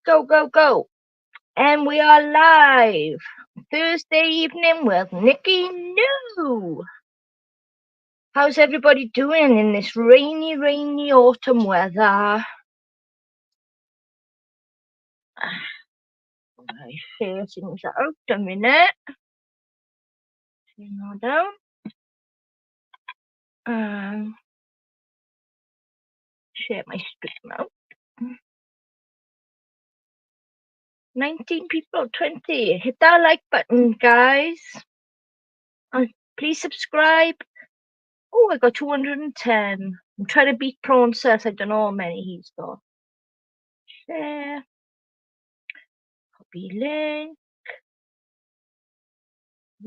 Go, go, go. And we are live. Thursday evening with Nikki Noo. How's everybody doing in this rainy autumn weather? My share things out a minute. Turn that down. Share my stream out. 19 people, 20. Hit that like button, guys. And please subscribe. Oh, I got 210. I'm trying to beat Prawnsus. I don't know how many he's got. Share. Copy link.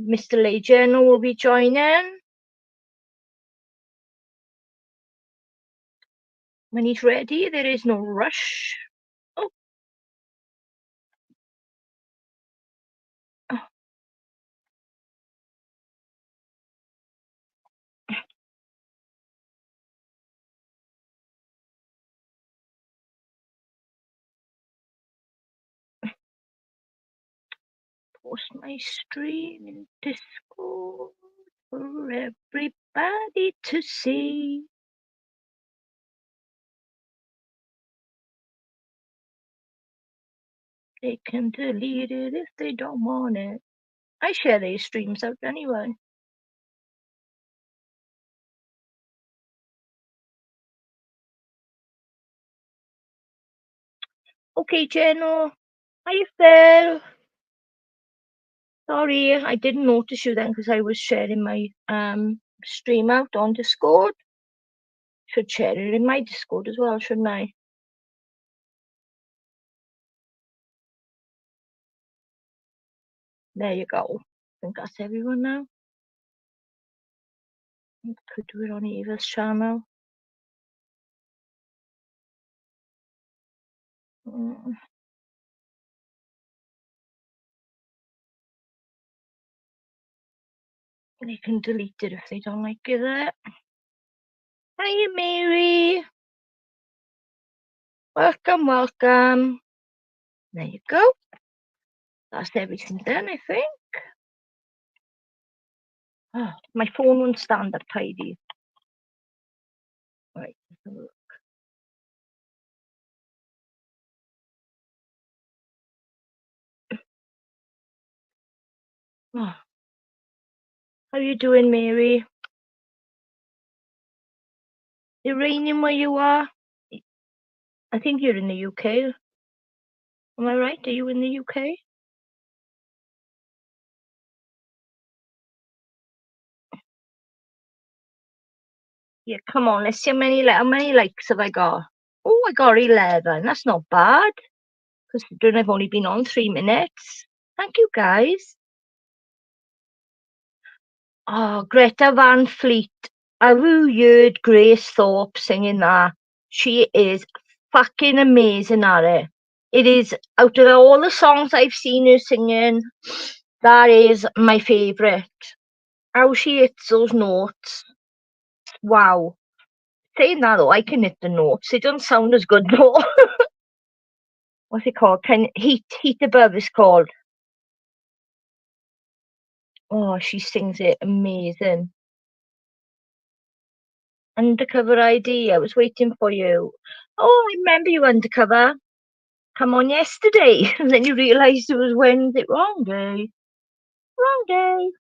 Mr. LaybJeno will be joining when he's ready. There is no rush. Oh. Oh. Post my stream in Discord for everybody to see. They can delete it if they don't want it. I share these streams out anyway. Okay, Jeno. How you feel? Sorry, I didn't notice you then because I was sharing my stream out on Discord. Should share it in my Discord as well, shouldn't I? There you go. I think that's everyone now. Could do it on Eva's channel. They can delete it if they don't like it there. Hi, Mary. Welcome, welcome. There you go. That's everything done, I think. Oh, my phone won't stand up tidy. Right, let's have a look. Oh. How you doing, Mary? Is it raining where you are? I think you're in the UK. Am I right? Are you in the UK? Yeah, come on. Let's see how many likes have I got. Oh, I got 11. That's not bad. Considering I've only been on 3 minutes. Thank you, guys. Oh, Greta Van Fleet. Have you heard Grace Thorpe singing that? She is fucking amazing at it. It is, out of all the songs I've seen her singing, that is my favourite. How she hits those notes. Wow. Saying that though, I can hit the notes. It doesn't sound as good though. What's it called? Heat Above is called. Oh, she sings it amazing. Undercover ID, I was waiting for you. Oh, I remember you, Undercover. Come on yesterday. And then you realised it was Wednesday. Wrong day. Wrong day.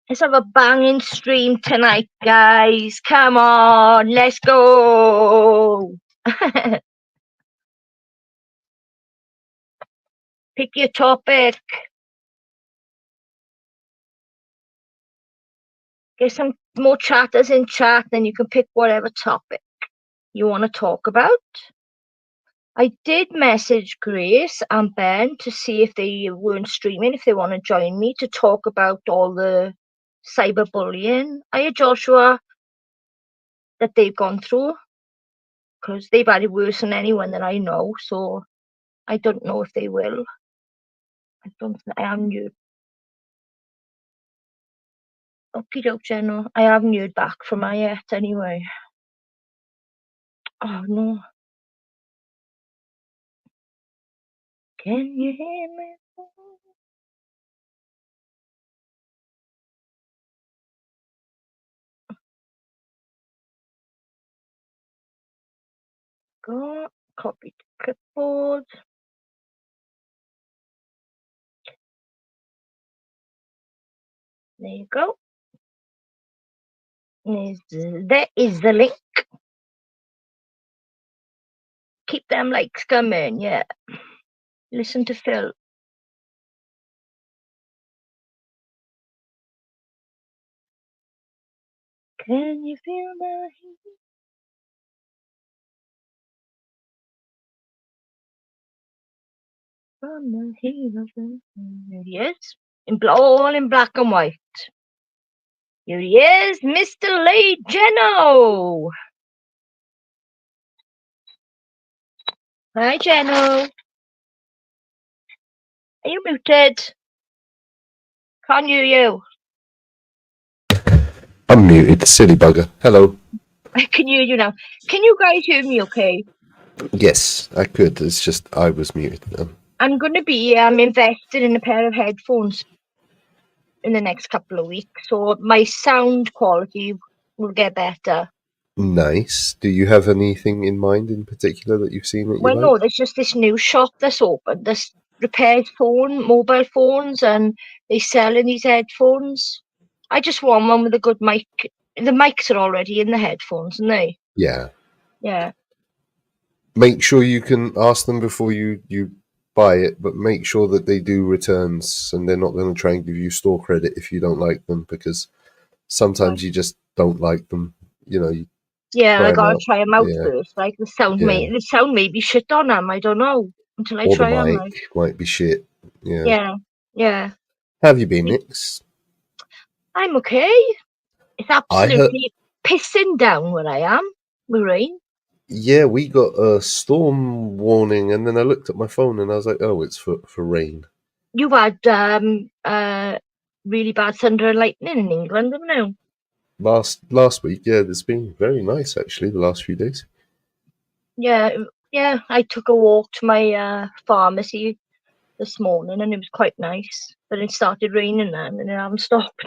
Let's have a banging stream tonight, guys. Come on, let's go. Pick your topic. Get some more chatters in chat, then you can pick whatever topic you want to talk about. I did message Grace and Ben to see if they weren't streaming, if they want to join me to talk about all the cyberbullying. I heard Joshua that they've gone through, because they've had it worse than anyone that I know, so I don't know if they will. I haven't heard. Okie doke, Jenna. I haven't heard back from her yet anyway. Oh no. Can you hear me? Go, copy to clipboard. There you go. There is the link. Keep them likes coming, yeah. Listen to Phil. Can you feel my heat? From the heat of the... There he is. All in black and white. Here he is, Mr. LaybJeno. Hi, Jeno. Are you muted? Can't hear you. I'm muted, silly bugger. Hello. I can hear you now. Can you guys hear me okay? Yes, I could. It's just I was muted. I'm going to be invested in a pair of headphones in the next couple of weeks, so my sound quality will get better. Nice. Do you have anything in mind in particular that you've seen that you Well, like? no, there's just this new shop that's open. This repaired mobile phones, and they selling these headphones. I just want one with a good mic. The mics are already in the headphones, aren't they? Yeah. Yeah. Make sure you can ask them before you buy it, but make sure that they do returns and they're not going to try and give you store credit if you don't like them, because sometimes you just don't like them. You know, you Yeah, try I them gotta out. try them out Yeah. first. Like the Yeah. sound may be shit on them. I don't know until I Or the try them. mic Like, might be shit. Yeah. yeah, yeah. How have you been, Nix? I'm okay. It's I heard. absolutely pissing down where I am. With rain. Yeah, we got a storm warning, and then I looked at my phone and I was like, "Oh, it's for rain." You've had really bad thunder and lightning in England, haven't you? Last week, yeah, it's been very nice actually. The last few days. Yeah, yeah. I took a walk to my pharmacy this morning, and it was quite nice. But it started raining then, and it hasn't stopped.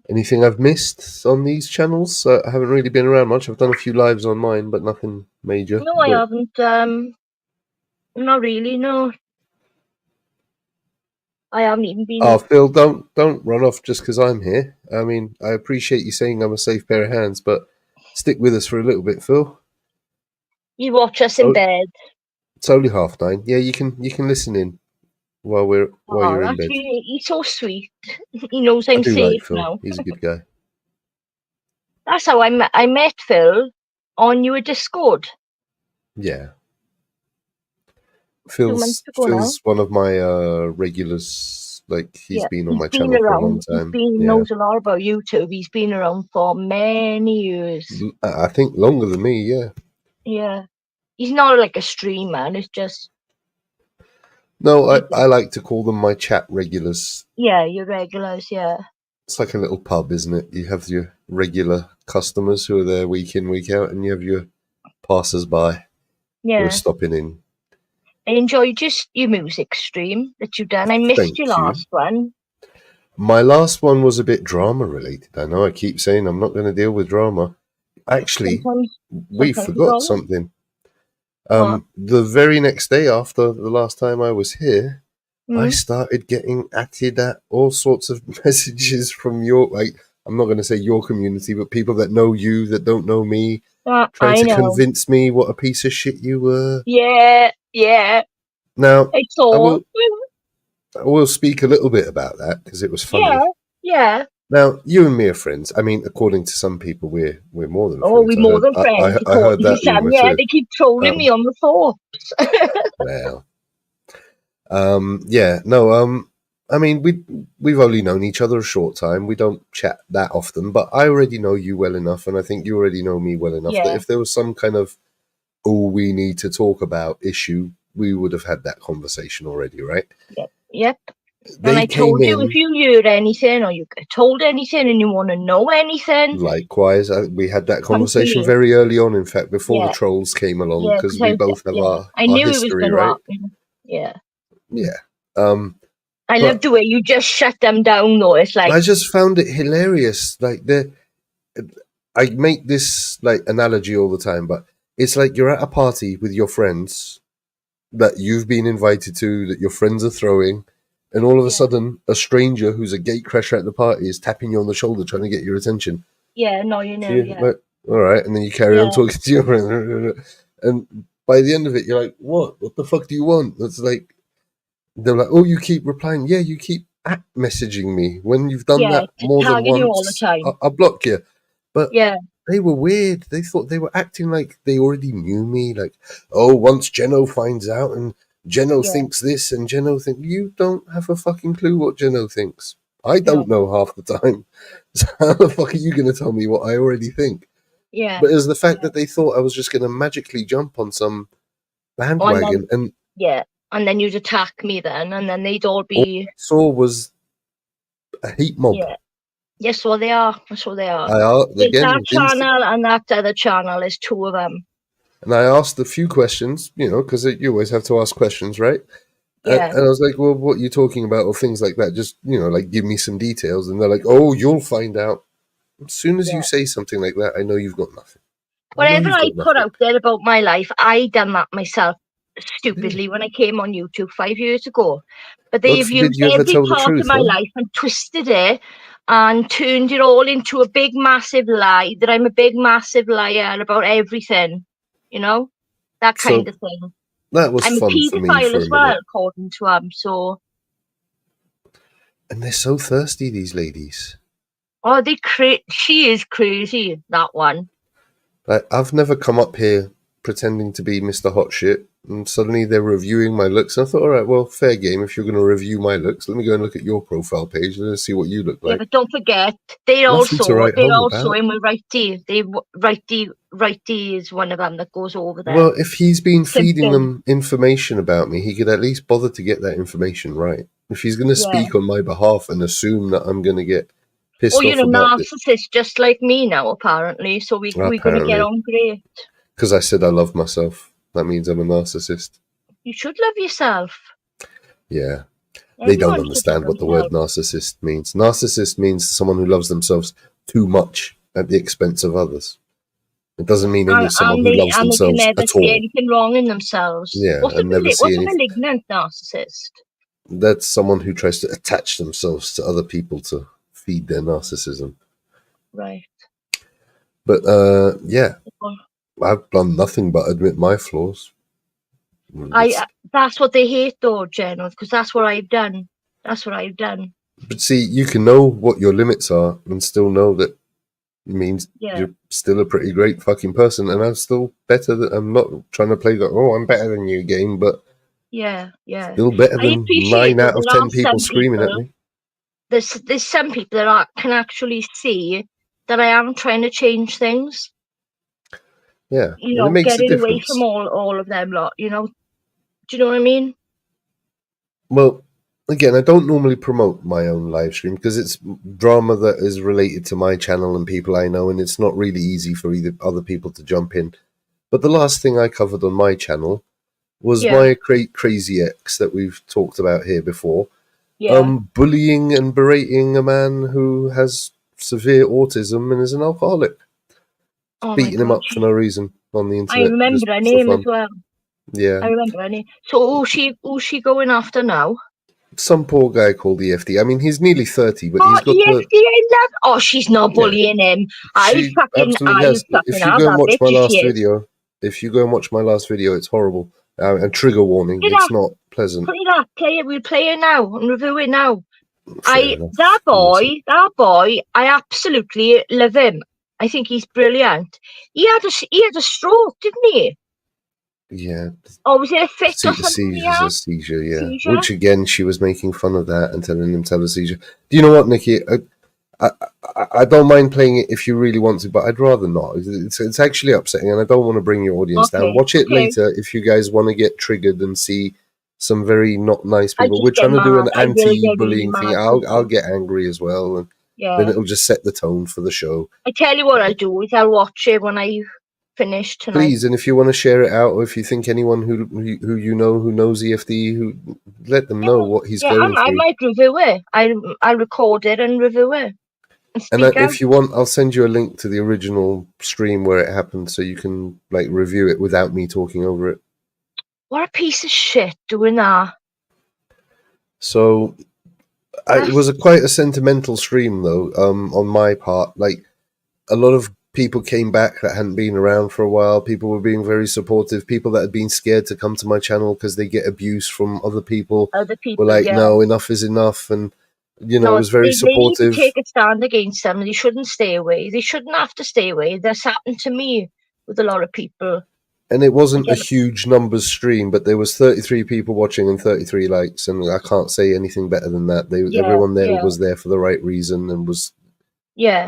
Anything I've missed on these channels? I haven't really been around much. I've done a few lives on mine, but nothing major. No, I But haven't. Not really. No, I haven't even been. Phil, don't run off just because I'm here. I mean, I appreciate you saying I'm a safe pair of hands, but stick with us for a little bit, Phil. You watch us in So bed. it's only 9:30. Yeah, you can listen in while Oh, you're in that's bed. really, he's so sweet. He knows I I'm do like safe Phil. now. He's a good guy. That's how I met Phil on your Discord Yeah. 2 months ago now. Phil's one of my regulars. Like he's Yeah, been on he's my been channel for a long around. time. He Yeah. knows a lot about YouTube. He's been around for many years. I think longer than me, yeah. Yeah, he's not like a streamer. It's just No, he I does. like to call them my chat regulars. Yeah, your regulars. Yeah, It's like a little pub, isn't it? You have your regular customers who are there week in, week out, and you have your passers-by who are yeah. stopping in. I enjoyed just your music stream that you done. I missed your Thank you. last one. My last one was a bit drama related. I know I keep saying I'm not going to deal with drama. Actually, we Sometimes you forgot got something. what? The very next day after the last time I was here, I Hmm? started getting atted at all sorts of messages from your, like, I'm not going to say your community, but people that know you that don't know me, trying I to know. convince me what a piece of shit you were. Yeah, yeah. Now, I I saw. will, I will speak a little bit about that because it was Yeah, funny. yeah. Now, you and me are friends. I mean, according to some people, we're more than Oh, friends. we more than friends, I heard according to that some. rumor Yeah, too. they keep trolling me on the Thorps. Well, yeah, no, I mean, we've only known each other a short time. We don't chat that often, but I already know you well enough, and I think you already know me well enough that Yeah, if there was some kind of we need to talk about issue, we would have had that conversation already, right? yep, yep. And I They came told you, if in. you heard anything or you get told anything and you want to know anything, Likewise, we had that come to conversation me. very early on, in fact, before the Yeah, trolls came along, yeah, because we both have I our knew it was history, going to right? happen. Yeah. Yeah. I love But the way you just shut them down, though. It's like, I just found it hilarious. Like, I make this like analogy all the time, but it's like you're at a party with your friends that you've been invited to, that your friends are throwing, and all of a yeah, sudden, a stranger who's a gatecrasher at the party is tapping you on the shoulder trying to get your attention. yeah, no, you So know, you're yeah, like, all right, and then you carry on yeah, talking to your friend, and by the end of it, you're like, what? What the fuck do you want? It's like they're like, oh, you keep replying, yeah, you keep at messaging me. When you've done yeah, that more than tagging you all the once, time. I'll block you. But Yeah, they were weird. They thought they were acting like they already knew me. Like, oh, once Jeno finds out and Jeno yeah, thinks this and Jeno thinks, you don't have a fucking clue what Jeno thinks. I no, don't know half the time. So how the fuck are you going to tell me what I already think? yeah, But it was the fact yeah. that they thought I was just going to magically jump on some Oh, and then, bandwagon, and yeah, and then you'd attack me then, and then they'd all all be, I saw was a heat mob. yeah. Yes, well, they are. That's what they are. There's that Again, channel and that other channel. There's two of them. and I asked a few questions, because you always have to ask questions, right? Yeah, And I was like, well, what are you talking about? Or things like that. Just, like give me some details. And they're like, oh, you'll find out. As soon as you yeah. say something like that, I know you've got nothing. I know Whatever you've I got put nothing. out there about my life, I done that myself Yeah. stupidly when I came on YouTube 5 years ago. But God they've forbid used you ever every tell the part of truth, my huh? life and twisted it and turned it all into a big, massive lie that I'm a big, massive liar about everything. You know, that kind So of thing. that was I'm a fun for me paedophile for as a well, minute. according to them. So, And they're so thirsty, these ladies. oh, she is crazy, that one. Like, I've never come up here pretending to be Mr. Hot Shit, and suddenly they're reviewing my looks. And I thought, all right, well, fair game. If you're going to review my looks, let me go and look at your profile page and see what you look Yeah, like. but don't forget, Nothing to write they're home also about. in with Righty. Righty is one of them that goes over there. Well, if he's been feeding Simping. them information about me, he could at least bother to get that information right. If he's going to Yeah. speak on my behalf and assume that I'm going to get Oh, pissed you're off a about it, narcissist just like me now, apparently. So we're gonna get apparently, on great. because I said I love myself, that means I'm a narcissist. You should love yourself. Yeah. They don't Everyone should love understand what the word themselves. narcissist means. Narcissist means someone who loves themselves too much at the expense of others. It doesn't mean someone who loves And they can themselves never at see all. anything wrong in themselves. Yeah, and never see What's a anything. malignant narcissist? That's someone who tries to attach themselves to other people to feed their narcissism. Right. But yeah, I've done nothing but admit my flaws. That's what they hate though, Jenna, because that's what I've done. That's what I've done. But see, you can know what your limits are and still know that means Yeah. you're still a pretty great fucking person, and I'm still better than, I'm not trying to play the I'm better than you game, but yeah. still better I than appreciate 9 that out of there 10 are people some screaming at people. me. There's some people that can actually see that I am trying to change things. Yeah, and it makes a getting away difference. from all of them lot. Do you know what I mean? Well, again, I don't normally promote my own live stream because it's drama that is related to my channel and people I know, and it's not really easy for either other people to jump in. But the last thing I covered on my channel was my crazy ex that we've talked about here before. Yeah. Bullying and berating a man who has severe autism and is an alcoholic. Oh my Beating him God. up for no reason on the I internet, just remember her for name as fun. well. Yeah. I remember her name. So who's she going after now? Some poor guy called EFD. I mean, he's nearly 30, but Oh, he's got the... EFD, I love. Oh, she's not Yeah, bullying him. she absolutely I has. fucking If you have go and that watch bitch. my She last is. video, it's horrible. And trigger warning, Look at it's that. not pleasant. Put it up. We'll play it now and review it now. Fair enough. That boy, I absolutely love him. I think he's brilliant. He had a stroke, didn't he? Yeah. Or was it a fit or something? Seizure's a seizure, yeah. Seizure? Which again, she was making fun of that and telling him to have a seizure. Do you know what, Nikki? I don't mind playing it if you really want to, but I'd rather not. It's actually upsetting, and I don't want to bring your audience down. Watch it later if you guys want to get triggered and see some very not nice I people. just We're get trying to do mad. an I will get really anti-bullying thing. mad I'll quickly. get angry as well, and then Yeah. it'll just set the tone for the show. I tell you what I'll do is I'll watch it when I finish tonight. Please, and if you want to share it out, or if you think anyone who you know who knows EFD, who let them know what he's Yeah, going I through. might review it. I'll record it and review it and And speak out. if you want, I'll send you a link to the original stream where it happened, so you can like review it without me talking over it. What a piece of shit doing that. So it was quite a sentimental stream, though. On my part, like a lot of people came back that hadn't been around for a while. People were being very supportive. People that had been scared to come to my channel because they get abuse from other people Other were people, like, yeah. "No, enough is enough," and it No, was very they need to supportive. take a stand against them. They shouldn't stay away. They shouldn't have to stay away. That's happened to me with a lot of people. And it wasn't a huge numbers stream, but there was 33 people watching and 33 likes, and I can't say anything better than that. Everyone there was there for the right reason and was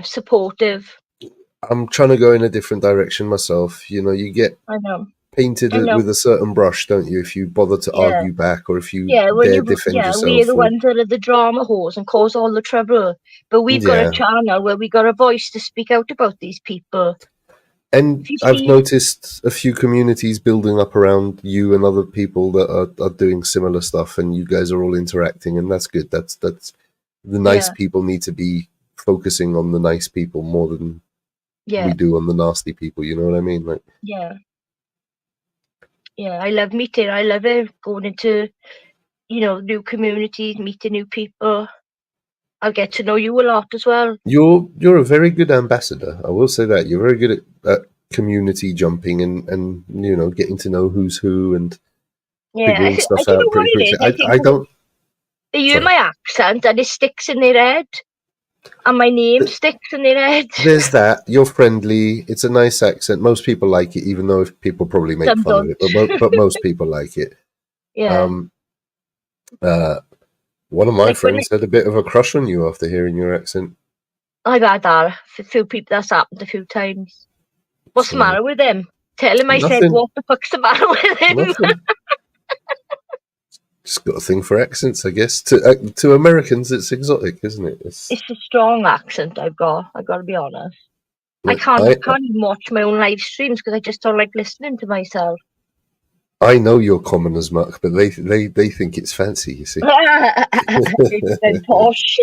supportive. I'm trying to go in a different direction myself. You get painted with a certain brush, don't you? If you bother to argue back, or if you dare defend yourself. We're the ones that are the drama whores and cause all the trouble. But we've got a channel where we got a voice to speak out about these people. And I've noticed a few communities building up around you and other people that are doing similar stuff, and you guys are all interacting, and that's good. That's the nice people need to be focusing on the nice people more than we do on the nasty people. You know what I mean? Like, I love meeting. I love it, going into new communities, meeting new people. I'll get to know you a lot as well. You're a very good ambassador. I will say that. You're very good at community jumping and getting to know who's who and figuring stuff out pretty quickly. I don't. They hear my accent and it sticks in their head, and my name sticks in their head. There's that. You're friendly. It's a nice accent. Most people like it, even though people probably make fun of it. But most people like it. Yeah. One of my friends had a bit of a crush on you after hearing your accent. I've had that. A few people, that's happened a few times. What's the matter with him? Tell him I said, what the fuck's the matter with him? Nothing. Just got a thing for accents, I guess. To Americans, it's exotic, isn't it? It's a strong accent I've got to be honest. I can't even watch my own live streams because I just don't like listening to myself. I know you're common as muck, but they think it's fancy, you see. It's posh.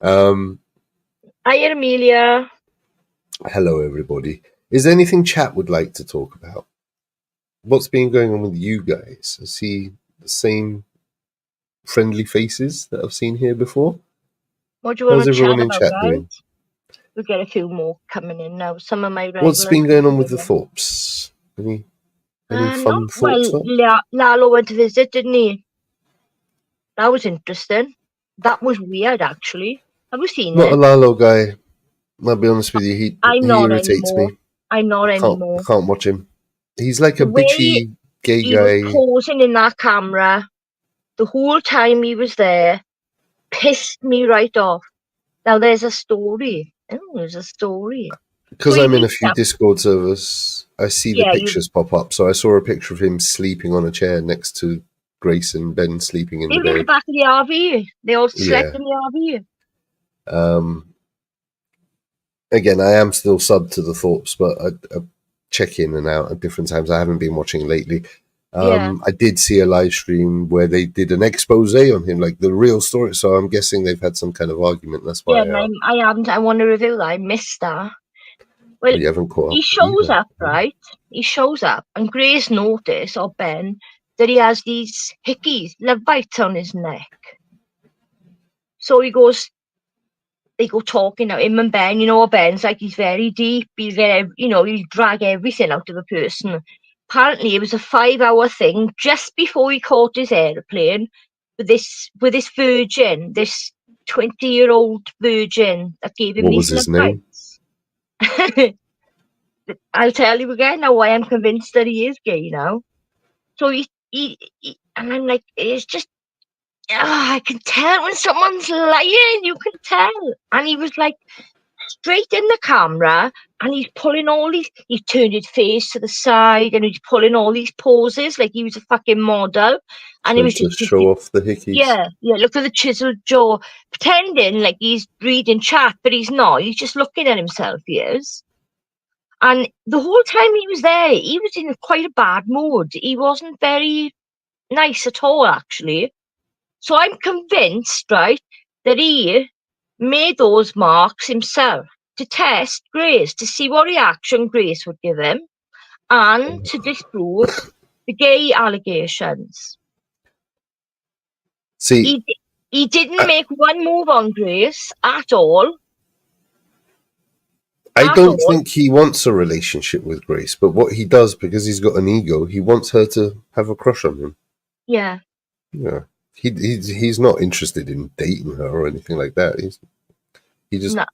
Hi, Amelia. Hello, everybody. Is there anything chat would like to talk about? What's been going on with you guys? I see the same friendly faces that I've seen here before. What do you want to chat about, guys? Doing? We'll get a few more coming in now. Some of my regulars. What's been going on with the Thorps? Any fun thoughts? Well, Lalo went to visit, didn't he? That was interesting. That was weird, actually. Have you seen it? Not a Lalo guy. I'll be honest with you. He irritates me. I'm not anymore. I can't watch him. He's like a bitchy gay guy. He was posing in that camera the whole time he was there. Pissed me right off. Now there's a story. Oh, there's a story. Because I'm in a few Discord servers, I see the pictures pop up. So I saw a picture of him sleeping on a chair next to Grace and Ben sleeping in the bed. They were in the back of the RV. They all slept in the RV. Again, I am still subbed to the Thorps, but I check in and out at different times. I haven't been watching lately. I did see a live stream where they did an expose on him, like the real story. So I'm guessing they've had some kind of argument. That's why. I haven't. I want to reveal that. I missed that. Well, you haven't caught up. He shows up, right? He shows up, and Grace noticed, or Ben, that he has these hickeys, love bites on his neck. So he goes. They go talking now. Him and Ben, Ben's like he's very deep. He'll drag everything out of a person. Apparently, it was a 5-hour thing just before he caught his aeroplane with this virgin, this 20-year-old virgin that gave him these love bites. I'll tell you again now why I'm convinced that he is gay now. So he and I'm like, it's just. I can tell when someone's lying. You can tell. And he was like straight in the camera, and he's pulling all these. He turned his face to the side, and he's pulling all these poses like he was a fucking model, and he So was to just show off the hickeys. yeah, yeah. Look at the chiseled jaw, pretending like he's reading chat, but he's not. He's just looking at himself. He is. And the whole time he was there, he was in quite a bad mood. He wasn't very nice at all, actually. So I'm convinced, right, that he made those marks himself to test Grace, to see what reaction Grace would give him, and to disprove the gay allegations. See, He didn't make one move on Grace at all. I At don't all. think he wants a relationship with Grace, but what he does, because he's got an ego, he wants her to have a crush on him. Yeah. Yeah. He's not interested in dating her or anything like that. He just No.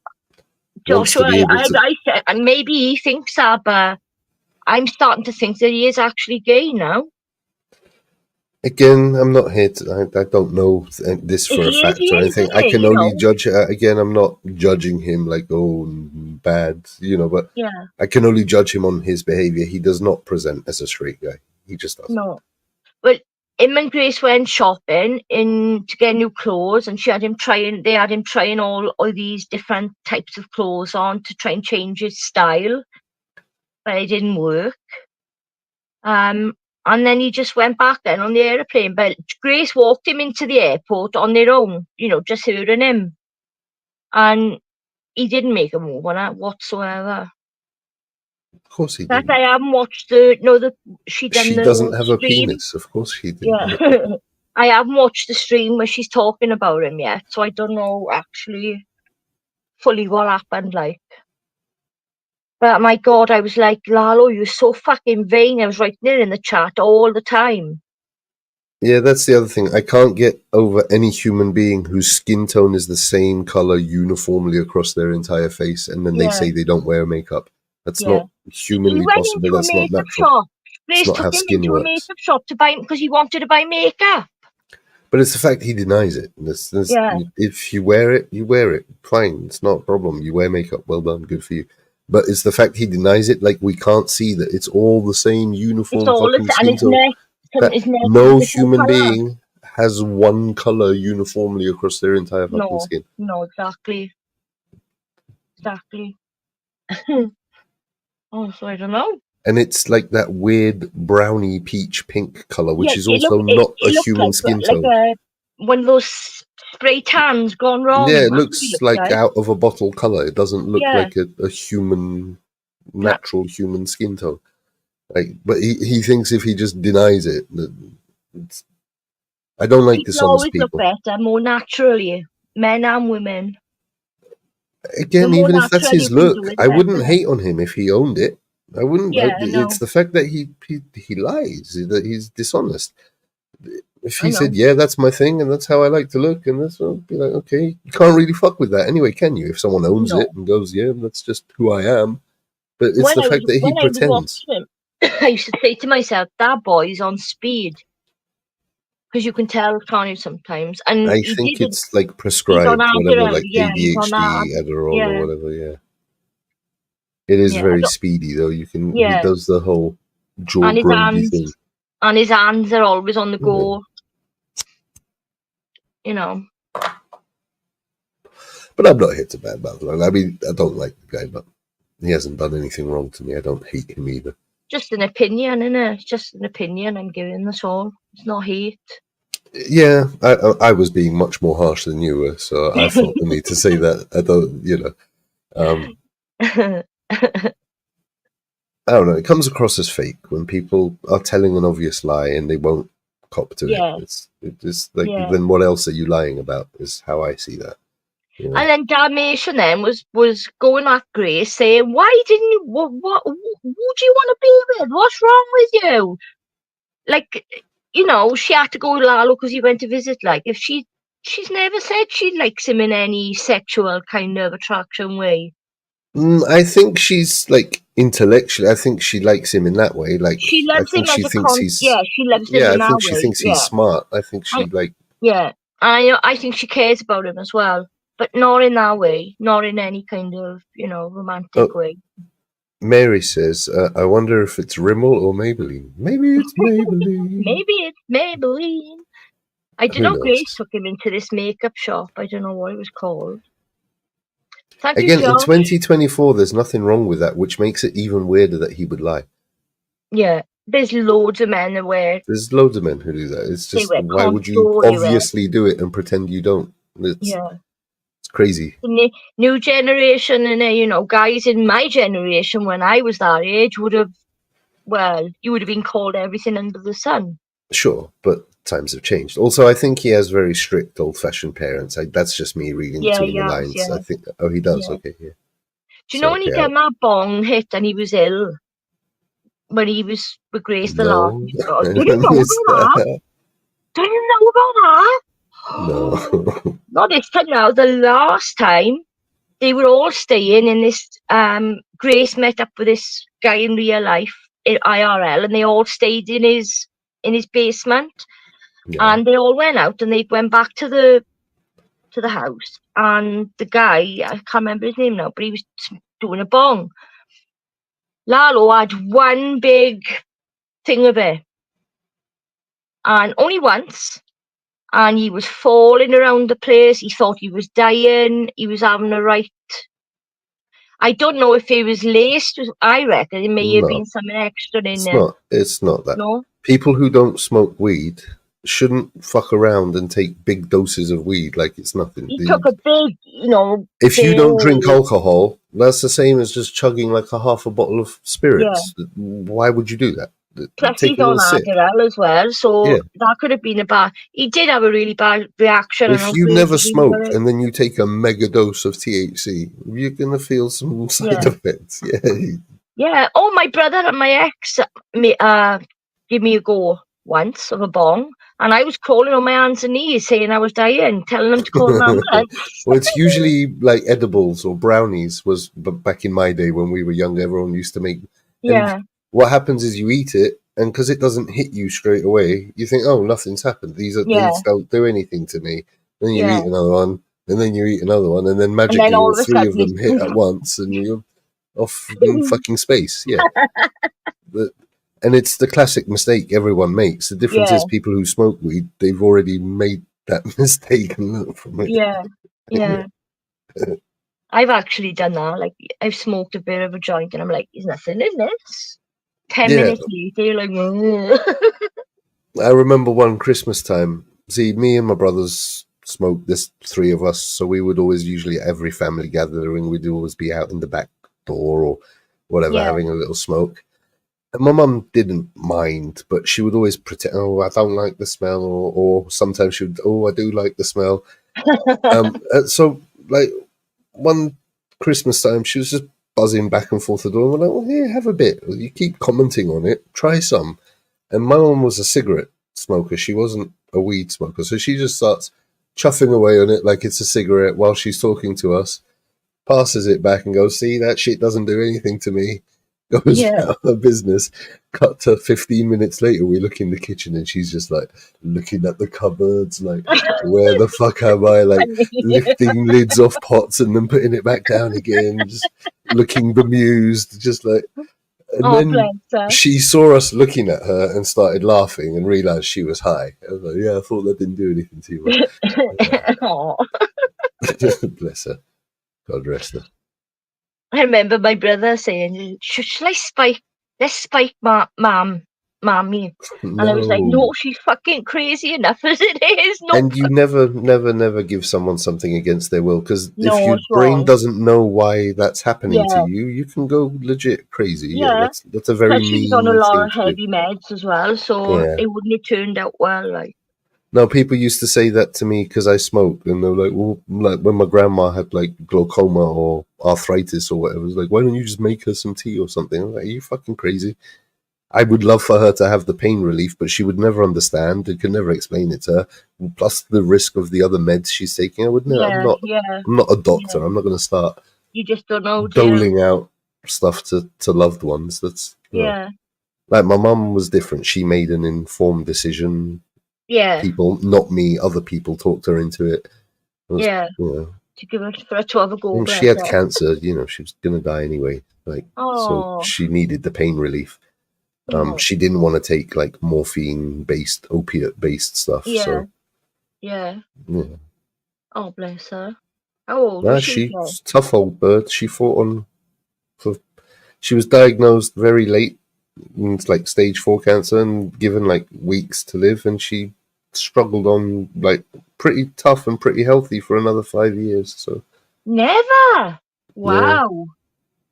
wants Joshua, to be able to. I said, and maybe he thinks that, but I'm starting to think that he is actually gay now. Again, I'm not here to. I don't know this for a fact or anything. I can only judge. Again, I'm not judging him like, oh, bad, but yeah, I can only judge him on his behavior. He does not present as a straight guy. He just doesn't. no. But him and Grace went shopping to get new clothes, and they had him trying all these different types of clothes on to try and change his style, but it didn't work. And then he just went back then on the aeroplane. But Grace walked him into the airport on their own, just her and him. And he didn't make a move on it whatsoever. Of course he That didn't. I haven't watched she doesn't have a stream. penis. Of course she didn't. Yeah. I haven't watched the stream where she's talking about him yet, so I don't know actually fully what happened, like. But my God, I was like, Lalo, you're so fucking vain. I was writing it in the chat all the time. Yeah, that's the other thing. I can't get over any human being whose skin tone is the same color uniformly across their entire face, and then they say they don't wear makeup. That's not humanly possible. That's not natural. Grace took him into a makeup shop to buy because he wanted to buy makeup. But it's the fact he denies it. If you wear it, you wear it. Fine, it's not a problem. You wear makeup. Well done, good for you. But it's the fact he denies it. Like, we can't see that it's all the same uniform fucking skin tone. No human being has one color uniformly across their entire fucking skin. No, exactly. Exactly. Oh, so I don't know. And it's like that weird browny peach pink color, which is also not a human skin tone. Like one of those spray tans gone wrong. Yeah, it looks like out of a bottle color. It doesn't look like a human, natural human skin tone. Like, but he thinks if he just denies it, I don't like dishonest people. Look better, more naturally, men and women. Again, even if that's his look, I wouldn't hate on him if he owned it. I wouldn't. It's the fact that he lies, that he's dishonest. If he said, "Yeah, that's my thing, and that's how I like to look," and that's, I'll be like, okay, you can't really fuck with that anyway, can you? If someone owns it and goes, "Yeah, that's just who I am," but it's the fact that he pretends. I used to say to myself, "That boy's on speed," because you can tell, can't you? Sometimes, and I think it's like prescribed, whatever, like ADHD, Adderall, or whatever. Yeah. It is very speedy, though. He does the whole jaw grindy thing. And his hands are always on the go. But I'm not here to bad mouth. I mean, I don't like the guy, but he hasn't done anything wrong to me. I don't hate him either. Just an opinion, innit? It's just an opinion I'm giving this all. It's not hate. Yeah, I was being much more harsh than you were, so I felt the need to say that. I don't, I don't know. It comes across as fake when people are telling an obvious lie and they won't cop to it. It's like, then what else are you lying about? Is how I see that. And then Dalmatian then was going at Grace saying, "Why didn't you? Who do you want to be with? What's wrong with you?" Like, she had to go with Lalo because he went to visit. Like, if she's never said she likes him in any sexual kind of attraction way. I think she's like intellectually. I think she likes him in that way. Like, she loves him she thinks he's. She loves him. Yeah, I think she thinks he's smart. I think she I think she cares about him as well. but not in that way, not in any kind of, romantic Oh, way. Mary says, I wonder if it's Rimmel or Maybelline. Maybe it's Maybelline. Maybe it's Maybelline. I don't Who know. Grace knows? took him into this makeup shop. I don't know what it was called. Thank you, Again, in Josh. 2024, there's nothing wrong with that, which makes it even weirder that he would lie. Yeah, there's loads of men that wear. There's loads of men who do that. It's They just, wear why would you contour. They wear. obviously do it and pretend you don't? It's crazy. The new generation, and guys in my generation when I was that age would have. Well, you would have been called everything under the sun. Sure, but times have changed. Also, I think he has very strict, old-fashioned parents. That's just me reading between the lines. Yeah. I think. Oh, he does. Yeah. Okay, yeah. Do you know when he done that bong hit and he was ill? When he was with Grace the last. No. Do you know about that? Do you know about that? No. Not this time now. The last time they were all staying in this. Grace met up with this guy in real life, in IRL, and they all stayed in his basement. Yeah. And they all went out and they went back to the house. And the guy, I can't remember his name now, but he was doing a bong. Lalo had one big thing of it, and only once. And he was falling around the place. He thought he was dying. He was having a right. I don't know if he was laced. I reckon it may have been something extra in there. It's not that. No? People who don't smoke weed shouldn't fuck around and take big doses of weed like it's nothing. He took a big, If you don't drink alcohol, that's the same as just chugging like a half a bottle of spirits. Yeah. Why would you do that? Plus he's on Adderall as well, so that could have been a bad. He did have a really bad reaction. If you never smoke and then you take a mega dose of THC, you're gonna feel some side effects. Yeah. Oh, my brother and my ex give me a go once of a bong, and I was crawling on my hands and knees saying I was dying, telling them to call an ambulance. Well, it's usually like edibles or brownies. Was back in my day when we were young, everyone used to make. And what happens is you eat it, and because it doesn't hit you straight away, you think, "Oh, nothing's happened. These don't do anything to me." Then you eat another one, and then you eat another one, and then magically all three of them hit at once, and you're off in fucking space. Yeah. And it's the classic mistake everyone makes. The difference is people who smoke weed, they've already made that mistake and learned from it. Yeah. I've actually done that. Like, I've smoked a bit of a joint and I'm like, there's nothing in this. 10 minutes later, you're like, I remember one Christmas time. See, me and my brothers smoked, this three of us, so we would always, usually at every family gathering, we'd always be out in the back door or whatever, having a little smoke. And my mum didn't mind, but she would always pretend, "Oh, I don't like the smell," or sometimes she would, "Oh, I do like the smell." So, like, one Christmas time, she was just buzzing back and forth the door. And we're like, "Well, here, have a bit. You keep commenting on it. Try some." And my mum was a cigarette smoker. She wasn't a weed smoker. So she just starts chuffing away on it like it's a cigarette while she's talking to us, passes it back and goes, "See, that shit doesn't do anything to me." Goes out of business. Cut to 15 minutes later, we look in the kitchen and she's just like looking at the cupboards, like, where the fuck am I? Like lifting lids off pots and then putting it back down again, just looking bemused, just like. And then she saw us looking at her and started laughing and realized she was high. I was like, "Yeah, I thought that didn't do anything to you." Bless her. God rest her. I remember my brother saying, "Shall I spike? Let's spike mommy." And I was like, "No, she's fucking crazy enough as it is." No. And you never give someone something against their will, because if your brain doesn't know why that's happening to you, you can go legit crazy. Yeah, that's a very mean she's on a lot of thing heavy meds as well, so it wouldn't have turned out well. Like, no, people used to say that to me because I smoked, and they were like, "Well, like when my grandma had like glaucoma or arthritis or whatever, it was like, why don't you just make her some tea or something?" I'm like, "Are you fucking crazy?" I would love for her to have the pain relief, but she would never understand. I could never explain it to her. Plus the risk of the other meds she's taking. I would never. I'm not a doctor. I'm not going to start. You just don't know. Doling out stuff to loved ones. That's like my mum was different. She made an informed decision. People, not me, other people talked her into it. to give her for her to have a go. She Bless had her. cancer, she was gonna die anyway. So Oh, she needed the pain relief. oh, She didn't want to take like morphine based, opiate based stuff. yeah, So yeah. yeah. Oh, bless her. How old Nah, was she? she's a tough old bird. She fought on for she was diagnosed very late. It's like stage 4 cancer and given like weeks to live, and she struggled on like pretty tough and pretty healthy for another 5 years. So Never. yeah, Wow.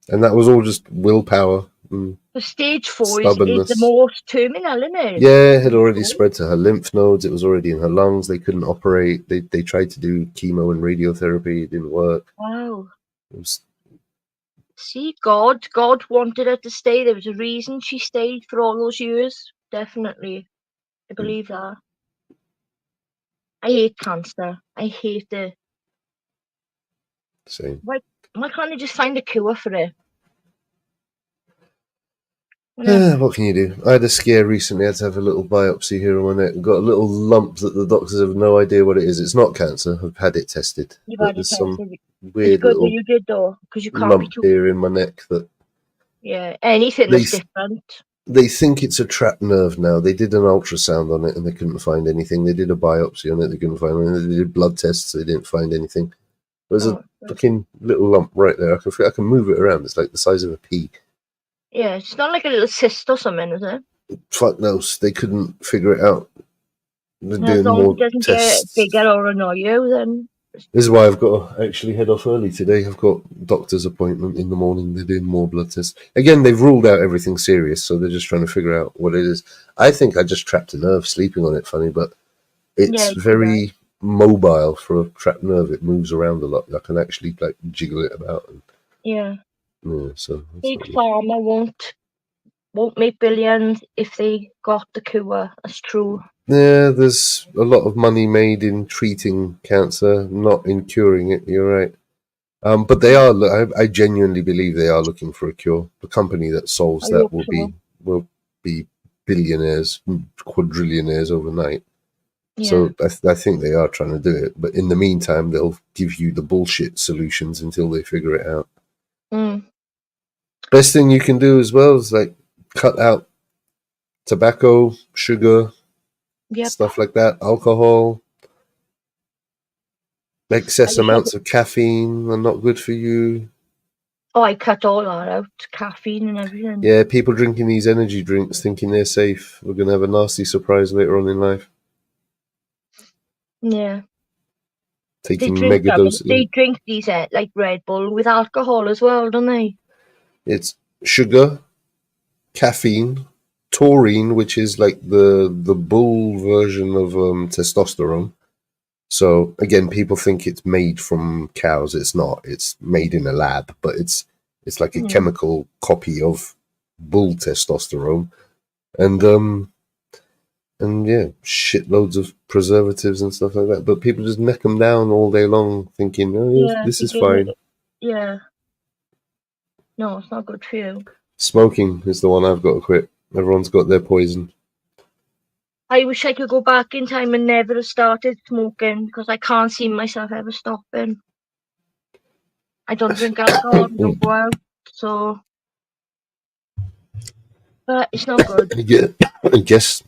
and that was all just willpower and The stage 4 is the stubbornness. most terminal, isn't it? Yeah, it had already spread to her lymph nodes. It was already in her lungs. They couldn't operate. They tried to do chemo and radiotherapy. It didn't work. Wow. It was, See, God wanted her to stay. There was a reason she stayed for all those years. Definitely. I believe that. I hate cancer. I hate it. same. Why can't they just find a cure for it? Whatever. What can you do? I had a scare recently. I had to have a little biopsy here on my neck. Got a little lump that the doctors have no idea what it is. It's not cancer. I've had it tested, You've but had it there's some tested. It's weird good that little you did though, because you can't be lump too. here in my neck that Yeah, anything they that's different. they think it's a trapped nerve now. They did an ultrasound on it and they couldn't find anything. They did a biopsy on it. They couldn't find anything. They did blood tests. They didn't find anything. There's a Oh, fucking little lump right there. I can move it around. It's like the size of a pea. yeah, it's not like a little cyst or something, is it? Fuck knows. They couldn't figure it out. They're As doing long as more it doesn't get tests. bigger or annoy you, then This is why I've got to actually head off early today. I've got doctor's appointment in the morning. They're doing more blood tests. Again, they've ruled out everything serious, so they're just trying to figure out what it is. I think I just trapped a nerve sleeping on it, funny, but yeah, it's you could have. very mobile for a trapped nerve. It moves around a lot. I can actually like jiggle it about. And, Yeah, yeah, so that's big not good. pharma won't make billions if they got the cure. That's true. Yeah, there's a lot of money made in treating cancer, not in curing it. You're right. But they are. I genuinely believe they are looking for a cure. The company that solves I that hope so. will be billionaires, quadrillionaires overnight. Yeah. So I think they are trying to do it. But in the meantime, they'll give you the bullshit solutions until they figure it out. Mm. Best thing you can do as well is like cut out tobacco, sugar, Yep. stuff like that, alcohol. I Excess wish I could. amounts of caffeine are not good for you. Oh, I cut all that out. Caffeine and everything. Yeah, people drinking these energy drinks thinking they're safe. We're going to have a nasty surprise later on in life. Yeah. They Taking drink mega them. doses. They drink these like Red Bull with alcohol as well, don't they? It's sugar, caffeine, taurine, which is like the bull version of testosterone. So again, people think it's made from cows. It's not. It's made in a lab, but it's like a Yeah. chemical copy of bull testosterone. And yeah, shitloads of preservatives and stuff like that. But people just neck them down all day long, thinking, "Oh, yes, Yeah. this is fine." Yeah. No, it's not good for you. Smoking is the one I've got to quit. Everyone's got their poison. I wish I could go back in time and never have started smoking because I can't see myself ever stopping. I don't drink alcohol. I don't go out. So, but it's not good. I guess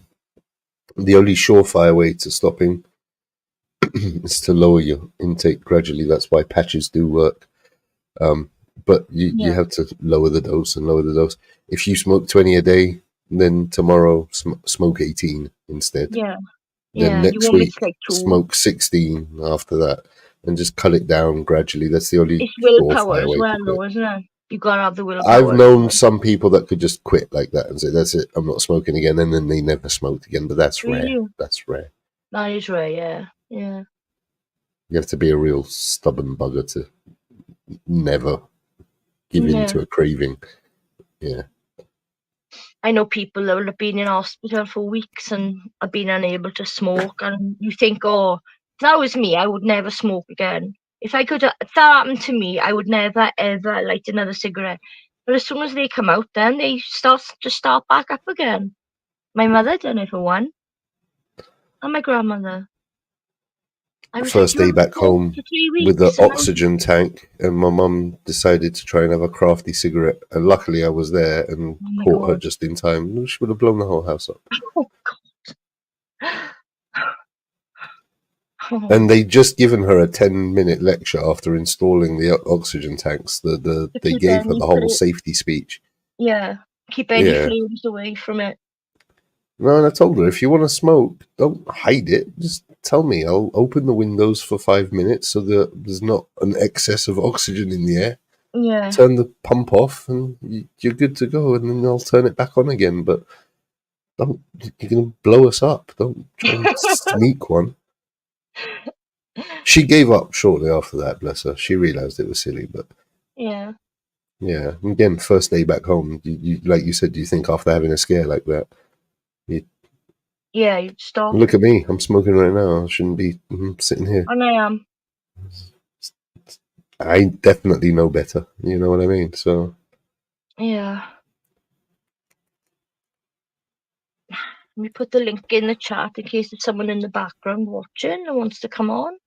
the only surefire way to stopping is to lower your intake gradually. That's why patches do work. But you Yeah. have to lower the dose and lower the dose. If you smoke 20 a day, then tomorrow smoke 18 instead. Yeah. Then Yeah. You next won't miss week, like two. smoke 16 after that and just cut it down gradually. That's the only It's willpower surefire as way to well, quit. though, isn't it? You gotta have the I've willpower. known some people that could just quit like that and say, "That's it, I'm not smoking again," and then they never smoked again. But that's rare. Really? That's rare. That is rare, yeah. Yeah. You have to be a real stubborn bugger to never give in Yeah. to a craving. Yeah. I know people that will have been in hospital for weeks and have been unable to smoke, and you think, oh, if that was me, I would never smoke again. If that happened to me, I would never ever light another cigarette. But as soon as they come out, then they start back up again. My mother done it for one, and my grandmother. I was like, first you day back haven't smoked home for 3 with the weeks. And oxygen tank, and my mum decided to try and have a crafty cigarette. And luckily, I was there and oh my caught her God. just in time. She would have blown the whole house up. Oh, God. And they'd just given her a 10-minute lecture after installing the oxygen tanks. To They keep gave her any the whole safety speech. yeah, keep any Yeah. flames away from it. No, and I told her, if you want to smoke, don't hide it. Just tell me. I'll open the windows for 5 minutes so that there's not an excess of oxygen in the air. Yeah. Turn the pump off, and you're good to go. And then I'll turn it back on again. But don't, you're going to blow us up. Don't try and sneak one. She gave up shortly after that, bless her. She realised it was silly, but Yeah. yeah. Again, first day back home, like you said, you think after having a scare like that, Yeah, you'd stop. look at me, I'm smoking right now. I shouldn't be sitting here. And I am. I definitely know better. You know what I mean? So Yeah. Let me put the link in the chat in case there's someone in the background watching and wants to come on.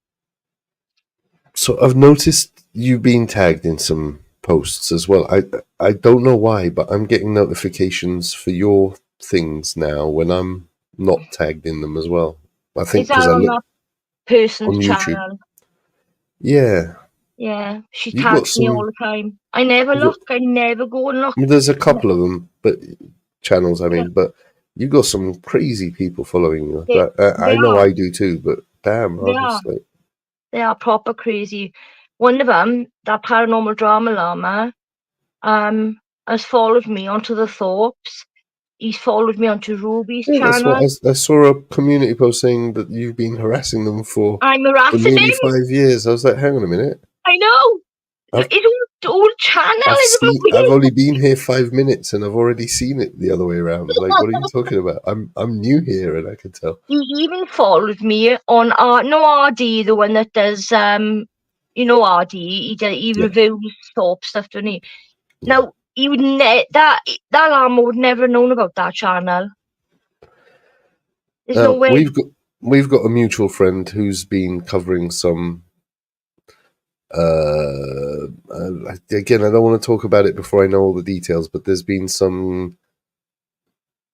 So I've noticed you being tagged in some posts as well. I don't know why, but I'm getting notifications for your things now when I'm not tagged in them as well. I think Is that because I on look that person's on YouTube. channel? Yeah, Yeah, she you got tags me all some. the time. I never You look. got, I never go and look. there's a couple of them, but channels. I Yeah, mean, but you got some crazy people following you. they, That they I know are. I do too. But damn, I They are. was like, They are proper crazy. One of them, that paranormal drama llama, has followed me onto the Thorps. He's followed me onto Ruby's yeah, that's what channel. I saw a community post saying that you've been harassing them for I'm harassing nearly him. 5 years. I was like, hang on a minute. I know. I've His whole channel is about I've me. only been here 5 minutes and I've already seen it the other way around. Like, what are you talking about? I'm new here and I can tell. He even followed me on RD, the one that does RD. He Yeah. reviews soap stuff, doesn't he? Yeah. Now he would that llama would never have known about that channel. There's no way. We've got a mutual friend who's been covering some. Again, I don't want to talk about it before I know all the details, but there's been some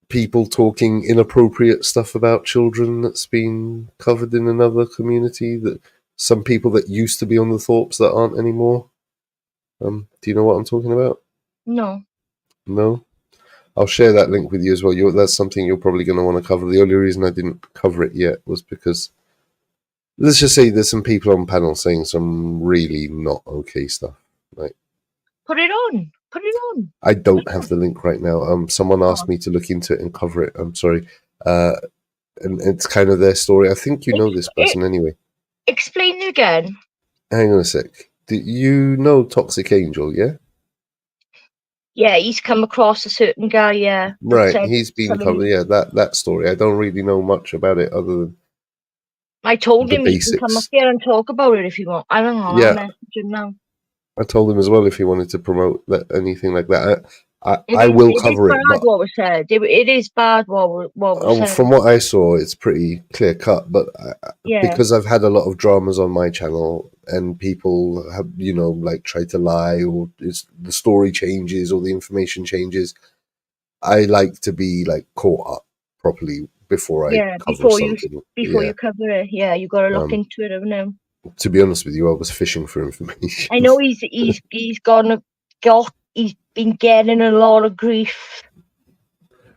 people talking inappropriate stuff about children that's been covered in another community. That some people that used to be on the Thorps that aren't anymore. Do you know what I'm talking about? No. No. I'll share that link with you as well. That's something you're probably going to want to cover. The only reason I didn't cover it yet was because, let's just say, there's some people on panel saying some really not okay stuff. Like, Put it on. Put it on. I don't have the link right now. Someone asked Oh. me to look into it and cover it. I'm sorry. And it's kind of their story. I think you know this person anyway. Explain it again. Hang on a sec. Do you know Toxic Angel, yeah? Yeah, he's come across a certain guy, yeah. That Right, said he's been something. covered. Yeah, that story. I don't really know much about it other than I told the him he can come up basics. here and talk about it if you want. I don't know, I'll Yeah, message him now. I told him as well if he wanted to promote anything like that. I It will is cover it, bad but what was said. It is bad what was said. from what I saw, it's pretty clear cut. But Yeah, because I've had a lot of dramas on my channel and people have, like tried to lie or the story changes or the information changes, I like to be like caught up properly before I yeah. cover something. Before Yeah. you cover it, yeah, you got to look into it. I know. To be honest with you, I was fishing for information. I know he's been getting a lot of grief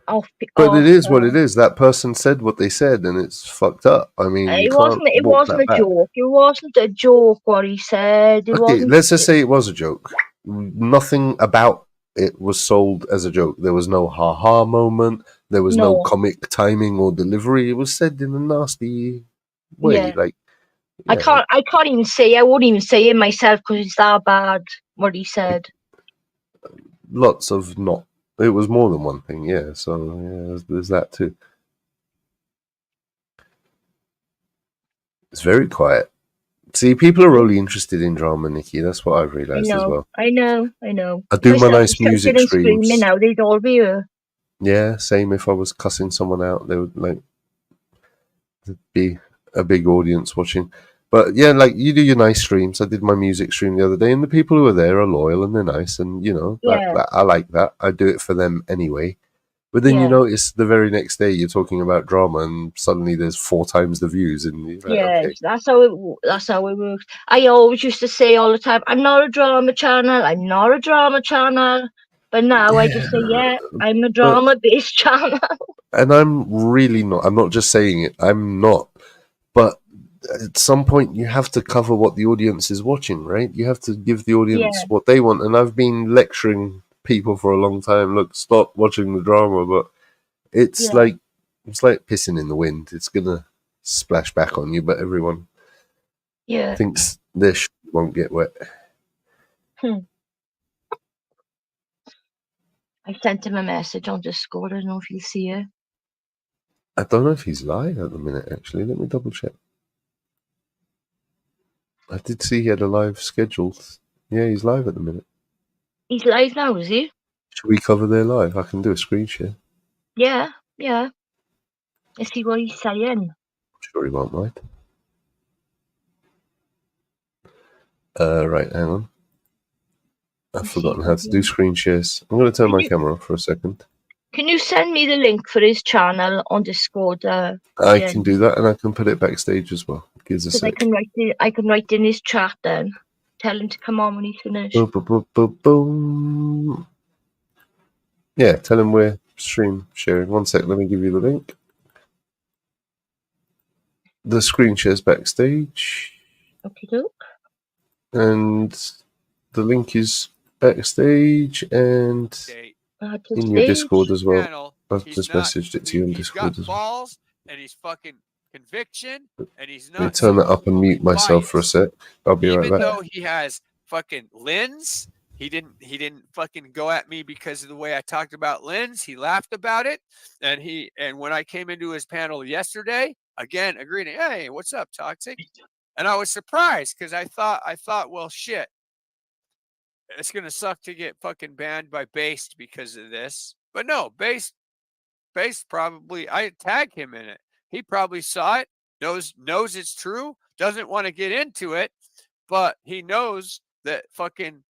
off. But it is what it is. That person said what they said, and it's fucked up. I mean, you can't It walk wasn't that a back. joke. It wasn't a joke what he said. It Okay, wasn't. let's just say it was a joke. Nothing about it was sold as a joke. There was no ha-ha moment. There was no No. comic timing or delivery. It was said in a nasty way. Yeah. Like, I yeah, can't even say. I wouldn't even say it myself because it's that bad what he said. lots of not. It was more than one thing, yeah. So yeah, there's that too. It's very quiet. See, people are only interested in drama, Nikki. That's what I've realised as well. I know. I do my nice music and screaming streams. now. They'd all be here. Yeah, same. If I was cussing someone out, there would be a big audience watching. But yeah, like you do your nice streams. I did my music stream the other day, and the people who are there are loyal and they're nice, and Yeah, I like that. I do it for them anyway. But then you yeah, notice the very next day you're talking about drama, and suddenly there's 4 times the views, and you're like, yes. okay, That's how it works. I always used to say all the time, "I'm not a drama channel. I'm not a drama channel." But now I just yeah, say, "Yeah, I'm a but drama-based channel." and I'm really not. I'm not just saying it. I'm not. But at some point, you have to cover what the audience is watching, right? You have to give the audience Yeah, what they want. And I've been lecturing people for a long time. Look, stop watching the drama, but it's yeah, like pissing in the wind. It's gonna splash back on you, but everyone yeah. thinks their shit won't get wet. Hmm. I sent him a message on Discord. I don't know if you'll see it. I don't know if he's live at the minute. Actually, let me double check. I did see he had a live scheduled. Yeah, he's live at the minute. He's live now, is he? Should we cover their live? I can do a screen share. Yeah, yeah. Let's see what he's saying. I'm sure he won't mind. Right, hang on. I've Let's see if forgotten I how to do can. screen shares. I'm going to turn Can my you camera off for a second. can you send me the link for his channel on Discord, I can Jen? do that, and I can put it backstage as well. Give us a Because sec. I can write in his chat then. Tell him to come on when he's finished. Boom, boom, boom, boom, boom. Yeah, tell him we're stream sharing. One sec, let me give you the link. The screen share's backstage, Okay, doke. and the link is backstage and Add to in your stage. Discord as well. Channel. I've He's just not. messaged it to you in He's got Discord as well. balls, and he's fucking conviction, and he's Let me not. turn that up and someone mute myself for a biased. sec. I'll be right Even back. though he has fucking lens, he didn't fucking go at me because of the way I talked about lens. He laughed about it, and when I came into his panel yesterday, again agreeing, hey, what's up, Toxic? And I was surprised because I thought, well, shit, it's gonna suck to get fucking banned by Based because of this. But no, Based probably, I tag him in it. He probably saw it, knows it's true, doesn't want to get into it, but he knows that fucking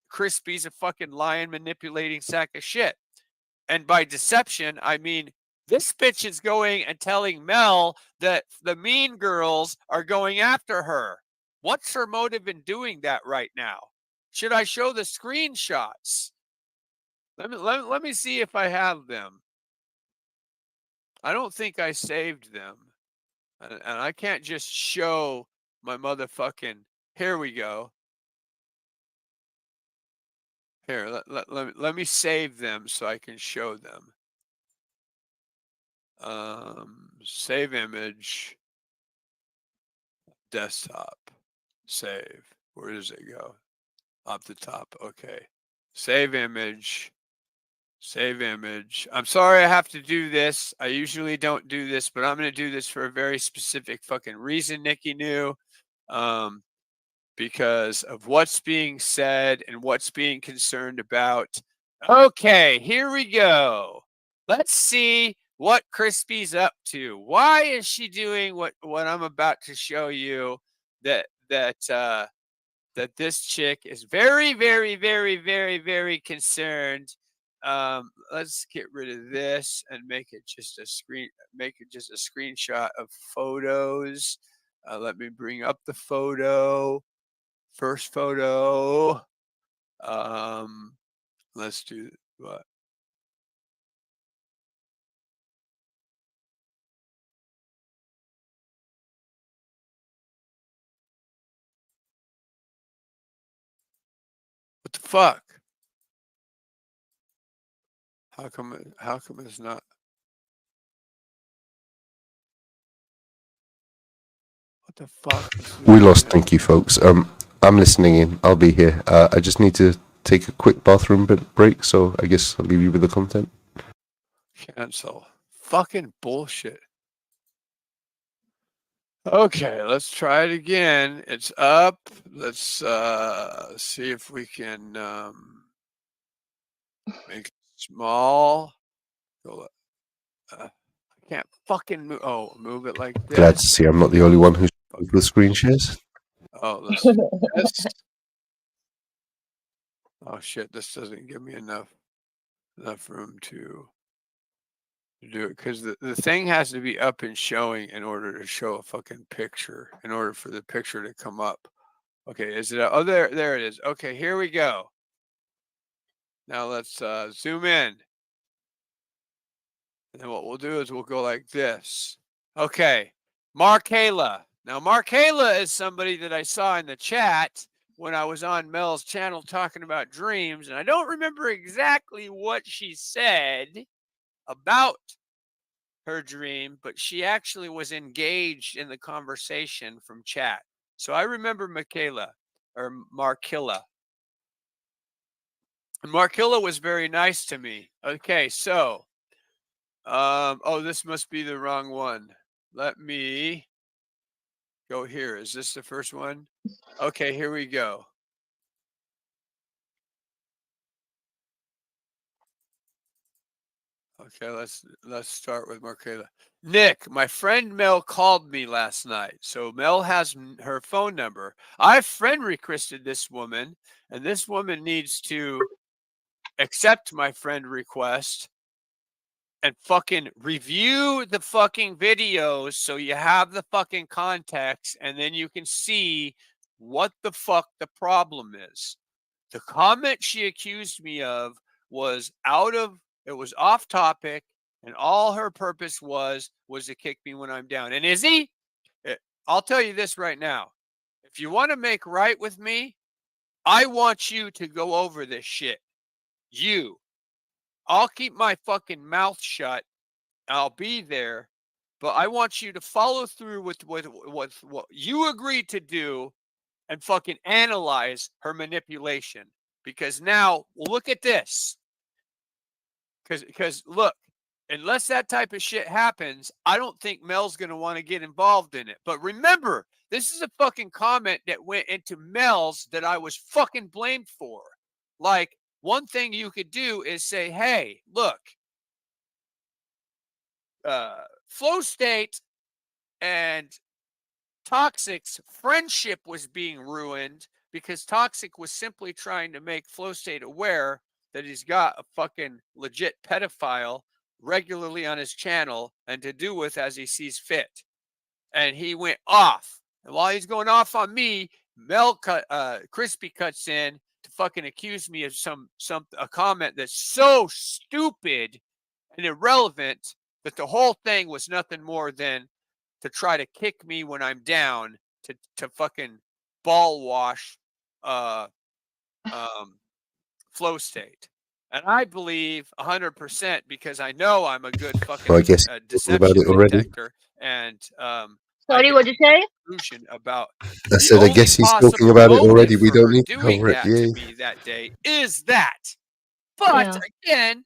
Crispy's a fucking lying, manipulating sack of shit. And by deception, I mean this bitch is going and telling Mel that the mean girls are going after her. What's her motive in doing that right now? Should I show the screenshots? Let me see if I have them. I don't think I saved them. And I can't just show my motherfucking. Here we go. Here, let me save them so I can show them. Save image. Desktop. Save. Where does it go? Up the top. Okay. Save image. Save image. I'm sorry I have to do this. I usually don't do this, but I'm going to do this for a very specific fucking reason, Nikki New. Because of what's being said and what's being concerned about. Okay, here we go. Let's see what Crispy's up to. Why is she doing what I'm about to show you? That this chick is very, very, very, very, very concerned. Let's get rid of this and make it just a screenshot of photos. Let me bring up the photo. First photo. Let's do what? What the fuck? How come it's not? What the fuck? We lost. Thank you, folks. I'm listening in. I'll be here. I just need to take a quick bathroom break, so I guess I'll leave you with the content. Cancel. Fucking bullshit. Okay, let's try it again. It's up. Let's see if we can make it small. I can't fucking move. Oh, move it like this. Glad to see I'm not the only one who's With the screen shares. Oh, let's do this. Oh shit! This doesn't give me enough room to do it because the thing has to be up and showing in order to show a fucking picture. In order for the picture to come up. Okay, is it? Oh, there it is. Okay, here we go. Now let's zoom in. And then what we'll do is we'll go like this. Okay, Markayla. Now, Markayla is somebody that I saw in the chat when I was on Mel's channel talking about dreams, and I don't remember exactly what she said about her dream, but she actually was engaged in the conversation from chat. So I remember Markayla. And Markayla was very nice to me. Okay, so oh, this must be the wrong one. Let me go here. Is this the first one? Okay, here we go. Okay, let's start with Markayla. Nick, my friend Mel called me last night. So Mel has her phone number. I friend requested this woman, and this woman needs to accept my friend request and fucking review the fucking videos so you have the fucking context and then you can see what the fuck the problem is. The comment she accused me of was it was off topic, and all her purpose was to kick me when I'm down. And Izzy, I'll tell you this right now. If you want to make right with me, I want you to go over this shit. I'll keep my fucking mouth shut. I'll be there, but I want you to follow through with what you agreed to do and fucking analyze her manipulation. Because now, look at this. Because look, unless that type of shit happens, I don't think Mel's going to want to get involved in it. But remember, this is a fucking comment that went into Mel's that I was fucking blamed for. Like, one thing you could do is say, hey, look, Flow State and Toxic's friendship was being ruined because Toxic was simply trying to make Flow State aware that he's got a fucking legit pedophile regularly on his channel and to do with as he sees fit. And he went off. And while he's going off on me, Crispy cuts in to fucking accuse me of a comment that's so stupid and irrelevant that the whole thing was nothing more than to try to kick me when I'm down to fucking ball wash Flow State. And I believe 100% because I know I'm a good fucking I guess deception detector. And sorry, what did you say? Conclusion about I said, I guess he's talking about it already. We don't need to cover it. To me that day is that. But again,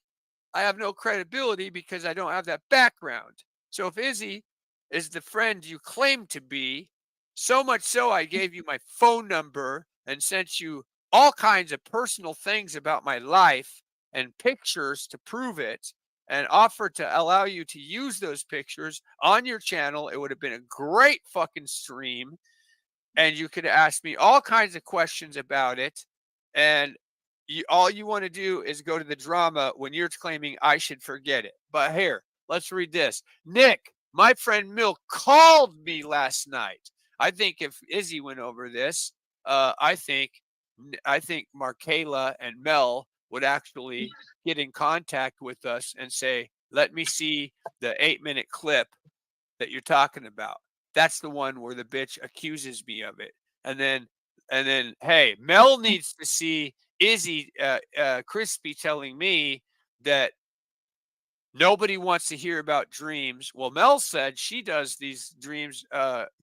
I have no credibility because I don't have that background. So if Izzy is the friend you claim to be, so much so I gave you my phone number and sent you all kinds of personal things about my life and pictures to prove it and offered to allow you to use those pictures on your channel. It would have been a great fucking stream. And you could ask me all kinds of questions about it. And all you want to do is go to the drama when you're claiming I should forget it. But here, let's read this. Nick, my friend Mill called me last night. I think if Izzy went over this, I think Markayla and Mel would actually get in contact with us and say, let me see the 8-minute clip that you're talking about. That's the one where the bitch accuses me of it. And then, hey, Mel needs to see Izzy Crispy telling me that nobody wants to hear about dreams. Well, Mel said she does these dreams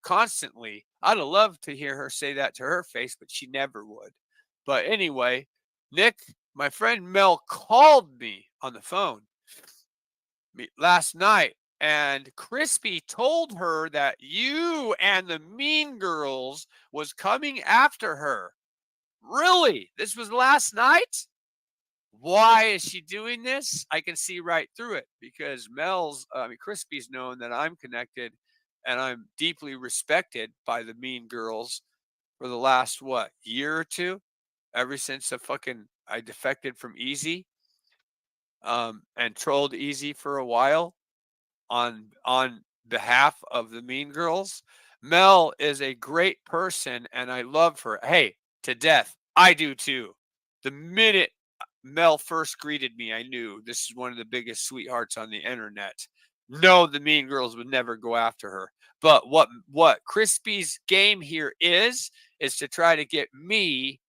constantly. I'd have loved to hear her say that to her face, but she never would. But anyway, Nick, my friend Mel called me on the phone last night, and Crispy told her that you and the Mean Girls was coming after her. Really? This was last night? Why is she doing this? I can see right through it because Crispy's known that I'm connected and I'm deeply respected by the mean girls for the last year or two, ever since I defected from Easy, and trolled Easy for a while on behalf of the mean girls. Mel is a great person and I love her. Hey, to death. I do too. The minute Mel first greeted me, I knew this is one of the biggest sweethearts on the internet. No, the mean girls would never go after her. But what Crispy's game here is to try to get me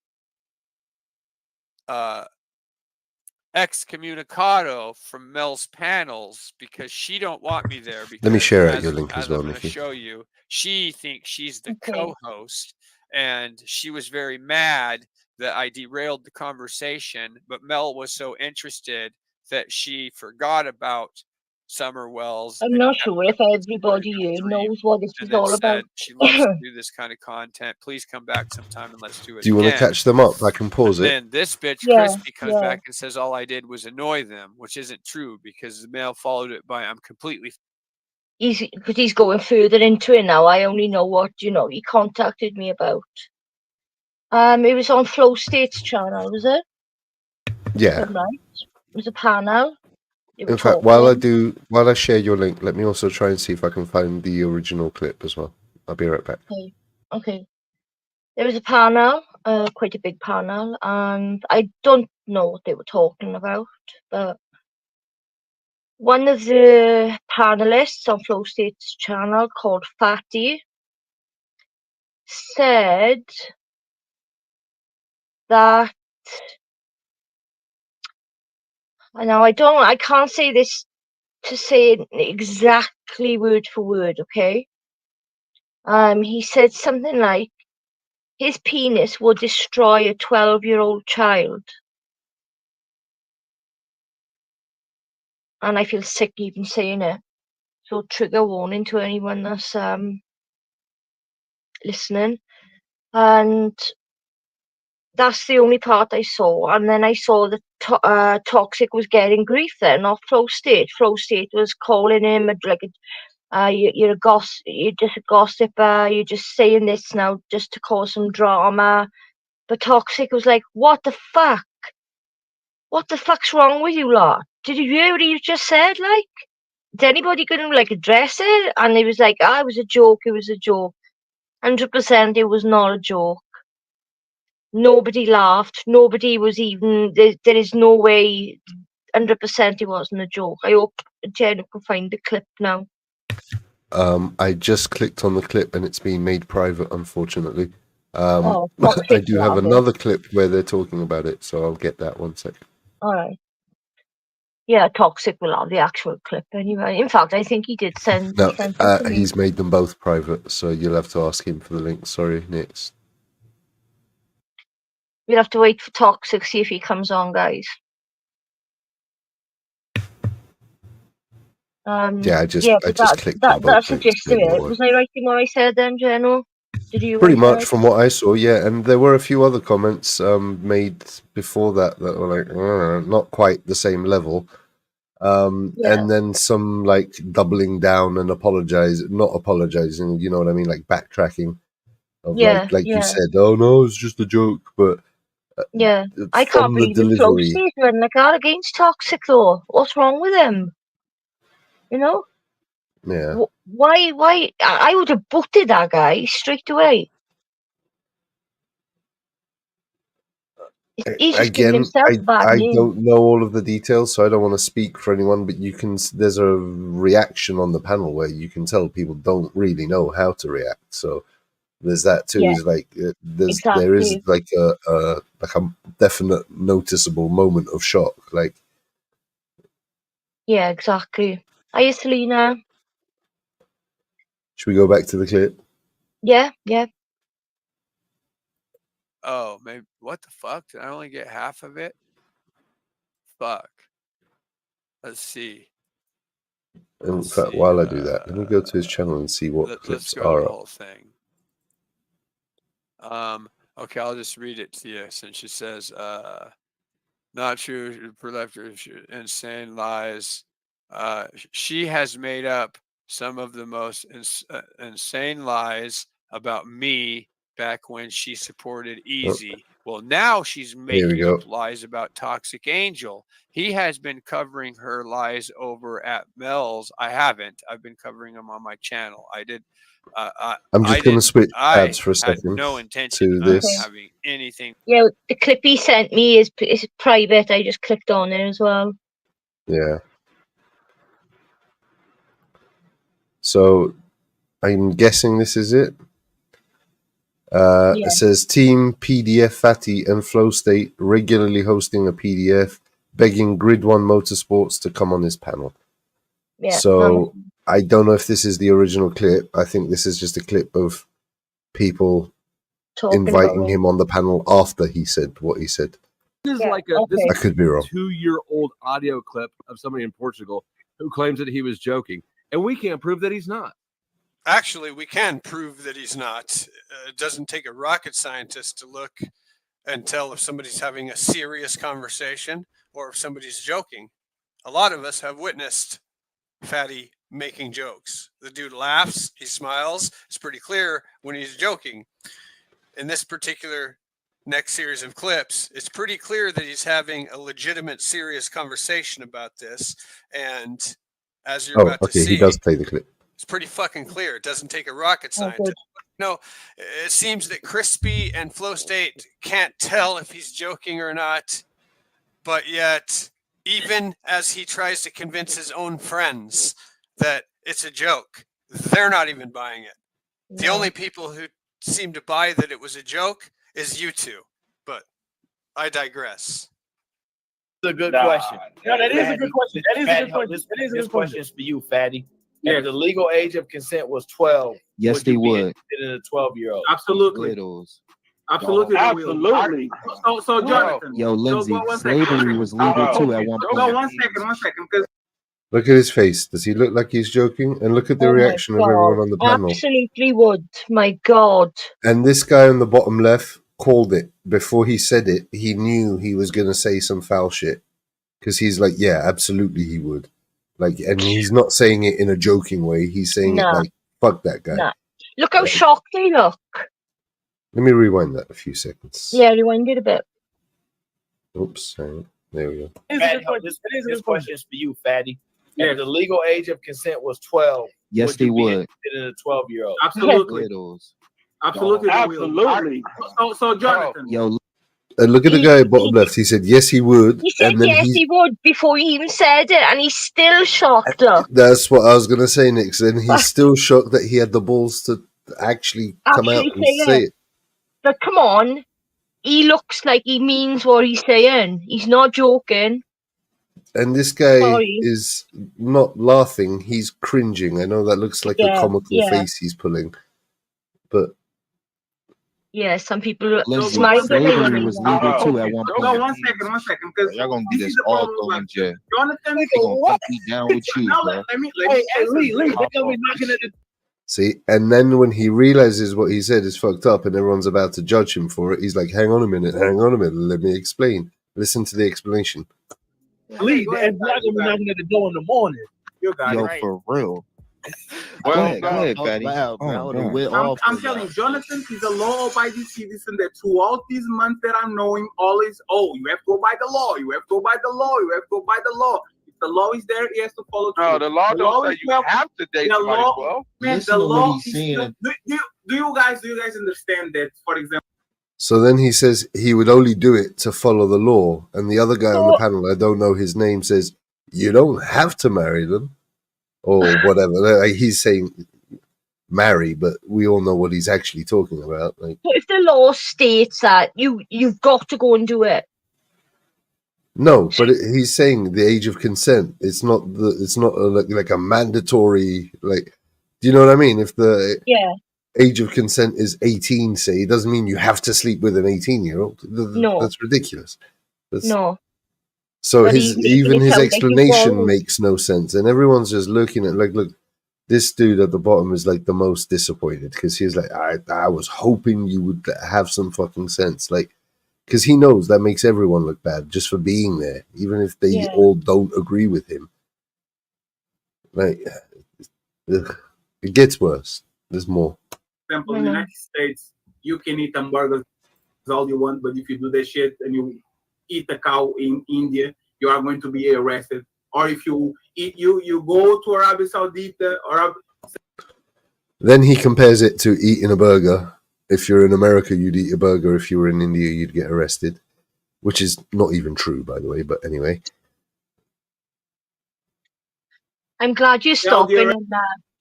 excommunicado from Mel's panels because she don't want me there. Because Let me share out your link as well, I'm going to Nikki. show you, she thinks she's the Okay. co-host, and she was very mad that I derailed the conversation. But Mel was so interested that she forgot about Summer Wells. I'm and not kept sure if going everybody to here stream, knows what this and is then all about. said she loves to do this kind of content. Please come back sometime and let's do it Do you want to again. catch them up? I can pause And it. then this bitch Yeah, Crispy comes yeah. back and says all I did was annoy them, which isn't true because the mail followed it by I'm completely Because he's going further into it now. I only know what he contacted me about. It was on Flow State's channel, was it? Yeah. Tonight. It was a panel. They were In fact, talking. while I share your link, let me also try and see if I can find the original clip as well. I'll be right back. Okay. There was a panel, quite a big panel, and I don't know what they were talking about, but one of the panelists on Flow State's channel, called Fatty, said that, I can't say this to say it exactly word for word, okay? He said something like, his penis will destroy a 12-year-old child. And I feel sick even saying it. So trigger warning to anyone that's listening. And that's the only part I saw. And then I saw that Toxic was getting grief there, not Flow State. Flow State was calling him you're just a gossiper, you're just saying this now just to cause some drama. But Toxic was like, what the fuck? What the fuck's wrong with you lot? Did you hear what he just said? Like, is anybody gonna address it? And he was like, it was a joke, it was a joke. 100% it was not a joke. Nobody laughed. Nobody was even. There is no way. 100% it wasn't a joke. I hope Jen can find the clip now. I just clicked on the clip and it's been made private, unfortunately. Oh, I Toxic do have another clip where they're talking about it, so I'll get that one second. All right. Yeah, Toxic will have the actual clip anyway. In fact, I think he did send. No, He sent it to me. he's made them both private, so you'll have to ask him for the link. Sorry, next. We'll have to wait for Toxic, see if he comes on, guys. Yeah, I just clicked on both that's the links. gist of it. Was I right in what I said then, Jeno? Did you? Pretty much from what I saw, yeah. And there were a few other comments made before that were like not quite the same level. And then some doubling down and not apologizing, you know what I mean, like backtracking of you said, oh no, it's just a joke, but I can't believe the Flow State went against Toxic though. What's wrong with him? You know? Yeah. Why? I would have butted that guy straight away. He's just giving himself a bad name. I don't know all of the details, so I don't want to speak for anyone, but there's a reaction on the panel where you can tell people don't really know how to react. So there's that too. Yeah. Is there is a definite noticeable moment of shock. Yeah, exactly. Hiya, Selena. Should we go back to the clip? Yeah. Oh, maybe. What the fuck? Did I only get half of it? Fuck. Let's see. In fact, while I do that, let me go to his channel and see what clips are the up. whole thing. Okay, I'll just read it to you since she says, not true, insane lies. She has made up some of the most insane lies about me back when she supported Easy. Well, now she's making up lies about Toxic Angel. He has been covering her lies over at Mel's. I haven't. I've been covering them on my channel. I did. I'm just going to switch tabs for a had second no intention to of this. having anything. Yeah, the clip he sent me is private. I just clicked on it as well. Yeah. So I'm guessing this is it. It says Team PDF Fatty and Flow State regularly hosting a PDF begging Grid One Motorsports to come on his panel. Yeah. So I don't know if this is the original clip. I think this is just a clip of people inviting him on the panel after he said what he said. This is like I could be wrong. 2-year-old audio clip of somebody in Portugal who claims that he was joking, and we can't prove that he's not. Actually, we can prove that he's not. It doesn't take a rocket scientist to look and tell if somebody's having a serious conversation or if somebody's joking. A lot of us have witnessed Fatty making jokes. The dude laughs, he smiles. It's pretty clear when he's joking. In this particular next series of clips, it's pretty clear that he's having a legitimate, serious conversation about this. And as you're about to see, he does play the clip. It's pretty fucking clear. It doesn't take a rocket scientist. No, it seems that Crispy and Flow State can't tell if he's joking or not. But yet, even as he tries to convince his own friends that it's a joke, they're not even buying it. The only people who seem to buy that it was a joke is you two. But I digress. That's a good question. No, that is a good question. That is a good question. That is a This good question. question's for you, Fatty. Yeah, the legal age of consent was 12. Yes, they would. In a 12-year-old. Absolutely. Widows. Absolutely. Absolutely. So Jonathan. Yo, Lindsay, slavery was legal too at one point. No, one second. Because Look at his face. Does he look like he's joking? And look at the reaction of everyone on the panel. Absolutely would. My God. And this guy on the bottom left called it. Before he said it, he knew he was going to say some foul shit. Because he's like, yeah, absolutely he would. Like, and he's not saying it in a joking way. He's saying it like, fuck that guy. Nah. Look how shocked they look. Let me rewind that a few seconds. Yeah, rewind it a bit. Oops. Hang on. There we go. This question's for you, Fatty. Yeah, the legal age of consent was 12. Yes, they would. In a 12-year-old. Absolutely. Widows. Absolutely. So Jonathan. Yo, look at the guy at bottom left. He said, yes, he would. He said, yes, he would before he even said it. And he's still shocked. Look. That's what I was going to say, Nick. And he's still shocked that he had the balls to actually come out and say it. But come on. He looks like he means what he's saying. He's not joking. And this guy is not laughing. He's cringing. I know that looks like a comical face he's pulling. But yeah, some people smile. Slavery was legal too at one point. No, one second. Because y'all gonna get this all thrown in jail. Jonathan, they gonna put me down with you, bro. Lee, they're gonna be knocking at the. See, and then when he realizes what he said is fucked up and everyone's about to judge him for it, he's like, hang on a minute, let me explain. Listen to the explanation. Lee, they're not gonna be knocking at the door in the morning. Yo, for real. Go ahead, Fatty. I'm telling you, Jonathan, he's a law-abiding citizen that throughout these months that I know him, always, you have to go by the law. You have to go by the law. You have to go by the law. If the law is there, he has to follow through. No, the law don't say you have to date somebody. Well, the law is still, do you guys understand that, for example? So then he says he would only do it to follow the law. And the other guy on the panel, I don't know his name, says, you don't have to marry them. Or whatever. Like, he's saying marry, but we all know what he's actually talking about. Like, but if the law states that you've got to go and do it. No, but he's saying the age of consent. It's not like a mandatory, like, do you know what I mean? If the age of consent is 18, say, it doesn't mean you have to sleep with an 18-year-old. No. That's ridiculous. No. So his explanation makes no sense, and everyone's just looking at look, this dude at the bottom is like the most disappointed because he's like, I was hoping you would have some fucking sense, like, because he knows that makes everyone look bad just for being there, even if they all don't agree with him. Like, Ugh. It gets worse. There's more. For example, in the United States, you can eat hamburgers all you want, but if you do that shit and you eat a cow in India, you are going to be arrested. Or if you go to Arabia Saudita or Then he compares it to eating a burger. If you're in America, you'd eat a burger. If you were in India, you'd get arrested, which is not even true, by the way. But anyway. I'm glad you're stopping and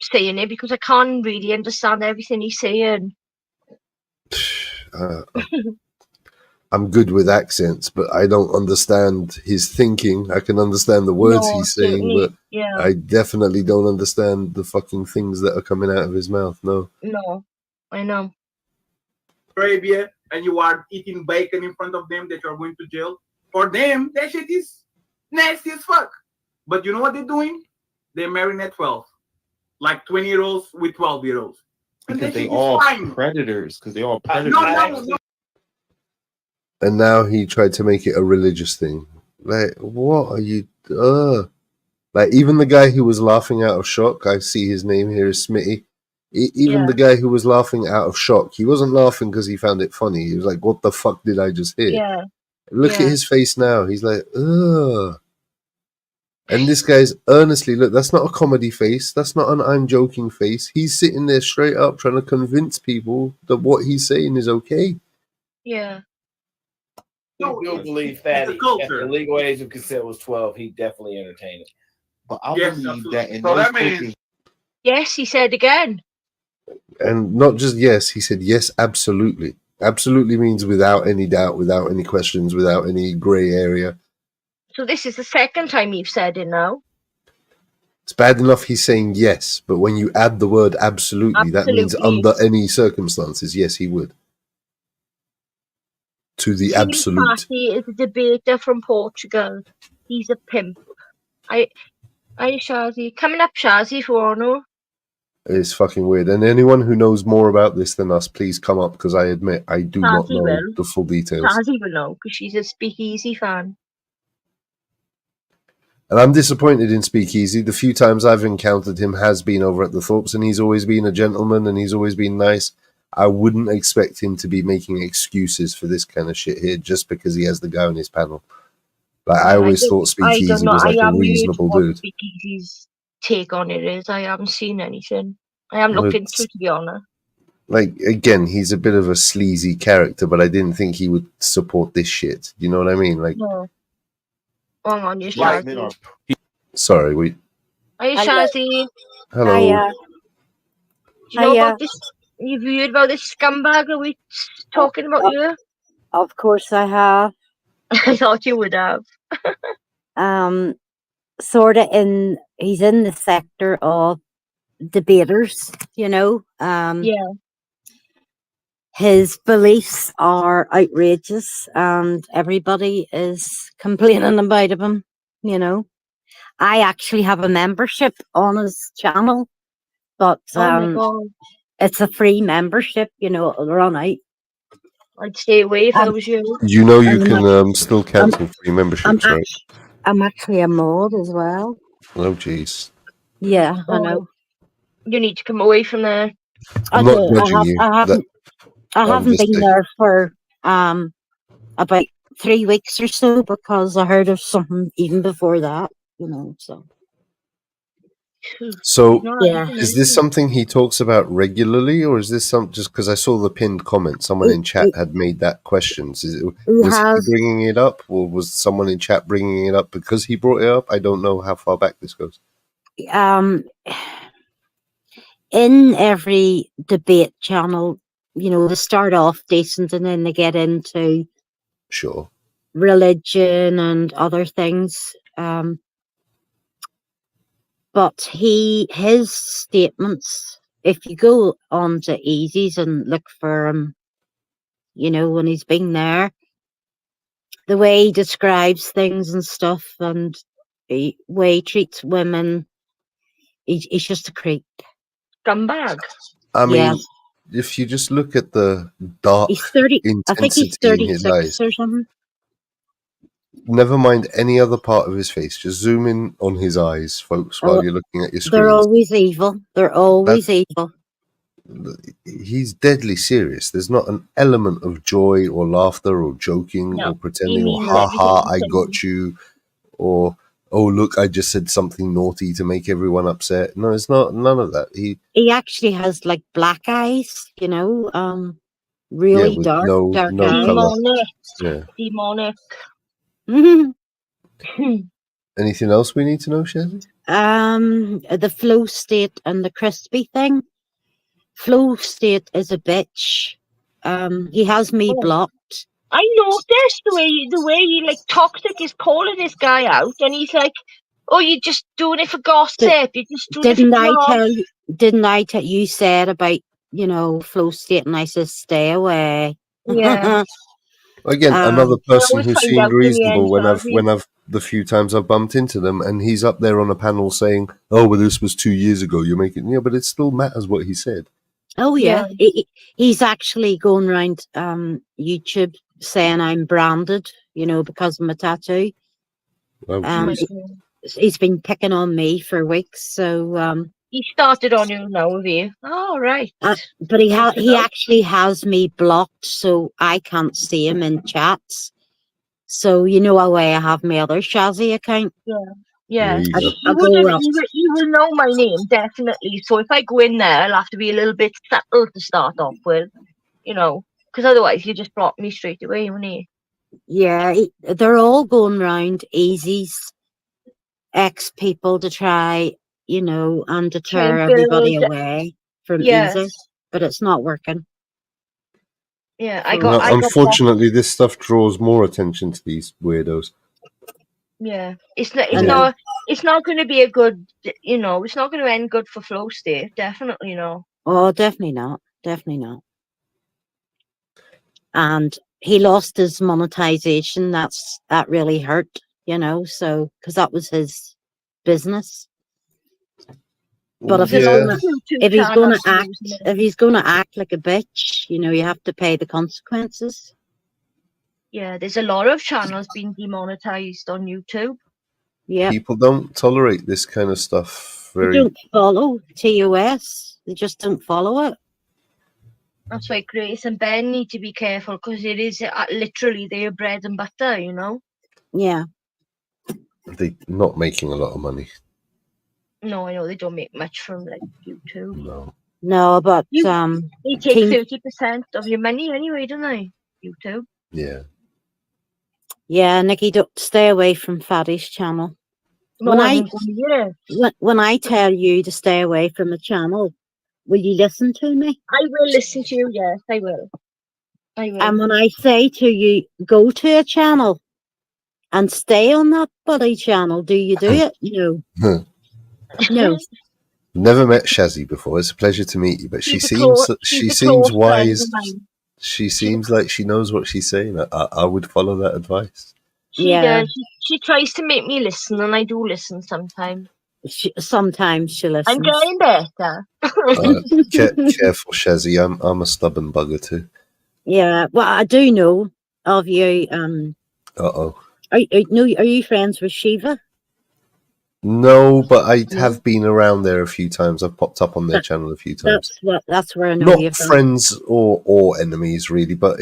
saying it because I can't really understand everything he's saying. I'm good with accents, but I don't understand his thinking. I can understand the words he's saying, but I definitely don't understand the fucking things that are coming out of his mouth. No, I know. Arabia, and you are eating bacon in front of them, that you are going to jail. For them, that shit is nasty as fuck. But you know what they're doing? They're marrying at 12, like 20-year-olds with 12-year-olds. Because they all predators. Because they all predators. No. And now he tried to make it a religious thing. Like, what are you? Like, even the guy who was laughing out of shock, I see his name here is Smitty. Even the guy who was laughing out of shock, he wasn't laughing because he found it funny. He was like, what the fuck did I just hear? Yeah. Look at his face now. He's like, ugh. And this guy's earnestly, look, that's not a comedy face. That's not an I'm joking face. He's sitting there straight up trying to convince people that what he's saying is okay. Yeah. No, you'll believe Fatty. If the legal age of consent was 12, he definitely entertained it. But I believe that in so that means yes, he said again. And not just yes, he said yes, absolutely. Absolutely means without any doubt, without any questions, without any grey area. So this is the second time you've said it now. It's bad enough he's saying yes, but when you add the word absolutely, that means under any circumstances, yes, he would. To the absolute. He is a debater from Portugal. He's a pimp. Hi, Shazi. Coming up, Shazi, if you want to know. It's fucking weird. And anyone who knows more about this than us, please come up, because I admit I do not know the full details. Shazi will know, because she's a Speakeasy fan. And I'm disappointed in Speakeasy. The few times I've encountered him has been over at the Thorps, and he's always been a gentleman, and he's always been nice. I wouldn't expect him to be making excuses for this kind of shit here just because he has the guy on his panel. Like, I always thought Speakeasy was like a reasonable dude. Speakeasy's take on it is. I haven't seen anything. I haven't looked into it, to be honest. Like, again, he's a bit of a sleazy character, but I didn't think he would support this shit. You know what I mean? Like, no. Hang on, you Shazzy. Sorry, we. Are you Shazzy? Hello. Do you know about this? You've heard about this scumbag? Are we talking about you? Of course I have. I thought you would have. Sort of he's in the sector of debaters, you know. Yeah. His beliefs are outrageous and everybody is complaining about him, you know. I actually have a membership on his channel, but it's a free membership, you know, it'll run out. I'd stay away if I was you. You know you can still cancel free memberships, right? I'm actually a mod as well. Oh, jeez. Yeah, I know. You need to come away from there. I'm not judging you. I haven't been there for about 3 weeks or so because I heard of something even before that, you know, so. So, is this something he talks about regularly, or is this just because I saw the pinned comment? Someone in chat had made that question. Was he bringing it up, or was someone in chat bringing it up because he brought it up? I don't know how far back this goes. In every debate channel, you know, they start off decent and then they get into religion and other things. But his statements, if you go on to Easy's and look for him, you know, when he's been there, the way he describes things and stuff and the way he treats women, he's just a creep. Scumbag. I mean, if you just look at the dark intensity in his eyes. Or something. Never mind any other part of his face. Just zoom in on his eyes, folks, while you're looking at your They're screens. always evil. They're always evil. He's deadly serious. There's not an element of joy or laughter or joking No, or pretending he or means ha ha, everything I he got says. you, or oh look, I just said something naughty to make everyone upset. No, it's not none of that. He actually has like black eyes, really with dark no eyes. color. Demonic. Yeah. Demonic. Anything else we need to know, Shazzy? The flow state and the crispy thing. Flow state is a bitch. He has me Oh. blocked. I noticed the way he like toxic is calling this guy out, and he's like, "Oh, you're just doing it for gossip. You're just doing it for Didn't I drama." tell you? Didn't I tell you said about flow state, and I said stay away. Yeah. Again, another I person always who find seemed out in the end, reasonable Shazzy. when I've the few times I've bumped into them, and he's up there on a panel saying, "Oh, well, this was 2 years ago. You're making but it still matters what he said." Oh yeah, he's actually going around YouTube saying I'm branded, because of my tattoo. He's been picking on me for weeks, so he started on you now, have you? Oh, right. But he actually has me blocked, so I can't see him in chats. So away I have my other Shazzy account. Yeah. There you go. He will know my name, definitely. So if I go in there, I'll have to be a little bit subtle to start off with, because otherwise you just block me straight away, won't you? Yeah, they're all going round Easy's ex people to try, and deter everybody away from Easy, but it's not working. Yeah, unfortunately, this stuff draws more attention to these weirdos. Yeah, it's not going to be a good, it's not going to end good for Flow State. Definitely not. Oh, definitely not. And he lost his monetization. That really hurt, so because that was his business. But if he's going to act like a bitch, you have to pay the consequences. Yeah, there's a lot of channels being demonetized on YouTube. Yeah, people don't tolerate this kind of stuff. They don't follow TOS. They just don't follow it. That's why Grace and Ben need to be careful, because it is literally their bread and butter, Yeah. They're not making a lot of money. No, I know they don't make much from like YouTube. No, but they take 30% of your money anyway, don't they? YouTube. Yeah. Yeah, Nikki, don't stay away from Fatty's channel. No, when I tell you to stay away from a channel, will you listen to me? I will listen to you. Yes, I will. And when I say to you, go to a channel and stay on that bloody channel, do you do it? No. No. Never met Shazzy before. It's a pleasure to meet you, but she seems wise. She seems like she knows what she's saying. I would follow that advice. She does. She tries to make me listen, and I do listen sometimes. Sometimes she listens. I'm getting better. Careful, Shazzy. I'm a stubborn bugger too. Yeah, well, I do know of you. Are you friends with Shiva? No, but I have been around there a few times. I've popped up on their channel a few times. That's where I know you. Not friends or enemies, really, but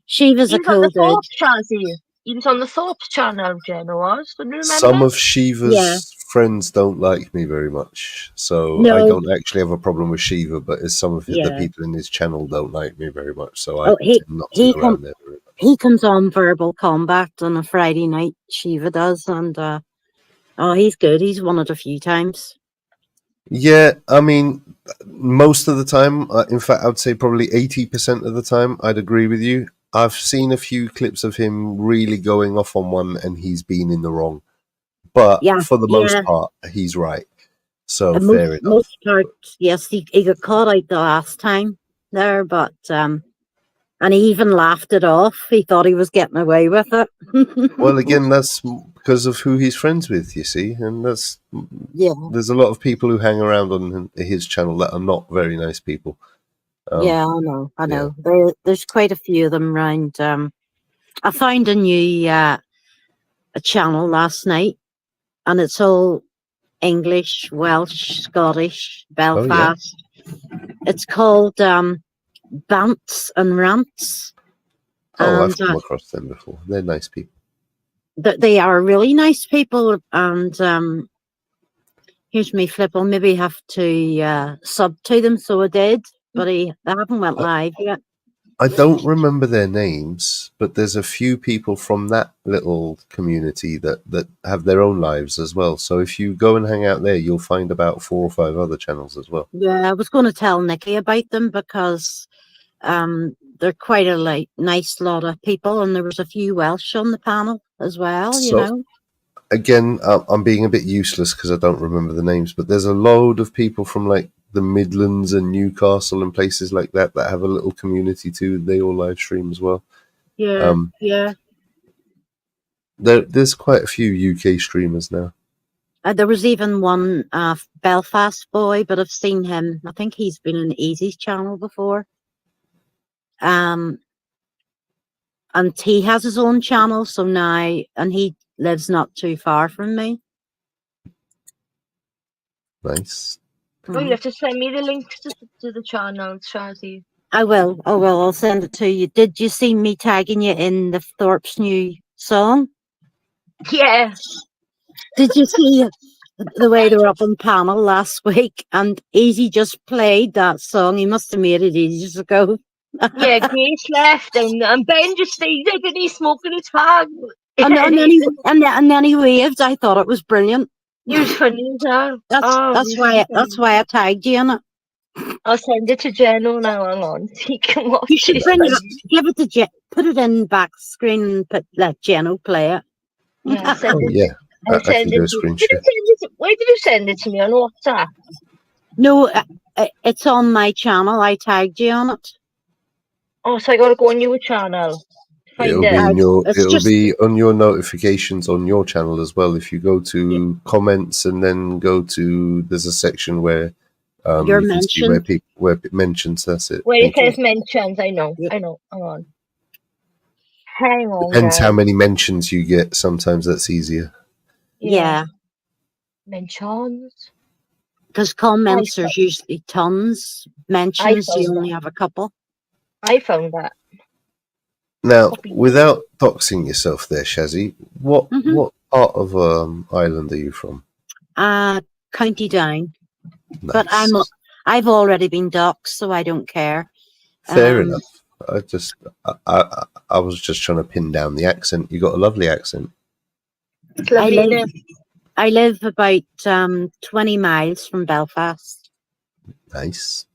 Shiva's a cool dude. He was on the Thorps channel, Jenna was. Don't you remember? Some of Shiva's friends don't like me very much, so I don't actually have a problem with Shiva, but as some of the people in his channel don't like me very much, so I tend not to go around there very much. He comes on Verbal Combat on a Friday night, Shiva does, and he's good. He's won it a few times. Yeah, I mean, most of the time, in fact, I would say probably 80% of the time, I'd agree with you. I've seen a few clips of him really going off on one, and he's been in the wrong. But for the most part, he's right. So fair enough. Most part, yes, he got caught out the last time there, but and he even laughed it off. He thought he was getting away with it. Well, again, that's because of who he's friends with, you see, and there's a lot of people who hang around on his channel that are not very nice people. I know. There's quite a few of them around I found a new a channel last night, and it's all English, Welsh, Scottish, Belfast. It's called Bants and Rants. Oh, And I've come across them before. They're nice people. They are really nice people. And here's me flip. I'll maybe have to sub to them, so I did, but they haven't went live yet. I don't remember their names, but there's a few people from that little community that have their own lives as well. So if you go and hang out there, you'll find about 4 or 5 other channels as well. Yeah, I was going to tell Nikki about them because they're quite a nice lot of people, and there was a few Welsh on the panel as well, you know. Again, I'm being a bit useless because I don't remember the names, but there's a load of people from like the Midlands and Newcastle and places like that have a little community too. They all live stream as well. Yeah, yeah. There's quite a few UK streamers now. There was even one Belfast boy, but I've seen him. I think he's been on Easy's channel before. And he has his own channel, so now, and he lives not too far from me. Nice. Oh, you have to send me the links to the channel, Shazzy. I will. Oh, well, I'll send it to you. Did you see me tagging you in the Thorps new song? Yeah. Did you see the way they were up on panel last week? And Easy just played that song. He must have made it ages ago. Yeah, Grace left, and Ben just stayed there, and he's smoking his fag. And then he waved. I thought it was brilliant. He was funny as hell. That's why I tagged you in it. I'll send it to Jeno now. Hang on, he can watch You should it. bring it up, give it to Jen, put it in back screen, and let Jeno play it. Yeah, I'll send it. Yeah, I'll I can send do a it. screen Did you share. send it? Where did you send it to me on WhatsApp? No, it's on my channel. I tagged you on it. Oh, so I gotta go on your channel. It'll be on your notifications on your channel as well. If you go to comments and then go to, there's a section where you can see where it mentions. That's it. Where it says mentions, I know. Hang on. Depends how many mentions you get. Sometimes that's easier. Yeah. Mentions. Because comments there's usually tons. Mentions you only have a couple. I found that. Now, without doxing yourself there, Shazzy, what part of Ireland are you from? County Down. Nice. But I've already been doxed, so I don't care. Fair enough. I was just trying to pin down the accent. You got a lovely accent. It's lovely. I live about 20 miles from Belfast. Nice.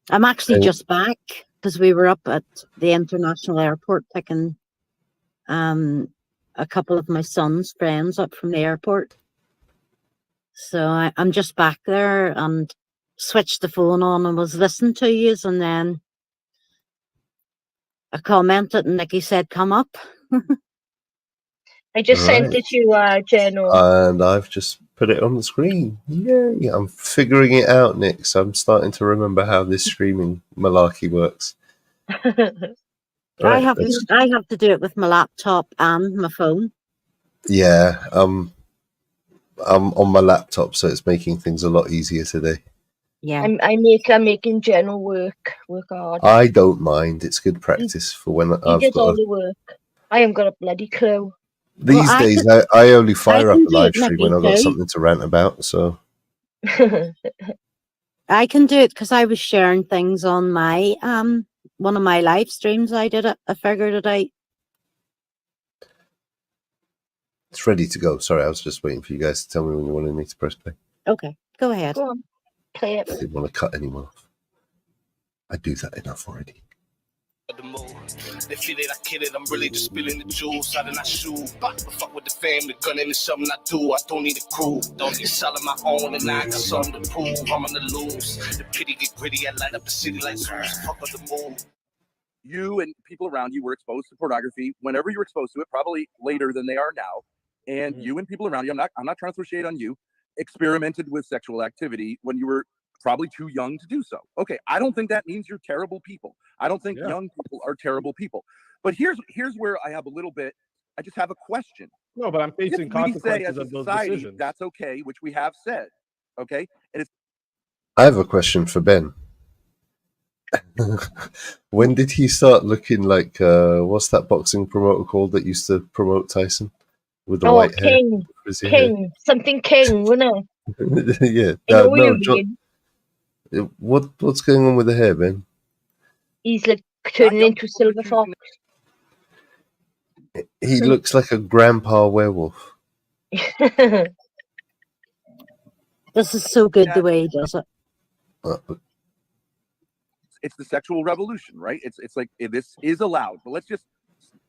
I'm actually just back because we were up at the international airport picking a couple of my son's friends up from the airport. So I'm just back there and switched the phone on and was listening to you, and then I commented and Nikki said, come up. I just sent it to Jeno. And I've just put it on the screen. Yay! I'm figuring it out, Nick. So I'm starting to remember how this streaming malarkey works. I have to do it with my laptop and my phone. Yeah, I'm on my laptop, so it's making things a lot easier today. Yeah, I'm making Jeno work hard. I don't mind. It's good practice for when I've got all the work. I haven't got a bloody clue. These days, I only fire up a live stream when I've got something to rant about. So I can do it because I was sharing things on my one of my live streams. I did it. I figured it out. It's ready to go. Sorry, I was just waiting for you guys to tell me when you wanted me to press play. Okay, go ahead. Go on, play it. I didn't want to cut anyone off. I do that enough already. They feel it, I kill it, I'm really just spilling the juice out of my shoe. But fuck with the fam, the gunning is something I do. I don't need a crew. Don't need selling my own, and I got something to prove. I'm on the loose. The pity get gritty, I light up the city like Zeus. Fuck with the moon. You and people around you were exposed to pornography whenever you were exposed to it, probably later than they are now. And you and people around you, I'm not trying to throw shade on you, experimented with sexual activity when you were probably too young to do so. Okay, I don't think that means you're terrible people. I don't think young people are terrible people. But here's where I have a little bit. I just have a question. No, but I'm facing If we say as consequences a of those society decisions. that's okay, which we have said, okay, and it's I have a question for Ben. When did he start looking like what's that boxing promoter called that used to promote Tyson with the white hair? King, something King, wasn't it? Yeah, I know what no, you mean. what's going on with the hair, Ben? He's like turning into a silver fox. He looks like a grandpa werewolf. This is so good the way he does it. It's the sexual revolution, right? It's like this is allowed, but let's just,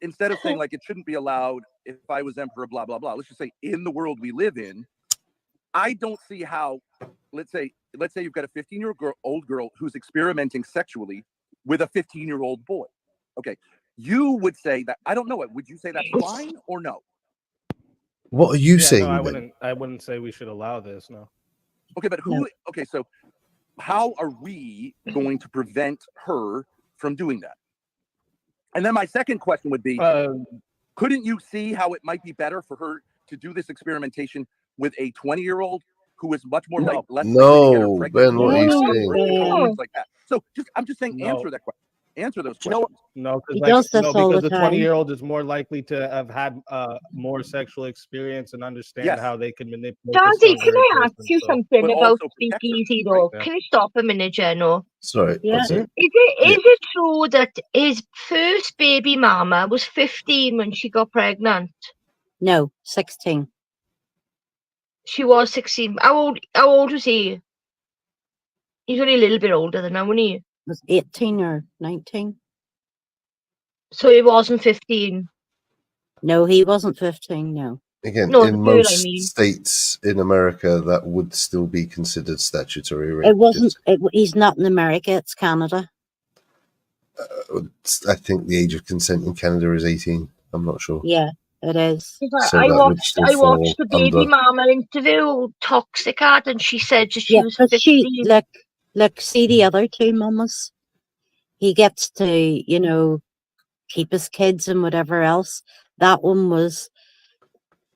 instead of saying like it shouldn't be allowed if I was emperor, blah blah blah, let's just say in the world we live in, I don't see how. Let's say you've got a 15-year-old girl who's experimenting sexually with a 15-year-old boy. Okay, you would say that, I don't know it. Would you say that's fine or no? What are you saying? No, I wouldn't say we should allow this. No. Okay, but who? Okay, so how are we going to prevent her from doing that? And then my second question would be, couldn't you see how it might be better for her to do this experimentation with a 20-year-old who is much more less likely to get her pregnant? Ben, what are you saying? Like that. So I'm just saying, answer that question. Answer those questions. No, He does this all because the the time. 20-year-old is more likely to have had more sexual experience and understand how they can manipulate. Daddy, can I ask you something about Speakeasy though? Right. Can you stop a minute, Jeno? Sorry. Yeah. Is it true that his first baby mama was 15 when she got pregnant? No, 16. She was 16. How old was he? He's only a little bit older than now, wasn't he? Was 18 or 19? So he wasn't 15. No, he wasn't 15. No. Again, No, in the girl, most I mean. states in America, that would still be considered statutory rape. It wasn't. He's not in America. It's Canada. I think the age of consent in Canada is 18. I'm not sure. Yeah, it is. So I that would still fall watched the baby under. mama interview, Toxic ad, and she said that she was but 15. Look, see the other two mamas. He gets to, keep his kids and whatever else. That one was,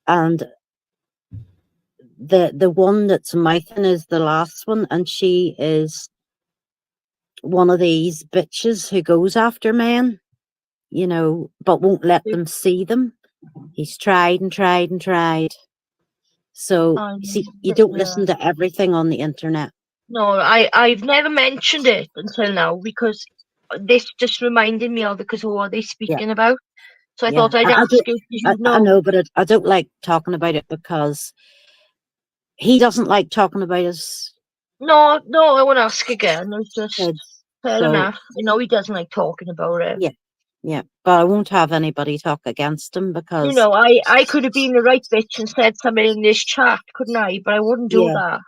and the one that's mouthing is the last one, and she is one of these bitches who goes after men, but won't let them see them. He's tried and tried and tried. So, see, you don't listen to everything on the internet. No, I've never mentioned it until now because this just reminded me of it because who are they speaking about? So I thought I'd ask you. I know, but I don't like talking about it because he doesn't like talking about his. No, I won't ask again. It's just fair so- enough. He doesn't like talking about it. Yeah, but I won't have anybody talk against him because I could have been the right bitch and said something in this chat, couldn't I? But I wouldn't do that.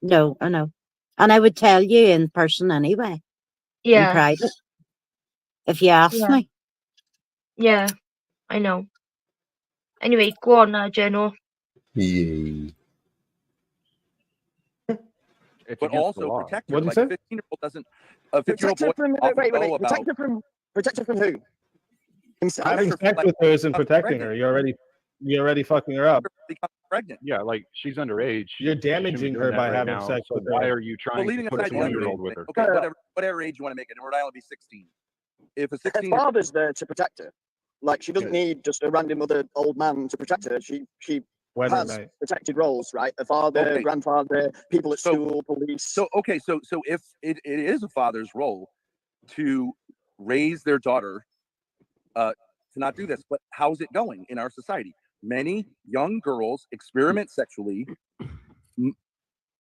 No, I know, and I would tell you in person anyway. Yeah. In private, if you asked me. Yeah, I know. Anyway, go on now, Jeno. Yay. But also protect her. What did Like you a say? 15-year-old doesn't. A 15-year-old boy often know about. Protect her from who? Himself. Having sex with her isn't protecting her. You're already fucking her up. Pregnant. Yeah, like she's underage. You're She shouldn't be damaging doing her that by right having now, sex so with why her. are you trying leaving to put a aside the 20-year-old underage with thing, her? okay, whatever age you want to make it. In Rhode Island, it'd be 16. If a Her 16, father's there to protect her. Like she doesn't need just a random other old man to protect her. She has protected roles, right? A father, grandfather, people at school, police. So if it is a father's role to raise their daughter to not do this, but how's it going in our society? Many young girls experiment sexually.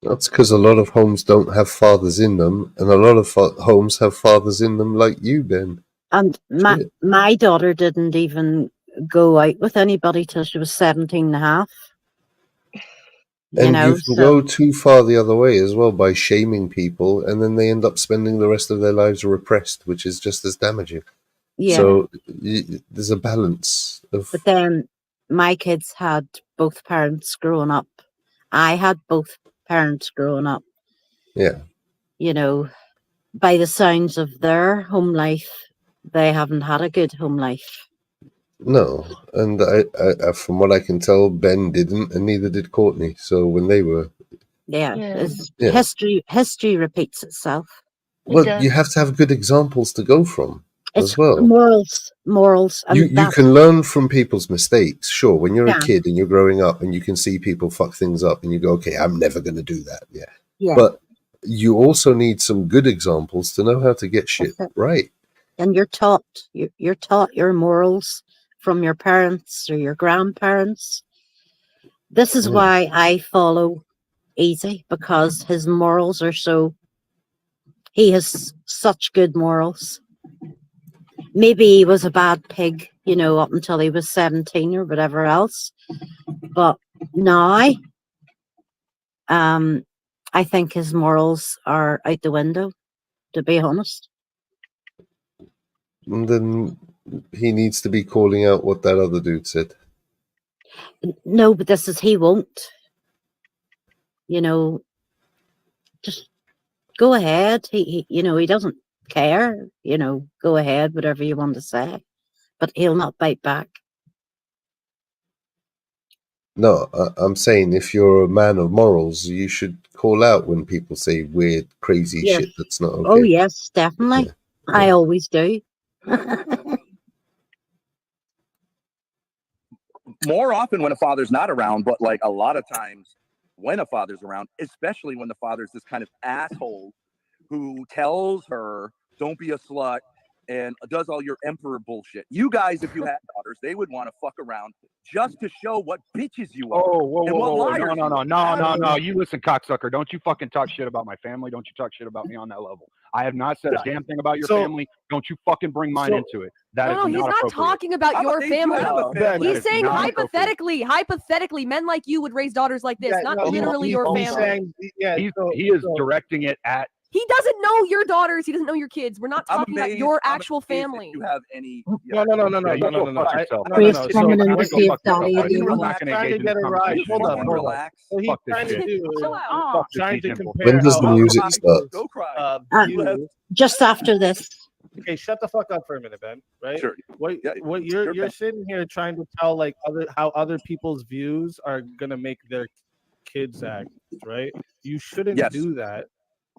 That's because a lot of homes don't have fathers in them, and a lot of homes have fathers in them like you, Ben. And my daughter didn't even go out with anybody till she was 17 and a half. You can go too far the other way as well by shaming people, and then they end up spending the rest of their lives repressed, which is just as damaging. Yeah. So there's a balance of. But then my kids had both parents growing up. I had both parents growing up. Yeah. By the sounds of their home life, they haven't had a good home life. No, and I, from what I can tell, Ben didn't, and neither did Courtney. So when they were, Yeah, Yeah. history repeats itself. well, you have to have good examples to go from It's as well. morals, and You can learn from people's mistakes. Sure, when you're Yeah. a kid and you're growing up and you can see people fuck things up, and you go, okay, I'm never going to do that. Yeah. But you also need some good examples to know how to get shit right. And you're taught your morals from your parents or your grandparents. This is why I follow Easy, because his morals are he has such good morals. Maybe he was a bad pig, up until he was 17 or whatever else. But now, I think his morals are out the window, to be honest. And then he needs to be calling out what that other dude said. No, but he won't. Just go ahead. He doesn't care. Go ahead, whatever you want to say. But he'll not bite back. No, I'm saying if you're a man of morals, you should call out when people say weird, crazy Yes. shit that's not okay. Oh, yes, definitely. Yeah. I always do. More often when a father's not around, but like a lot of times when a father's around, especially when the father's this kind of asshole who tells her, don't be a slut, and does all your emperor bullshit. You guys, if you had daughters, they would want to fuck around just to show what bitches you are. Oh, whoa, and whoa, what whoa, whoa. liars you are. No. You listen, cocksucker. Don't you fucking talk shit about my family. Don't you talk shit about me on that level. I have not said a damn thing about your family. Don't you fucking bring mine into it. That is No, he's not appropriate. talking about your family. He's saying not hypothetically, men like you would raise daughters like this, not literally your family. He is directing it at. He doesn't know your daughters. He doesn't know your kids. We're not talking about your actual family. You have any? No. Grace coming in to see if Daddy is He's trying to get it right. Hold up. So he's trying to trying to compare. When does the music start? Just after this. Okay, shut the fuck up for a minute, Ben. Right? Sure. What you're sitting here trying to tell like how other people's views are gonna make their kids act, right? You shouldn't do that.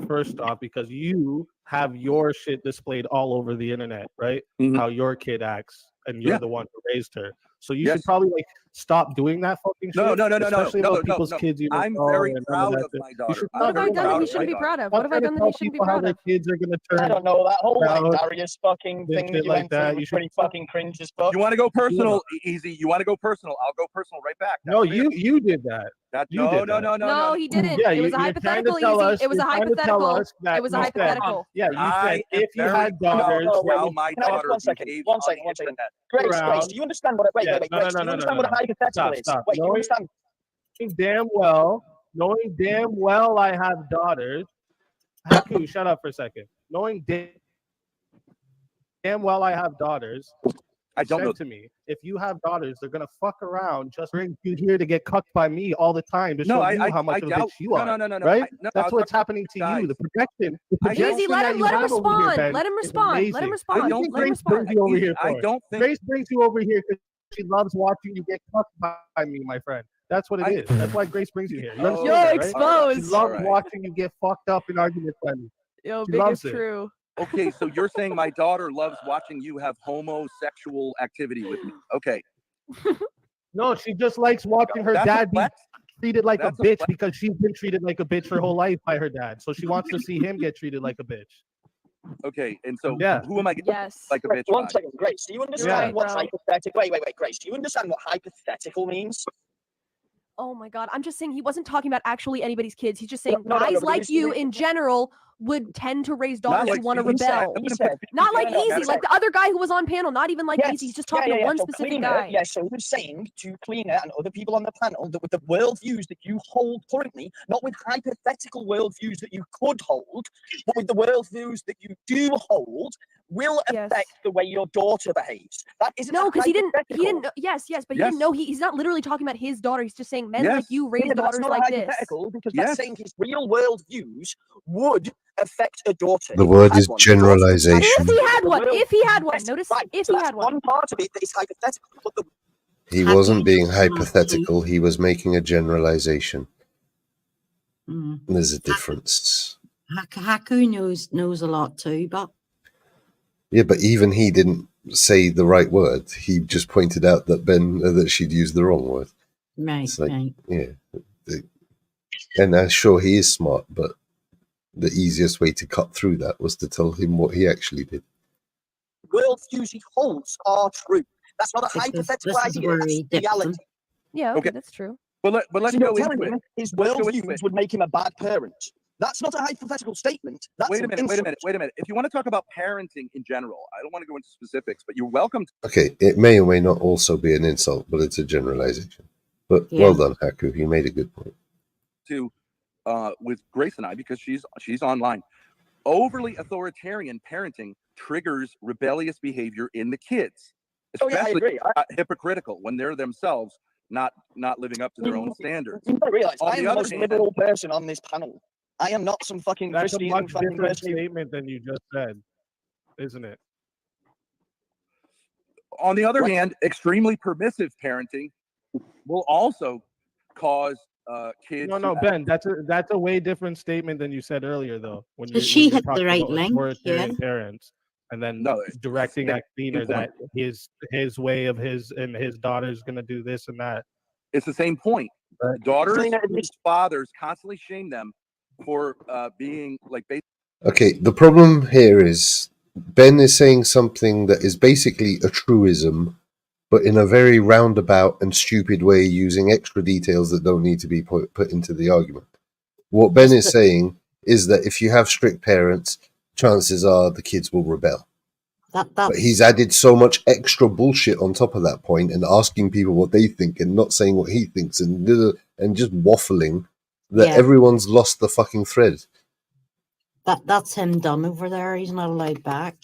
First off, because you have your shit displayed all over the internet, right? How your kid acts, and you're the one who raised her. So you should probably stop doing that fucking shit. No. Especially about people's kids. I'm very proud of my daughter. What have I done that he shouldn't be proud of? What have I done that he shouldn't be proud of? Kids are gonna turn. I don't know, that whole proud, Darius fucking thing that you like went that. through You was pretty fucking cringe as fuck. You want to go personal, Easy? You want to go personal? I'll go personal right back. No, you did that. No, he didn't. Yeah, it was a hypothetical. It was a hypothetical. It was a hypothetical. Yeah, you said if you had daughters, my daughter. One second. Grace, do you understand what? Wait. Do you understand what a hypothetical is? Wait, you understand? Knowing damn well I have daughters. Haku, shut up for a second. Knowing damn well I have daughters. I don't know. To me, if you have daughters, they're gonna fuck around just bring you here to get cucked by me all the time to show you how much of a bitch you are. No. Right? That's what's happening to you. The projection. Easy, let him respond. Let him respond. Let him respond. I don't think Grace brings you over here. Grace brings you over here because she loves watching you get cucked by me, my friend. That's what it is. That's why Grace brings you here. You're exposed. She loves watching you get fucked up in arguments by me. Yo, big is true. Okay, so you're saying my daughter loves watching you have homosexual activity with me. Okay. No, she just likes watching her dad be treated like a bitch because she's been treated like a bitch her whole life by her dad. So she wants to see him get treated like a bitch. Okay, and so who am I getting like a bitch? One second, Grace. Do you understand what hypothetical? Wait, Grace. Do you understand what hypothetical means? Oh my God! I'm just saying he wasn't talking about actually anybody's kids. He's just saying guys like you in general would tend to raise daughters who want to rebel. Not like Easy, like the other guy who was on panel. Not even like Easy. He's just talking to one specific guy. Yeah, so he was saying to Cleaner and other people on the panel that with the worldviews that you hold currently, not with hypothetical worldviews that you could hold, but with the worldviews that you do hold, will affect the way your daughter behaves. That isn't No, because he didn't. hypothetical. Yes, but he didn't know. He's not literally talking about his daughter. He's just saying men like you raise Yeah, but that's daughters not like a this. hypothetical because that's saying his real world views would affect a daughter. The if he word had is one. The daughter would generalization. If he had one, Well, if he had one. yes, Notice right. if So he that's had one. one part of it that is hypothetical. But the He wasn't being hypothetical. He was making a generalization. There's a difference. Haku knows a lot too, but Yeah, but even he didn't say the right word. He just pointed out that that she'd used the wrong word. Right, it's like, right. Yeah. And I'm sure he is smart, but the easiest way to cut through that was to tell him what he actually did. world views he holds are true. That's not a hypothetical this is idea. where That's he dips reality. him. Yeah, Okay. that's true. But let's So you're go telling into him it. his Let's go world into views it. would make him a bad parent. That's not a hypothetical statement. That's Wait a an minute. insult. If you want to talk about parenting in general, I don't want to go into specifics, but you're welcome Okay, it may or may not also be an insult, but it's a generalization. But well done, Haku. You made a good point. to with Grace and I, because she's online. Overly authoritarian parenting triggers rebellious behavior in the kids, Oh, yeah, I especially agree. hypocritical when they're themselves not living up to their own standards. You gotta realize, On I am the the other most hand, liberal person on this panel. I am not some fucking That's a Christian much fucking different person. statement than you just said, isn't it? on the other hand, extremely permissive parenting will also cause kids. No, Ben, that's a way different statement than you said earlier, though. When She you're hit the talking right about link, authoritarian parents, and then directing at Cleaner that his way of his daughter's gonna do this and that. It's the same point. Daughters whose fathers constantly shame them for being like Okay, the problem here is Ben is saying something that is basically a truism, but in a very roundabout and stupid way, using extra details that don't need to be put into the argument. What Ben is saying is that if you have strict parents, chances are the kids will rebel. But he's added so much extra bullshit on top of that point and asking people what they think and not saying what he thinks and just waffling that everyone's lost the fucking thread. That's him done over there. He's not allowed back.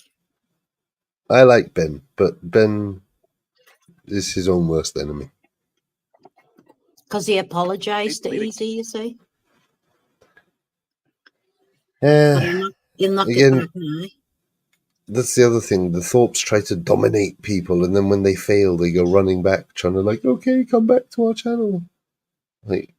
I like Ben, but Ben is his own worst enemy. Because he apologized to Easy, you see. He'll not get back now. That's the other thing. The Thorps try to dominate people, and then when they fail, they go running back, trying to like, okay, come back to our channel. Like,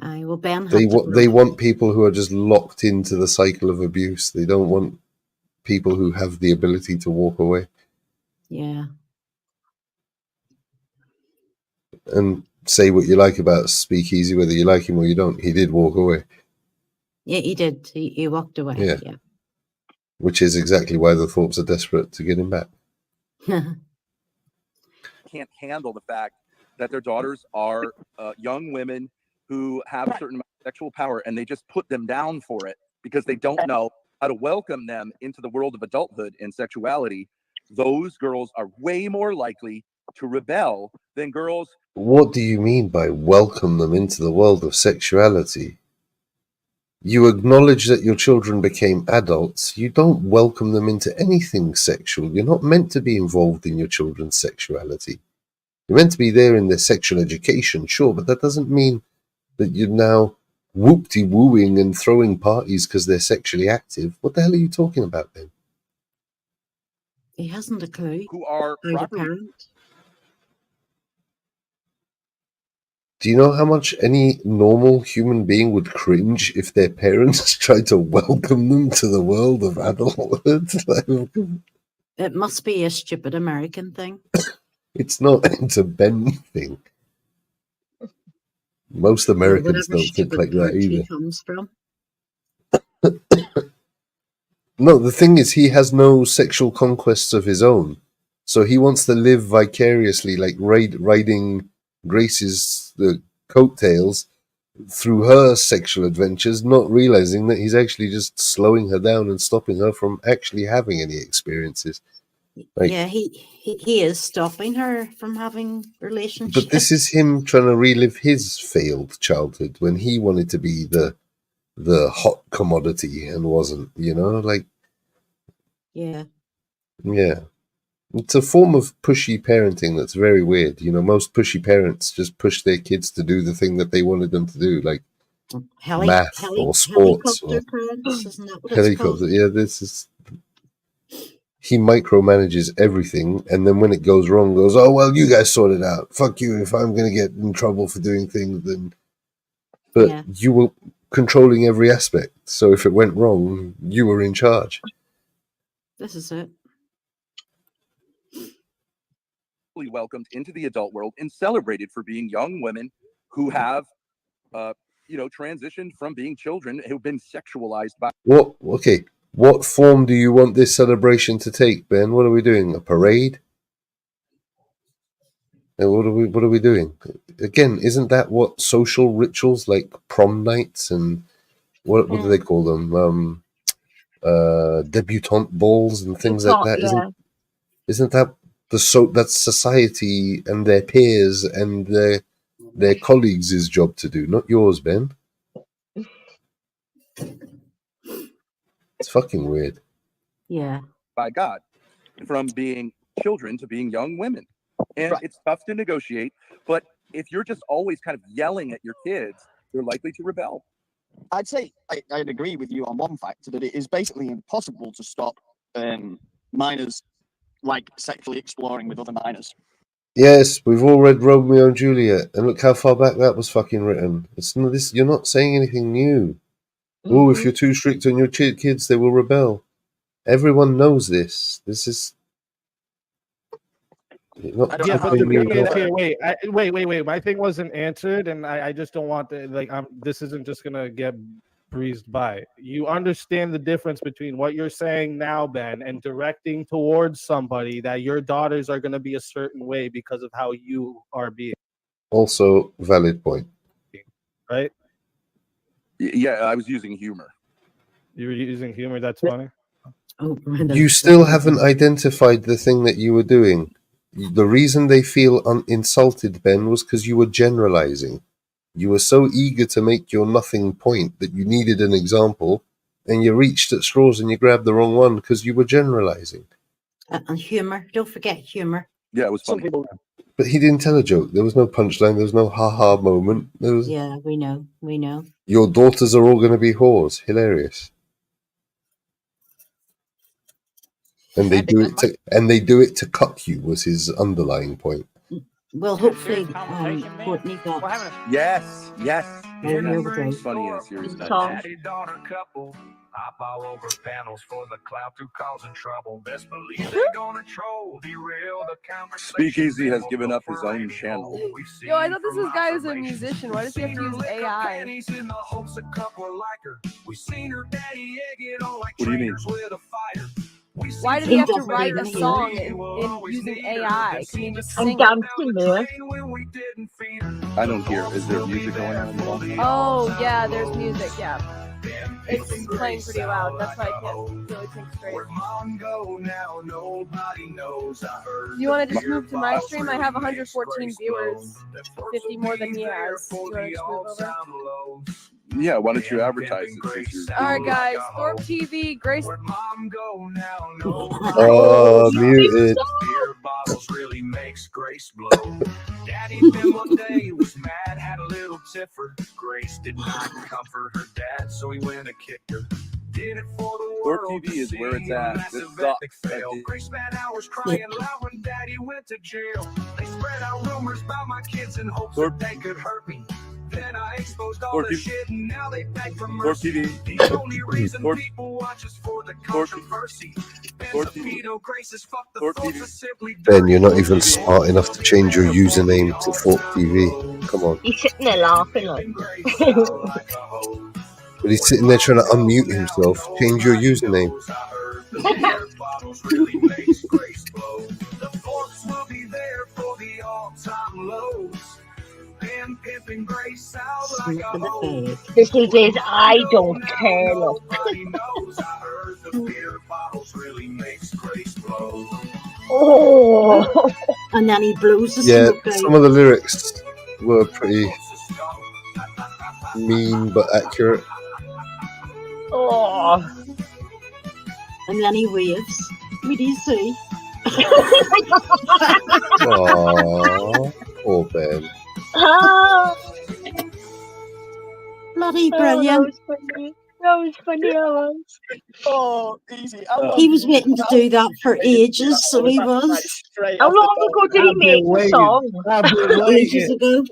well, Ben they want people who are just locked into the cycle of abuse. They don't want people who have the ability to walk away. Yeah. And say what you like about Speakeasy, whether you like him or you don't. He did walk away. Yeah, he did. He walked away. Yeah. Which is exactly why the Thorps are desperate to get him back. can't handle the fact that their daughters are young women who have a certain amount of sexual power, and they just put them down for it because they don't know how to welcome them into the world of adulthood and sexuality. Those girls are way more likely to rebel than girls. What do you mean by welcome them into the world of sexuality? You acknowledge that your children became adults. You don't welcome them into anything sexual. You're not meant to be involved in your children's sexuality. You're meant to be there in their sexual education, sure, but that doesn't mean that you're now whoop-de-wooing and throwing parties because they're sexually active. What the hell are you talking about then? He hasn't a clue. Who are properly. Do you know how much any normal human being would cringe if their parents tried to welcome them to the world of adulthood? It must be a stupid American thing. It's not a Ben thing. Most Americans don't think like that either. Comes from. No, the thing is, he has no sexual conquests of his own. So he wants to live vicariously, like riding Grace's coattails through her sexual adventures, not realizing that he's actually just slowing her down and stopping her from actually having any experiences. Like, yeah, he is stopping her from having relationships. but this is him trying to relive his failed childhood when he wanted to be the the hot commodity and wasn't, like, Yeah. yeah. It's a form of pushy parenting that's very weird. Most pushy parents just push their kids to do the thing that they wanted them to do, like math or sports or Helicopter parents, isn't that what it's called? helicopter. Yeah, he micromanages everything, and then when it goes wrong, goes, "Oh well, you guys sort it out. Fuck you. If I'm going to get in trouble for doing things, then." But you were controlling every aspect, so if it went wrong, you were in charge. This is it. Welcomed into the adult world and celebrated for being young women who have, transitioned from being children who've been sexualized by. What form do you want this celebration to take, Ben? What are we doing? A parade? And what are we doing? Again, isn't that what social rituals like prom nights and what do they call them? Debutante balls and things like that. Yeah. Isn't that that's society and their peers and their colleagues' job to do, not yours, Ben? It's fucking weird. Yeah. By God, from being children to being young women. And it's tough to negotiate, but if you're just always kind of yelling at your kids, they're likely to rebel. I'd say I'd agree with you on one factor, that it is basically impossible to stop minors like sexually exploring with other minors. Yes, we've all read Romeo and Juliet, and look how far back that was fucking written. You're not saying anything new. Oh, if you're too strict on your kids, they will rebel. Everyone knows this. This is. But the thing is here, wait. My thing wasn't answered, and I just don't want to this isn't just gonna get breezed by. You understand the difference between what you're saying now, Ben, and directing towards somebody that your daughters are gonna be a certain way because of how you are being. Also, valid point. Right? Yeah, I was using humor. You were using humor. That's funny. Oh, you still haven't identified the thing that you were doing. The reason they feel insulted, Ben, was because you were generalizing. You were so eager to make your nothing point that you needed an example, and you reached at straws and you grabbed the wrong one because you were generalizing. And humor. Don't forget humor. Yeah, it was funny. But he didn't tell a joke. There was no punchline. There was no ha-ha moment. Yeah, we know. We know. Your daughters are all going to be whores. Hilarious. And they do it to cuck you, was his underlying point. Well, hopefully, Courtney got. Yes. Funny and serious. Daddy-daughter couple. Hop all over panels for the clout who causing trouble. Best believe they're gonna troll, derail the conversation. Speakeasy has given up his own channel. Yo, I thought this guy was a musician. Why does he have to use AI? What do you mean? Why did he have to write a song in using AI? Can he just sing it? I don't hear. Is there music going on? Oh, yeah, there's music, yeah. It's playing pretty loud. That's why I can't really think straight. You want to just move to my stream? I have 114 viewers. 50 more than he has. Do you want to just move over? Yeah, why don't you advertise it? Alright, guys. Thorp TV, Grace. Oh, muted. Really makes Grace blow. Daddy been one day was mad, had a little tiffer. Grace did not comfort her dad, so he went and kicked her. Did it for the world. TV is where it's at. This sucks. Grace spent hours crying loud when Daddy went to jail. They spread out rumors about my kids in hopes that they could hurt me. Then I exposed all the shit and now they beg for mercy. The only reason people watch is for the controversy. Ben, you're not even smart enough to change your username to Thorp TV. Come on. He's sitting there laughing like. But he's sitting there trying to unmute himself. Change your username. This is his I don't care look. Oh, and then he blows the smoke out. Some of the lyrics were pretty mean but accurate. Oh. And then he waves. What do you see? Aww, poor Ben. Bloody Oh, brilliant. That was funny, that was. Oh, easy. He was waiting to do that for ages, so he was. How long ago did he make the song? Ages ago.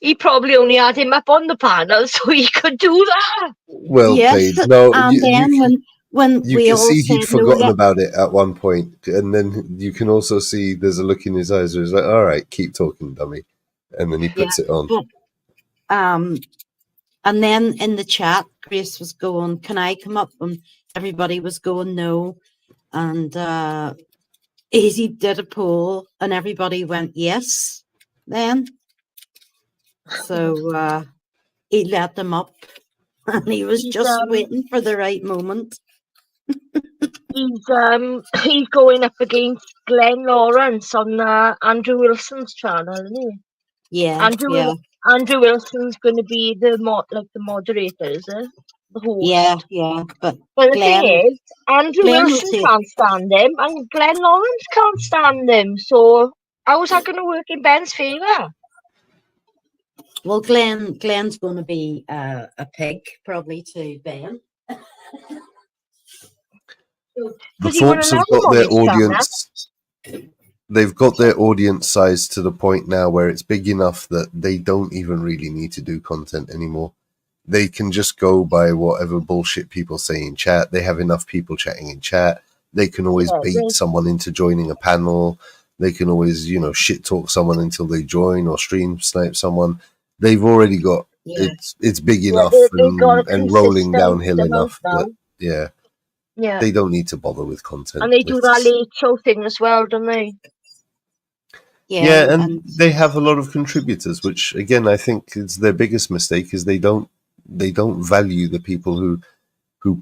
He probably only had him up on the panel so he could do that. Well Yes, played. No, and then when you we can all see said he'd no, forgotten about it at one point, and then you can also see there's a look in his eyes where he's like, "All right, keep talking, dummy," and then he puts it on. But, and then in the chat, Grace was going, "Can I come up?" And everybody was going, "No." And Easy did a poll, and everybody went yes. Then, so he let them up, and he was just waiting for the right moment. He's going up against Glenn Lawrence on Andrew Wilson's channel, isn't he? Yeah, Andrew Wilson's going to be the moderator, is it? The host. Yeah. But the Glenn, thing is, Andrew Glenn Wilson can't stand him, and Glenn Lawrence can't stand him. So how is that going to work in Ben's favour? Well, Glenn's going to be a pig, probably, to Ben. The Thorps have got their audience. They've got their audience size to the point now where it's big enough that they don't even really need to do content anymore. They can just go by whatever bullshit people say in chat. They have enough people chatting in chat. They can always bait someone into joining a panel. They can always, shit talk someone until they join or stream snipe someone. They've already got it's big enough and rolling downhill enough that they don't need to bother with content. And they do that late show thing as well, don't they? Yeah, and they have a lot of contributors, which again I think is their biggest mistake, is they don't value the people who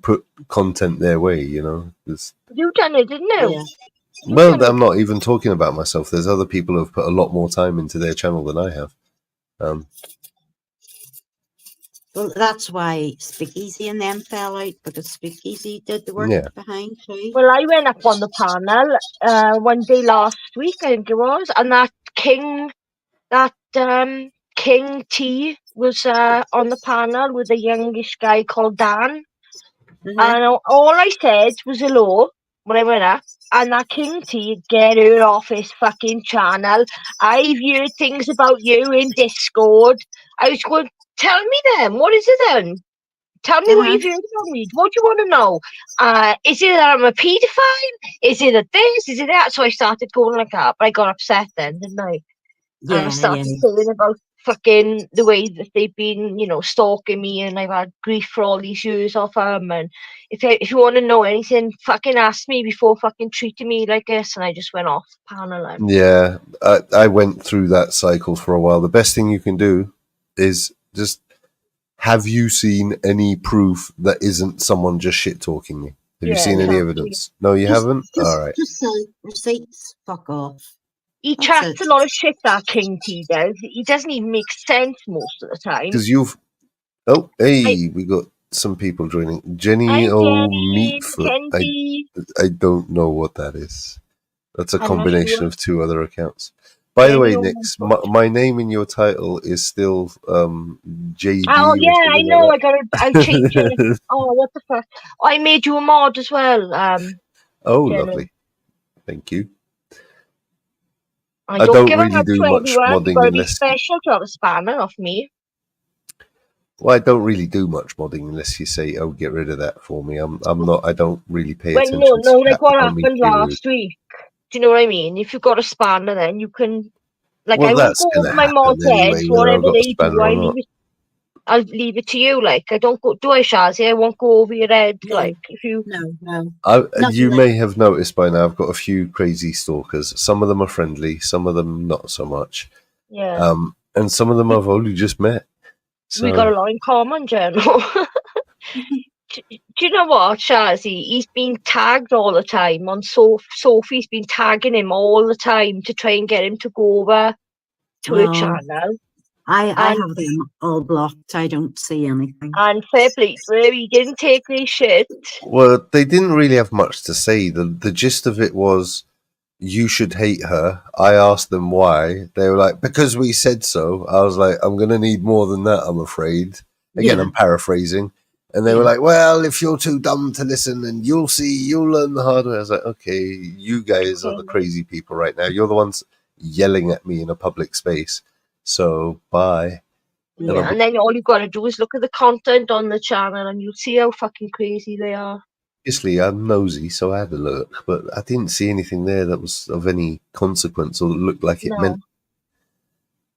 put content their way. You done it, didn't you? Yeah. Well, I'm not even talking about myself. There's other people who have put a lot more time into their channel than I have. Well, that's why Speakeasy and them fell out, because Speakeasy did the work behind too. Well, I went up on the panel one day last week, I think it was, and that King T was on the panel with a youngish guy called Dan. And all I said was hello when I went up. And that King T, get her off his fucking channel. I've heard things about you in Discord. I was going, tell me then, what is it then? Tell me what you've heard about me. What do you want to know? Is it that I'm a paedophile? Is it a this? Is it that? So I started going like that, but I got upset then, didn't I? And I started saying about fucking the way that they've been, stalking me, and I've had grief for all these years off them. And if you want to know anything, fucking ask me before fucking treating me like this. And I just went off panel. Yeah, I went through that cycle for a while. The best thing you can do is just, have you seen any proof that isn't someone just shit talking me? Have you seen any evidence? No, you haven't? All right. Just say receipts, fuck off. He chats a lot of shit, that King T does. He doesn't even make sense most of the time. Because we got some people joining. Jenny Meatfoot. I don't know what that is. That's a combination of two other accounts. By the way, Nix, my name in your title is still JD. Oh yeah, I know. I'm changing it. Oh, what the fuck! I made you a mod as well. Lovely. Thank you. I don't really do much modding unless special to have a spanner off me. Well, I don't really do much modding unless you say, "Oh, get rid of that for me." I don't really pay attention. No, like what happened last week. Do you know what I mean? If you've got a spanner, then you can. Like, I won't go over my mod's heads, whatever they do. I'll leave it to you. Like, I don't go. Do I, Shazzy? I won't go over your head. No, like, if you. No. You may have noticed by now. I've got a few crazy stalkers. Some of them are friendly. Some of them not so much. Yeah. And some of them I've only just met. So. We got a lot in common, General. Do you know what, Shazzy? He's been tagged all the time on Sophie's been tagging him all the time to try and get him to go over to her channel. I And have them all blocked. I don't see anything. and fair play to him, he didn't take his shit. Well, they didn't really have much to say. The gist of it was, you should hate her. I asked them why. They were like, because we said so. I was like, I'm going to need more than that, I'm afraid. Again, Yeah. I'm paraphrasing. And they were like, well, if you're too dumb to listen, then you'll see, you'll learn the hard way. I was like, okay, you guys are the crazy people right now. You're the ones yelling at me in a public space. So, bye. Yeah, and then all you've got to do is look at the content on the channel and you'll see how fucking crazy they are. Obviously, I'm nosy, so I had a look, but I didn't see anything there that was of any consequence or that looked like it meant.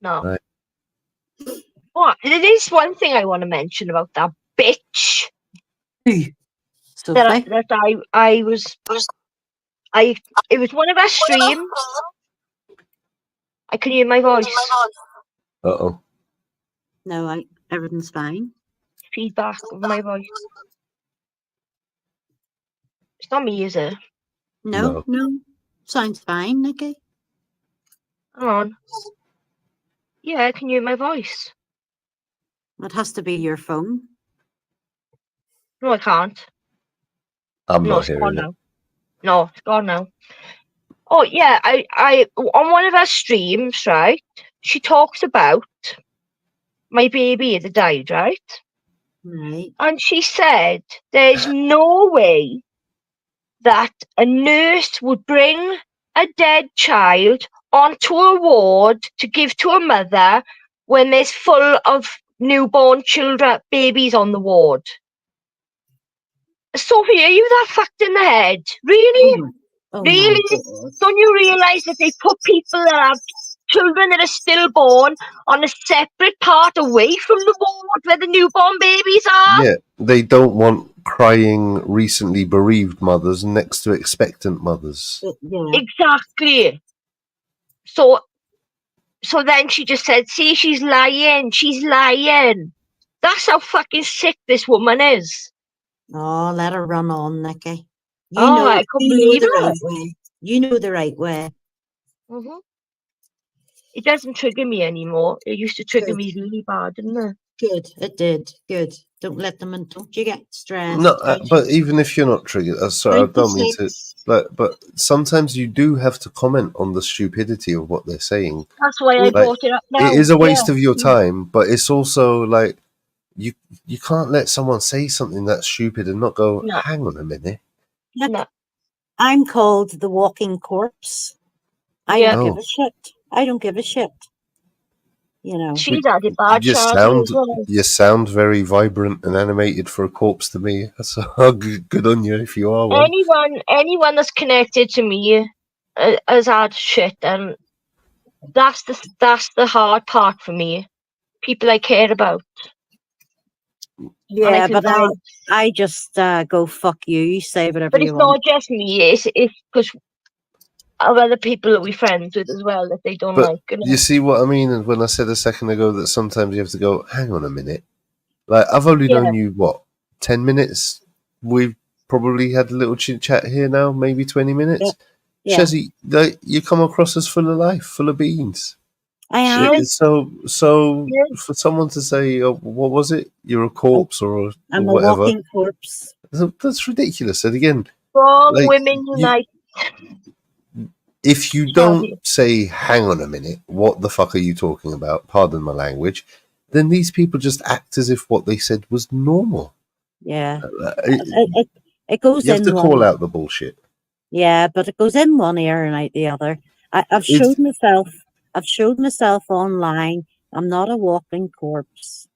No. Right. What? There is one thing I want to mention about that bitch. Sophie? It was one of our streams. I can hear my voice. Uh-oh. No, everything's fine. Feedback of my voice. It's not me, is it? No. Sounds fine, Nikki. Hang on. Yeah, I can hear my voice. It has to be your phone. No, I can't. I'm No, not it's gone hearing it. now. No, it's gone now. Oh yeah, I on one of her streams, right? She talks about my baby that died, right? Right. And she said there's no way that a nurse would bring a dead child onto a ward to give to a mother when there's full of newborn children, babies on the ward. Sophie, are you that fucked in the head? Really? Oh Really? Don't you realise that they put people that have children that are stillborn on a separate part away from the ward where the newborn babies are? Yeah, they don't want crying, recently bereaved mothers next to expectant mothers. Exactly. So then she just said, see, she's lying. She's lying. That's how fucking sick this woman is. Oh, let her run on, Nikki. I couldn't believe the it. right way. You know the right way. Mm-hmm. It doesn't trigger me anymore. It used to trigger me really bad, didn't it? Good. It did. Good. Don't let them in. Don't you get stressed. No, but even if you're not triggered, sorry, I don't mean to. But sometimes you do have to comment on the stupidity of what they're saying. That's why I brought it up now. It is a waste of your time, but it's also like you can't let someone say something that's stupid and not go, hang on a minute. Look, I'm called the walking corpse. I don't give a shit. I don't give a shit. You know. She's had it bad, You sound very vibrant and animated for a corpse to me. So good on you if you are one. Anyone that's connected to me has had shit, and that's the hard part for me. People I care about. Yeah, but I just go fuck you. Say whatever but you it's want. not just me. It's because of other people that we're friends with as well that they don't But like. you see what I mean? And when I said a second ago that sometimes you have to go, hang on a minute. Like, I've only known you, 10 minutes? We've probably had a little chit chat here now, maybe 20 minutes. Yeah. Shazzy, you come across as full of life, full of beans. I am. So for someone to say, what was it? You're a corpse or I'm whatever. a walking corpse. That's ridiculous. And again, Strong women unite. If you don't say, hang on a minute, what the fuck are you talking about? Pardon my language. Then these people just act as if what they said was normal. Yeah. It goes in. You have to call out the bullshit. Yeah, but it goes in one ear and out the other. I've showed myself online. I'm not a walking corpse.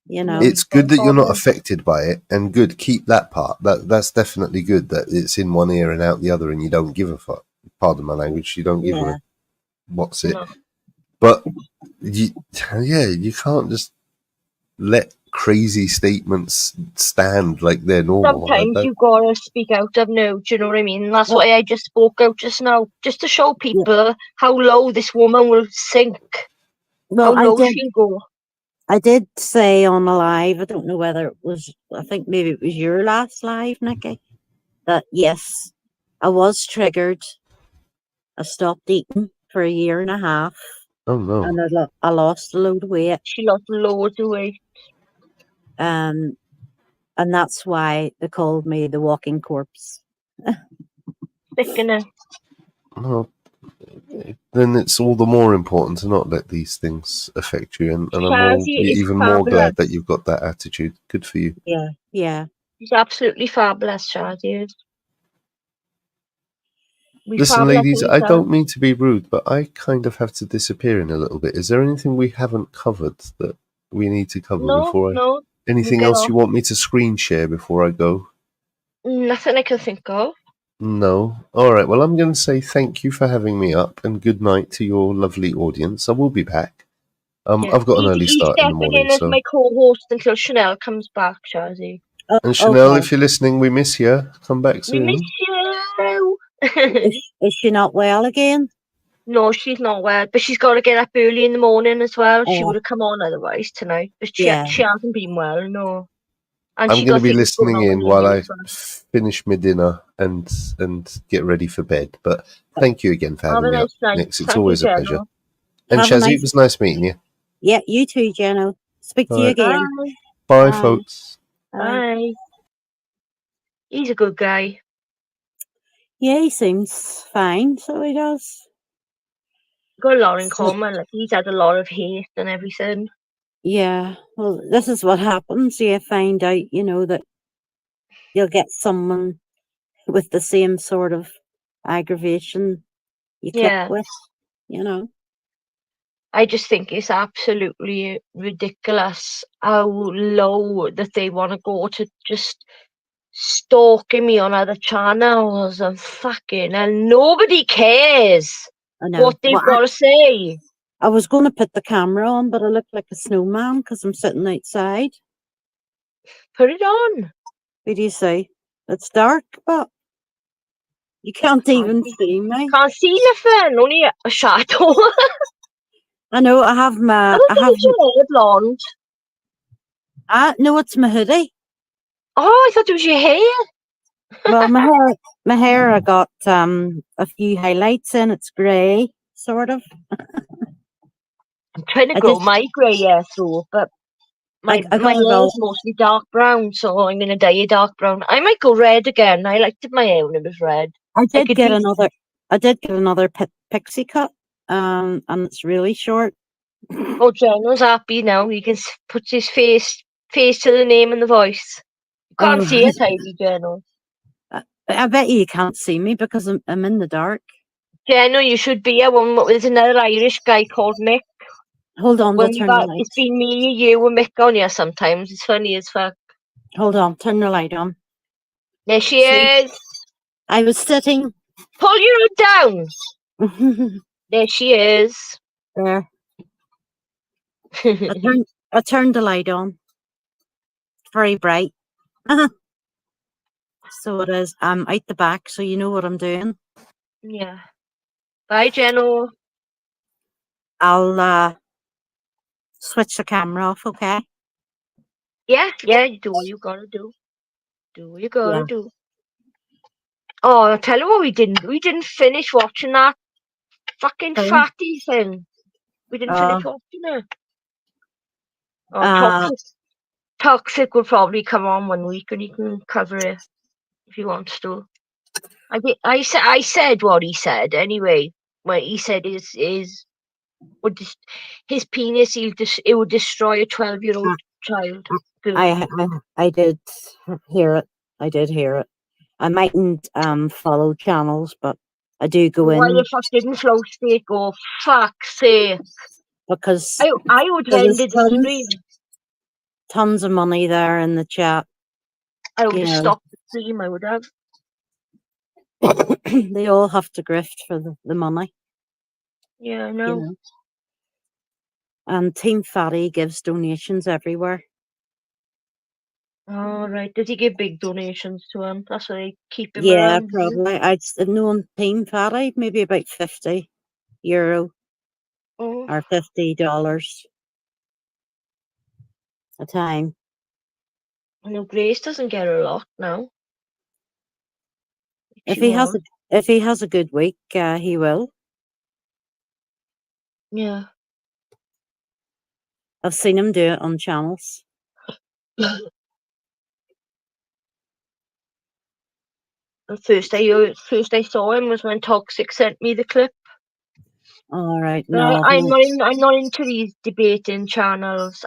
You know. It's good that you're not affected by it, and good, keep that part. That's definitely good that it's in one ear and out the other, and you don't give a fuck. Pardon my language. You don't give a what's it. But you can't just let crazy statements stand like they're normal. Sometimes you gotta speak out of no, do you know what I mean? That's why I just spoke out just now, just to show people how low this woman will sink. Well, how low she'll go. I did say on a live, I don't know whether it was, I think maybe it was your last live, Nikki, that yes, I was triggered. I stopped eating for 1.5 years. Oh no. And I lost a load of weight. She lost loads of weight. And that's why they called me the walking corpse. Sickening. Well, then it's all the more important to not let these things affect you. And I'm Shazzy is even more glad fabulous. that you've got that attitude. Good for you. Yeah, yeah. She's absolutely fabulous, Shazzy is. Listen, ladies, I don't mean to be rude, but I kind of have to disappear in a little bit. Is there anything we haven't covered that we need to cover before I... No. Anything else you want me to screen share before I go? Nothing I can think of. No. All right. Well, I'm going to say thank you for having me up and good night to your lovely audience. I will be back. I've got an early start in the morning. He's stepping in as my co-host until Chanel comes back, Shazzy. And Chanel, if you're listening, we miss you. Come back soon. We miss you. Is she not well again? No, she's not well, but she's got to get up early in the morning as well. She would have come on otherwise tonight, but she hasn't been well, no. And I'm going to be listening in while I well. finish my dinner and get ready for bed. But thank you again for having me up, Nix. It's always a pleasure. And Shazzy, it was nice meeting you. Yeah, you too, Jeno. Speak to you again. Bye, folks. Bye. He's a good guy. Yeah, he seems fine, so he does. Got a lot in common. Like, he's had a lot of hate and everything. Yeah, well, this is what happens. You find out, that you'll get someone with the same sort of aggravation you click with, I just think it's absolutely ridiculous how low that they want to go to just stalking me on other channels and fucking, and nobody cares what they've got to say. I was going to put the camera on, but I look like a snowman because I'm sitting outside. Put it on. What do you say? It's dark, but you can't even see me. Can't see nothing, only a shadow. I know. I have my. I have your hair blonde. No, it's my hoodie. Oh, I thought it was your hair. Well, my hair. I got a few highlights in. It's grey, sort of. I'm trying to grow my grey hair through, but my hair is mostly dark brown, so I'm gonna dye it dark brown. I might go red again. I liked my hair when it was red. I did get another pixie cut, and it's really short. Oh, Jeno's happy now. He can put his face to the name and the voice. You can't see it, Heidi, Jeno. I bet you can't see me because I'm in the dark. Jeno, you should be one. There's another Irish guy called Mick. Hold on, turn the light. It's been me, you, and Mick on here sometimes. It's funny as fuck. Hold on, turn the light on. There she is. I was sitting. Pull your hood down. There she is. There. I turned the light on. Very bright. So it is. I'm out the back, so you know what I'm doing. Yeah. Bye, Jeno. I'll switch the camera off, okay? Yeah, you do what you gotta do. Do what you gotta do. Oh, I'll tell you what we didn't finish watching that fucking fatty thing. We didn't finish watching it. Oh, Toxic will probably come on one week and he can cover it if he wants to. I said what he said anyway. When he said his penis, it would destroy a 12-year-old child. I did hear it. I did hear it. I mightn't follow channels, but I do go in. Why the fuck didn't Flow State go? Fuck's sake. Because I would have ended the stream. Tons of money there in the chat. I would have stopped the stream, I would have. They all have to grift for the money. Yeah, I know. And Team Fatty gives donations everywhere. All right. Does he give big donations to him? That's why they keep him Yeah, around. probably. I'd know Team Fatty, maybe about €50 or $50 a time. I know Grace doesn't get a lot now. If he has a good week, he will. Yeah. I've seen him do it on channels. The first I saw him was when Toxic sent me the clip. All right, But no, I'm not into these debating channels.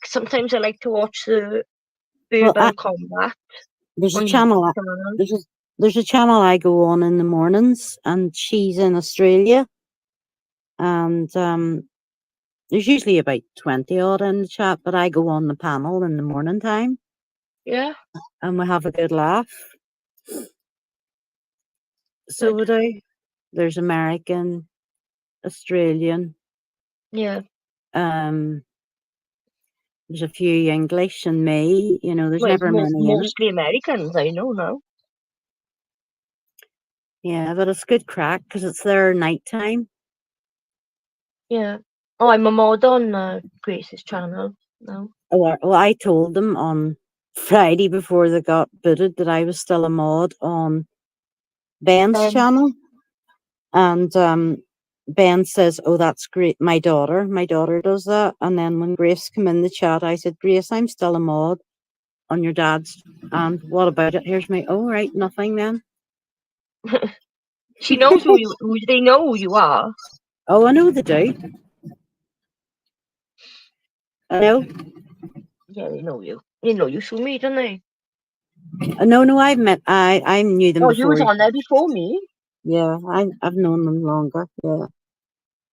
Sometimes I like to watch the verbal combat. There's a on channel. YouTube channels. There's a channel I go on in the mornings, and she's in Australia, and there's usually about 20 odd in the chat, but I go on the panel in the morning time. Yeah. And we have a good laugh. So we do. There's American, Australian. Yeah. There's a few English and me. You know, there's Well, never many in it. mostly Americans, I know now. Yeah, but it's good crack because it's their nighttime. Yeah. Oh, I'm a mod on Grace's channel now. Oh, well, I told them on Friday before they got booted that I was still a mod on Ben's channel. And Ben says, "Oh, that's great. My daughter does that." And then when Grace came in the chat, I said, "Grace, I'm still a mod on your dad's. And what about it? Here's my, oh, right, nothing then." She knows who they know who you are. Oh, I know they do. I know. Yeah, they know you. They know you through me, don't they? No, I knew them before. You was on there before me. Yeah, I've known them longer. Yeah.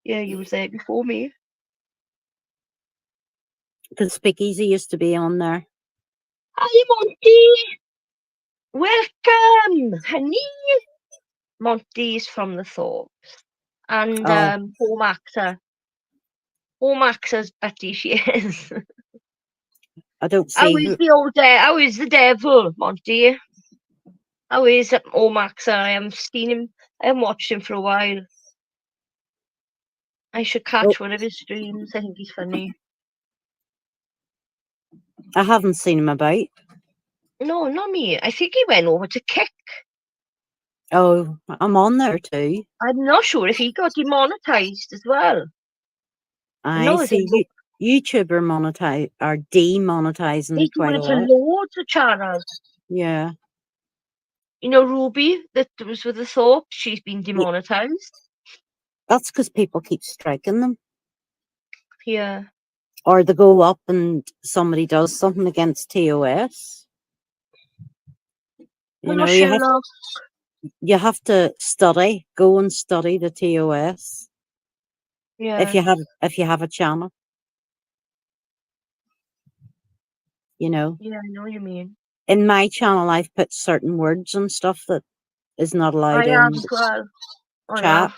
Yeah, you was there before me. Because Speakeasy used to be on there. Hi, Monty. Welcome, honey. Monty's from the Thorps. And home actor. Home actor's Betty, she is. I don't see How is the devil, Monty? How is home actor? I haven't seen him. I haven't watched him for a while. I should catch one of his streams. I think he's funny. I haven't seen him about. No, not me. I think he went over to Kick. Oh, I'm on there too. I'm not sure if he got demonetized as well. I see YouTube are demonetizing quite a lot. They do it lot. to loads of channels. Yeah. You know Ruby that was with the Thorpe, she's been demonetized. That's because people keep striking them. Yeah. Or they go up and somebody does something against TOS. You know, you have to go and study the TOS. Yeah. If you have a channel. You know. Yeah, I know what you mean. In my channel I've put certain words and stuff that is not allowed in as well. chat.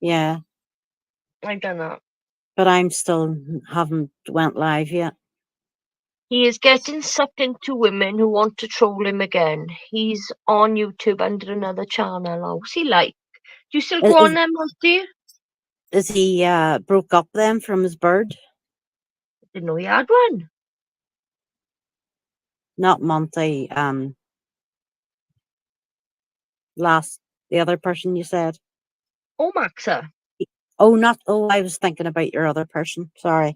Yeah. I've done that. But I'm still haven't went live yet. He is getting sucked into women who want to troll him again. He's on YouTube under another channel. What's he like? Do you still go on there, Monty? Is he broke up then from his bird? I didn't know he had one. Not Monty. The other person you said. Oh, Maxa. Oh, I was thinking about your other person. Sorry.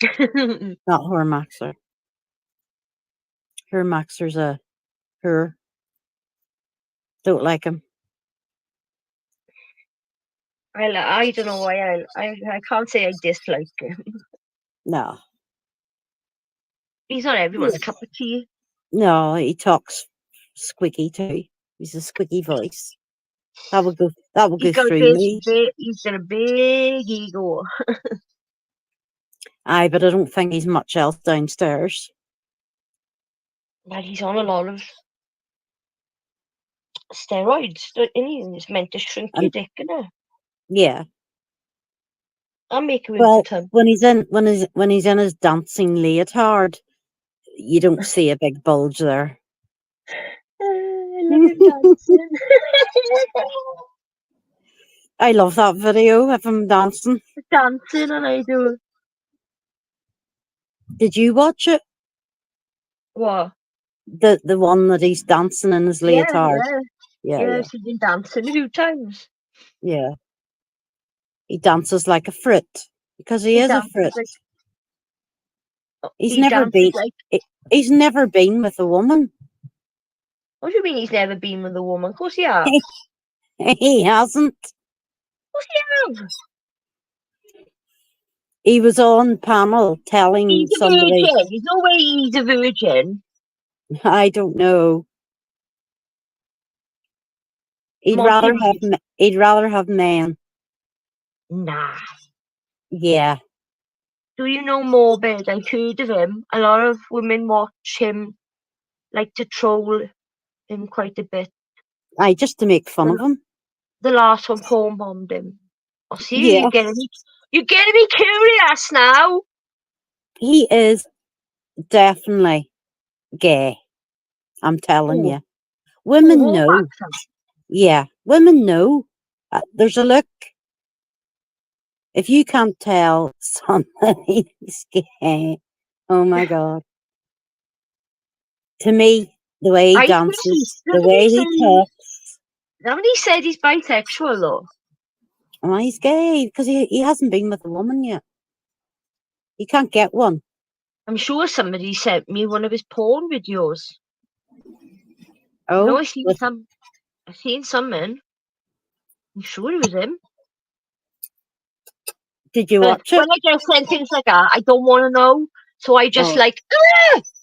Not her Maxer. Her Maxer's her. Don't like him. I don't know why I can't say I dislike him. No. He's not everyone's cup of tea. No, he talks squeaky too. He's a squeaky voice. That would go through me. He's got a big ego. Aye, but I don't think he's much else downstairs. Well, he's on a lot of steroids, and he's meant to shrink your dick, innit? Yeah. I'll make him when he's in his dancing leotard, you don't see a big bulge there. I love him dancing. I love that video of him dancing. Dancing, and I do. Did you watch it? What? The one that he's dancing in his leotard. Yeah, he's been dancing a few times. Yeah. He dances like a fruit because he is a dances fruit. He's he never dances been. like. He's never been with a woman. What do you mean he's never been with a woman? Of course he has. He hasn't. Of course he has. He was on panel telling He's a somebody. virgin. There's no way he's a virgin. I don't know. He'd rather have men. Nah. Yeah. Do you know Morbid? I've heard of him. A lot of women watch him, like to troll him quite a bit. Just to make fun of him. The last one porn bombed him. Oh, see, Yeah. you're getting me curious now. He is definitely gay. I'm telling you. Women know. Yeah, women know. There's a look. If you can't tell somebody's gay, oh my God. To me, the way he dances, the way he talks. Nobody said he's bisexual, though. Oh, he's gay because he hasn't been with a woman yet. He can't get one. I'm sure somebody sent me one of his porn videos. Oh, no, I've seen something. I'm sure it was him. Did you watch it? When I get sent things like that, I don't want to know. So I just and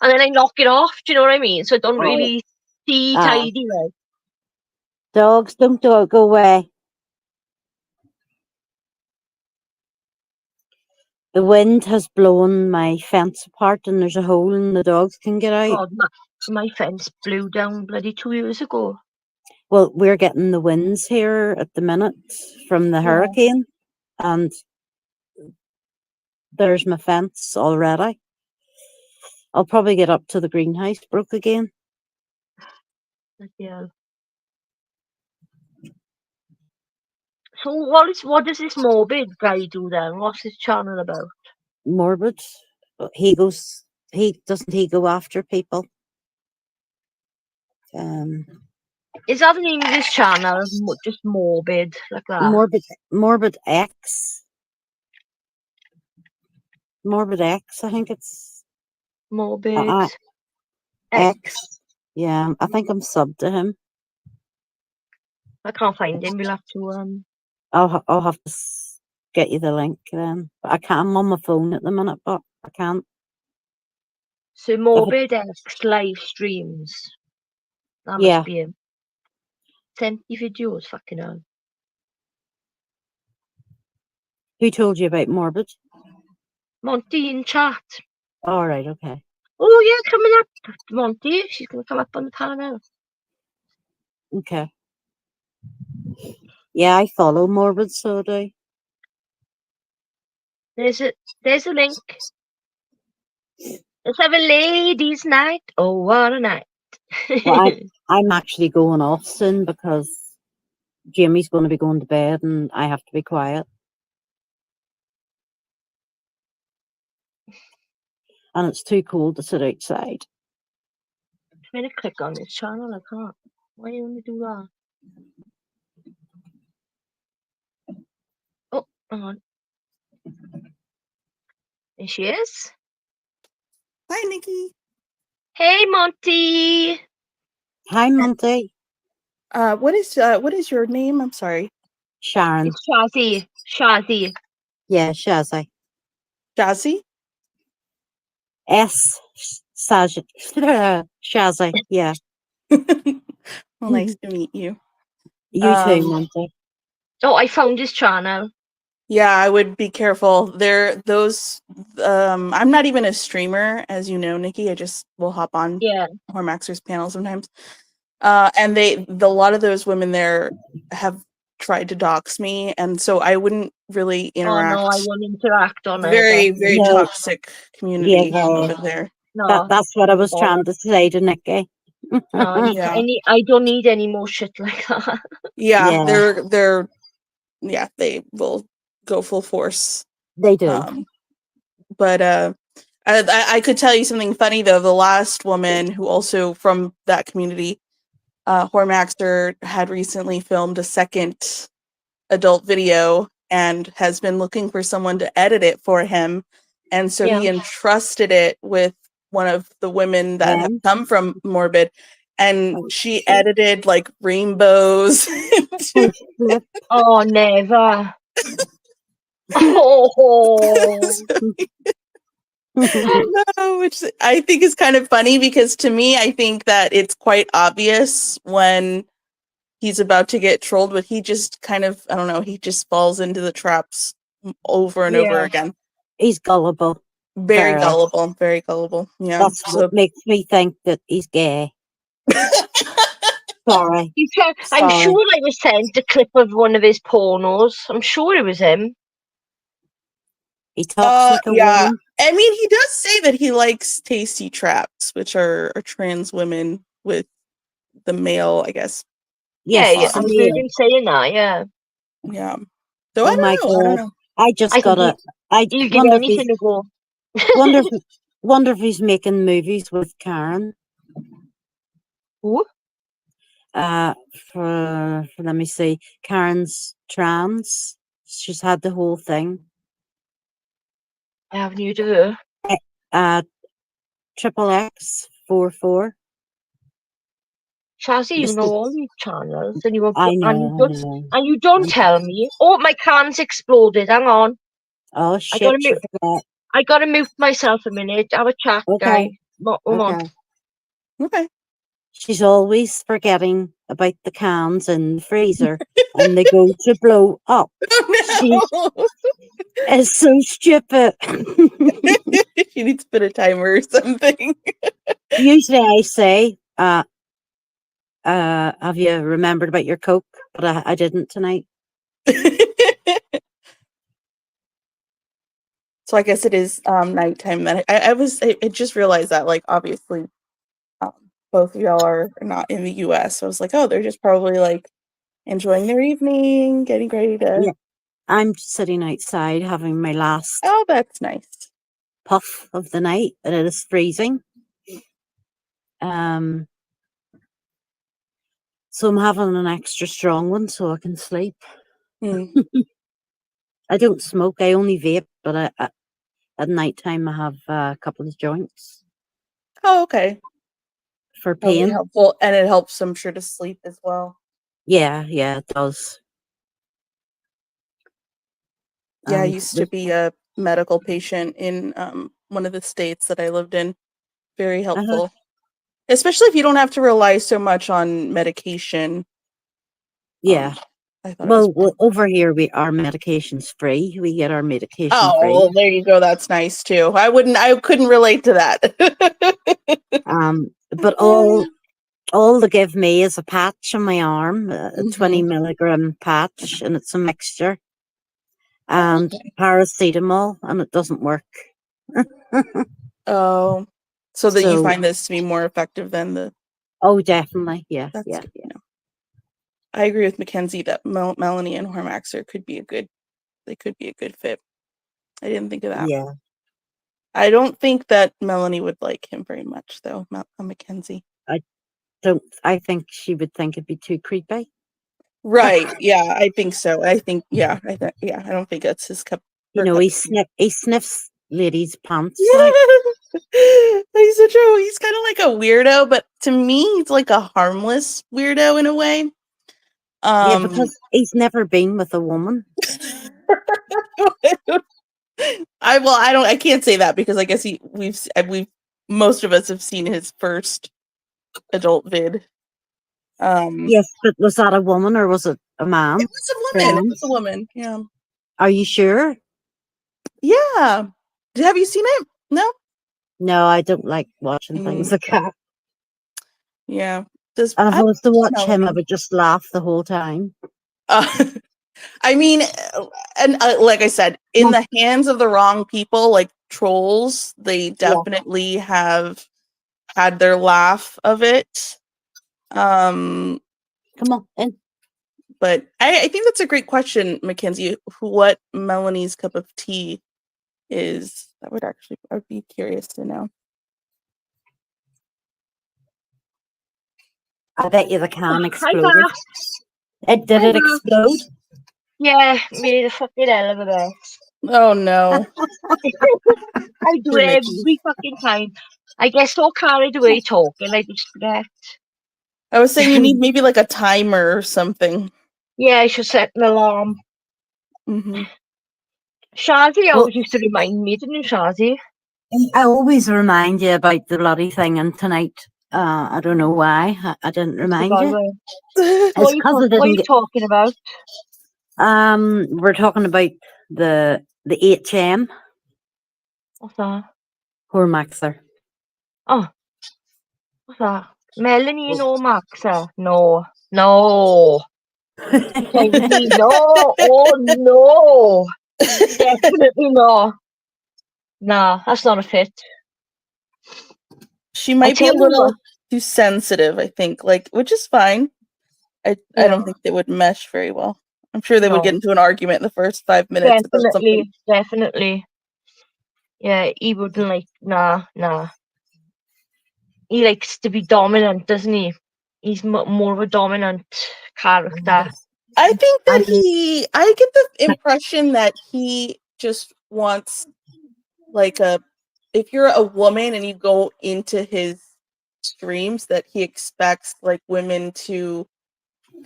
then I knock it off. Do you know what I mean? So I don't really see tidy. Like. Dogs don't go away. The wind has blown my fence apart and there's a hole and the dogs can get out. God, my fence blew down bloody 2 years ago. Well, we're getting the winds here at the minute from the hurricane and there's my fence already. I'll probably get up to the greenhouse broke again. Yeah. So what does this Morbid guy do then? What's his channel about? Morbid. He go after people. Is that the name of his channel? Just Morbid, like that? Morbid X. Morbid X, I think it's Morbid X. Yeah, I think I'm subbed to him. I can't find him. We'll have to I'll have to get you the link then. But I can't. I'm on my phone at the minute, but I can't. So Morbid X live streams. That must be him. 10 videos, fucking hell. Who told you about Morbid? Monty in chat. All right, okay. Oh yeah, coming up, Monty. She's gonna come up on the panel. Okay. Yeah, I follow Morbid, so do I. There's a link. Let's have a ladies' night. Oh, what a night. Well, I'm actually going off soon because Jimmy's going to be going to bed and I have to be quiet. And it's too cold to sit outside. I'm trying to click on this channel. I can't. Why do you want to do that? Oh, hang on. There she is. Hi, Nikki. Hey, Monty. Hi, Monty. What is your name? I'm sorry. Sharon. It's Shazzy. Shazzy. Yeah, Shazzy. Shazzy? Shazzy, yeah. Well, nice to meet you. You too, Monty. Oh, I found his channel. Yeah, I would be careful. I'm not even a streamer, as you know, Nikki. I just will hop on Hormaxer's panel sometimes. And a lot of those women there have tried to dox me, and so I wouldn't really interact. Oh no, I wouldn't interact on it. Very toxic community over there. No, that's what I was trying to say to Nikki. No, I don't need any more shit like that. Yeah, they will go full force. They do. But I could tell you something funny though. The last woman who also from that community, Hormaxer, had recently filmed a second adult video, and has been looking for someone to edit it for him. And so he entrusted it with one of the women that have come from Morbid, and she edited like rainbows. Oh, never. Oh. No, which I think is kind of funny, because to me, I think that it's quite obvious when he's about to get trolled, but he just kind of, I don't know, he just falls into the traps over and over again. He's gullible. Very gullible. Very gullible. Yeah. That's what makes me think that he's gay. Sorry. I'm Sorry. sure I was sent a clip of one of his pornos. I'm sure it was him. He talks like a woman. I mean, he does say that he likes tasty traps, which are trans women with the male, I guess. Yeah, I've heard him saying that, yeah. Yeah. So Oh my God. I just got a... I He'll give wonder if anything he's... to go. wonder if he's making movies with Karen. Who? For let me see. Karen's trans. She's had the whole thing. I haven't heard of her. XXX44. Shazzy, you know all these channels, and you I know. and you don't tell me. Oh, my can's exploded. Hang on. Oh shit! I gotta mute myself a minute. Have a chat, guys. Hold on. Okay. She's always forgetting about the cans in the freezer, and they go to blow up. Oh, no. It's so stupid. She needs to put a timer or something. Usually I say, have you remembered about your Coke? But I didn't tonight. So I guess it is nighttime. Then I just realized that, like, obviously both of y'all are not in the US. So I was like, oh, they're just probably like enjoying their evening, getting ready to... Yeah. I'm sitting outside having my last... Oh, that's nice. ...puff of the night, and it is freezing. So I'm having an extra strong one so I can sleep. I don't smoke. I only vape, but at nighttime I have a couple of joints. Oh, okay. For That'll be pain. helpful, and it helps, I'm sure, to sleep as well. Yeah, it does. Yeah, I used to be a medical patient in one of the states that I lived in. Very helpful. Especially if you don't have to rely so much on medication. Yeah. I thought it was over here our medication's free. We get our medication free. well, there you go. That's nice too. I couldn't relate to that. But all they give me is a patch on my arm, a 20 milligram patch, and it's a mixture. And paracetamol, and it doesn't work. Oh, so that you find this to be more effective than the... Oh, definitely. Yeah. That's good, you know. I agree with Mackenzie that Melanie and Hormaxer could be a good fit. I didn't think of that. Yeah. I don't think that Melanie would like him very much, though. Mackenzie. I think she would think it'd be too creepy. Right. Yeah, I think so. I think, I don't think that's his cup. You know, he sniffs ladies' pants. Yeah. He's kind of like a weirdo, but to me, he's like a harmless weirdo in a way. Yeah, because he's never been with a woman. I can't say that, because I guess we've most of us have seen his first adult vid. Yes, but was that a woman or was it a man? It was a woman. It was a woman. Yeah. Are you sure? Yeah. Have you seen it? No. No, I don't like watching things like that. Yeah. And if I was to watch him, I would just laugh the whole time. I mean, and like I said, in the hands of the wrong people, like trolls, they definitely have had their laugh of it. Come on in. But I think that's a great question, Mackenzie. What Melanie's cup of tea is? I'd be curious to know. I bet you the can exploded. Did it explode? Yeah, made a fucking hell of a mess. Oh no. I do Poor it Nikki. every fucking time. I get so carried away talking, I just forget. I was saying you need maybe like a timer or something. Yeah, I should set an alarm. Mm-hmm. Shazzy always used to remind me, didn't you, Shazzy? I always remind you about the bloody thing, and tonight, I don't know why I didn't remind you. What It's because I are didn't you get. talking about? We're talking about the HM What's that? Hormaxer. Oh, what's that? Melanie and Maxa? No. No. Katie, no. Oh, no. Definitely no. Nah, that's not a fit. She might be a tell you little what. too sensitive, I think, like, which is fine. I don't think they would mesh very well. I'm sure they would get No. into an argument in the first 5 minutes about something. Definitely. Yeah, he wouldn't like, nah. He likes to be dominant, doesn't he? He's more of a dominant character. I think that I get the impression that he just wants, like, if you're a woman and you go into his streams, that he expects, like, women to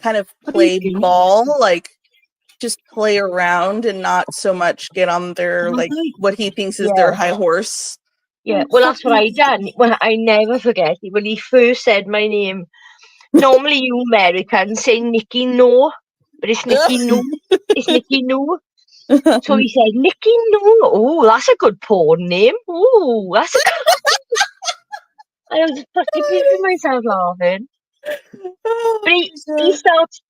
kind of play ball, like, just play around and not so much get on their, like, what he thinks is their high horse. Yeah, well, that's what I done. Well, I never forget it. When he first said my name, normally you Americans say Nikki No, but it's Nikki No. It's Nikki No. So he said, Nikki No. Oh, that's a good porn name. Oh, that's a good I was fucking pissing myself laughing. But he starts,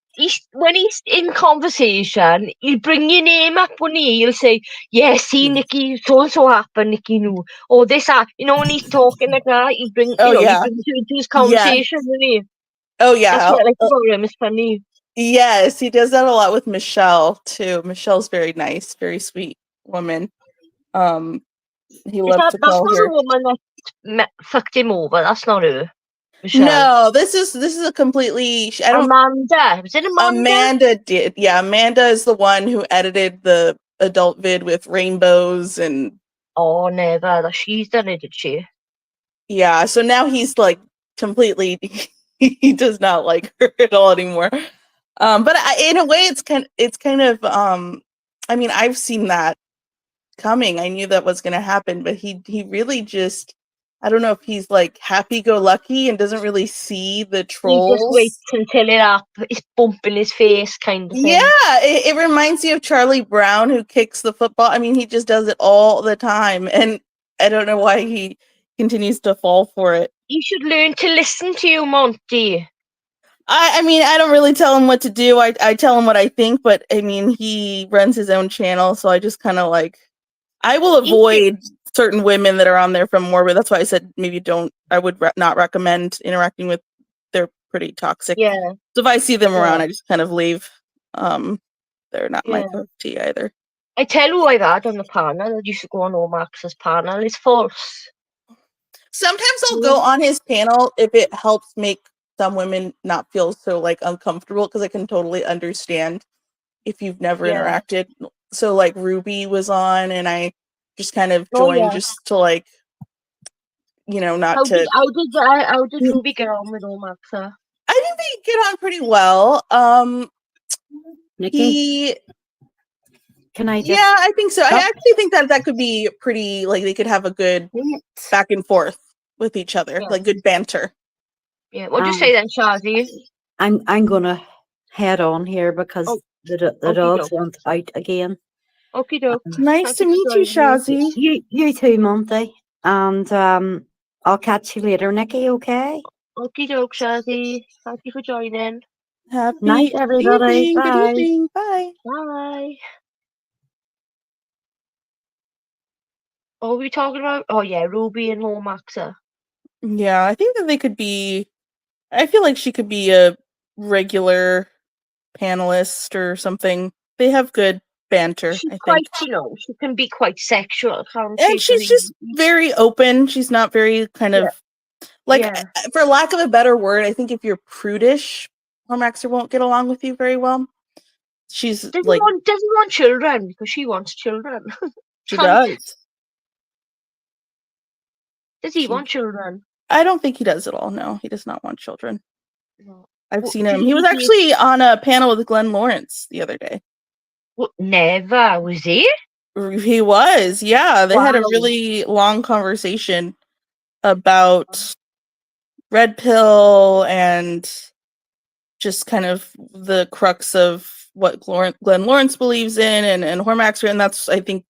when he's in conversation, he'll bring your name up, won't he? He'll say, yeah, see, Nikki, so-and-so happened, Nikki knew. Or this, when he's talking like that, he brings you into his conversation, won't he? Oh, yeah. That's what I like about him, it's funny. Yes, he does that a lot with Michelle, too. Michelle's very nice, very sweet woman. He loves to call That's her. not a woman that fucked him over, that's not her. Michelle. No, this is a completely. Amanda. Was it Amanda? Amanda did. Yeah, Amanda is the one who edited the adult vid with rainbows and. Oh, never. She's done it, did she? Yeah. So now he's like completely. He does not like her at all anymore. But in a way, it's kind of. I mean, I've seen that coming. I knew that was going to happen, but he really just. I don't know if he's like happy-go-lucky and doesn't really see the trolls. He just waits until it's bumping his face, kind of thing. Yeah, it reminds you of Charlie Brown, who kicks the football. I mean, he just does it all the time, and I don't know why he continues to fall for it. You should learn to listen to you, Monty. I mean, I don't really tell him what to do. I tell him what I think, but I mean, he runs his own channel, so I just kind of like, I will avoid certain women that are on there from Morbid. That's why I said maybe don't. I would not recommend interacting with. They're pretty toxic. Yeah. So if I see them around, I just kind of leave. They're not my cup of tea either. I tell you who I've had on the panel. I used to go on Max's panel. It's Thorps. Sometimes I'll go on his panel if it helps make some women not feel so like uncomfortable, because I can totally understand if you've never interacted. So like Ruby was on, and I just kind of joined just to like, not to. How did Ruby get on with Maxa? I think they get on pretty well. Nikki, can I just? Yeah, I think so. I actually think that could be pretty. Like they could have a good back and forth with each other, like good banter. Yeah. What'd you say then, Shazzy? I'm gonna head on here because the dogs want out again. Okie doke. Nice to meet you, Shazzy. You too, Monty. And I'll catch you later, Nikki. Okay. Okie doke, Shazzy. Thank you for joining. Happy night, everybody. Evening. Bye. Good evening. Bye. Bye. What are we talking about? Oh yeah, Ruby and Maxa. Yeah, I think that they could be. I feel like she could be a regular panelist or something. They have good banter. She's I quite, think. she can be quite sexual, can't she? And she's just very open. She's not very kind of for lack of a better word, I think if you're prudish, Hormaxer won't get along with you very well. she's Does like he want children? Because she wants children. she does. Does he want children? I don't think he does at all. No, he does not want children. No. I've seen him. He was actually on a panel with Glenn Lawrence the other day. Never. Was he? He was. Yeah, they had a Wow. really long conversation about red pill and just kind of the crux of what Glenn Lawrence believes in and Hormaxer, and that's, I think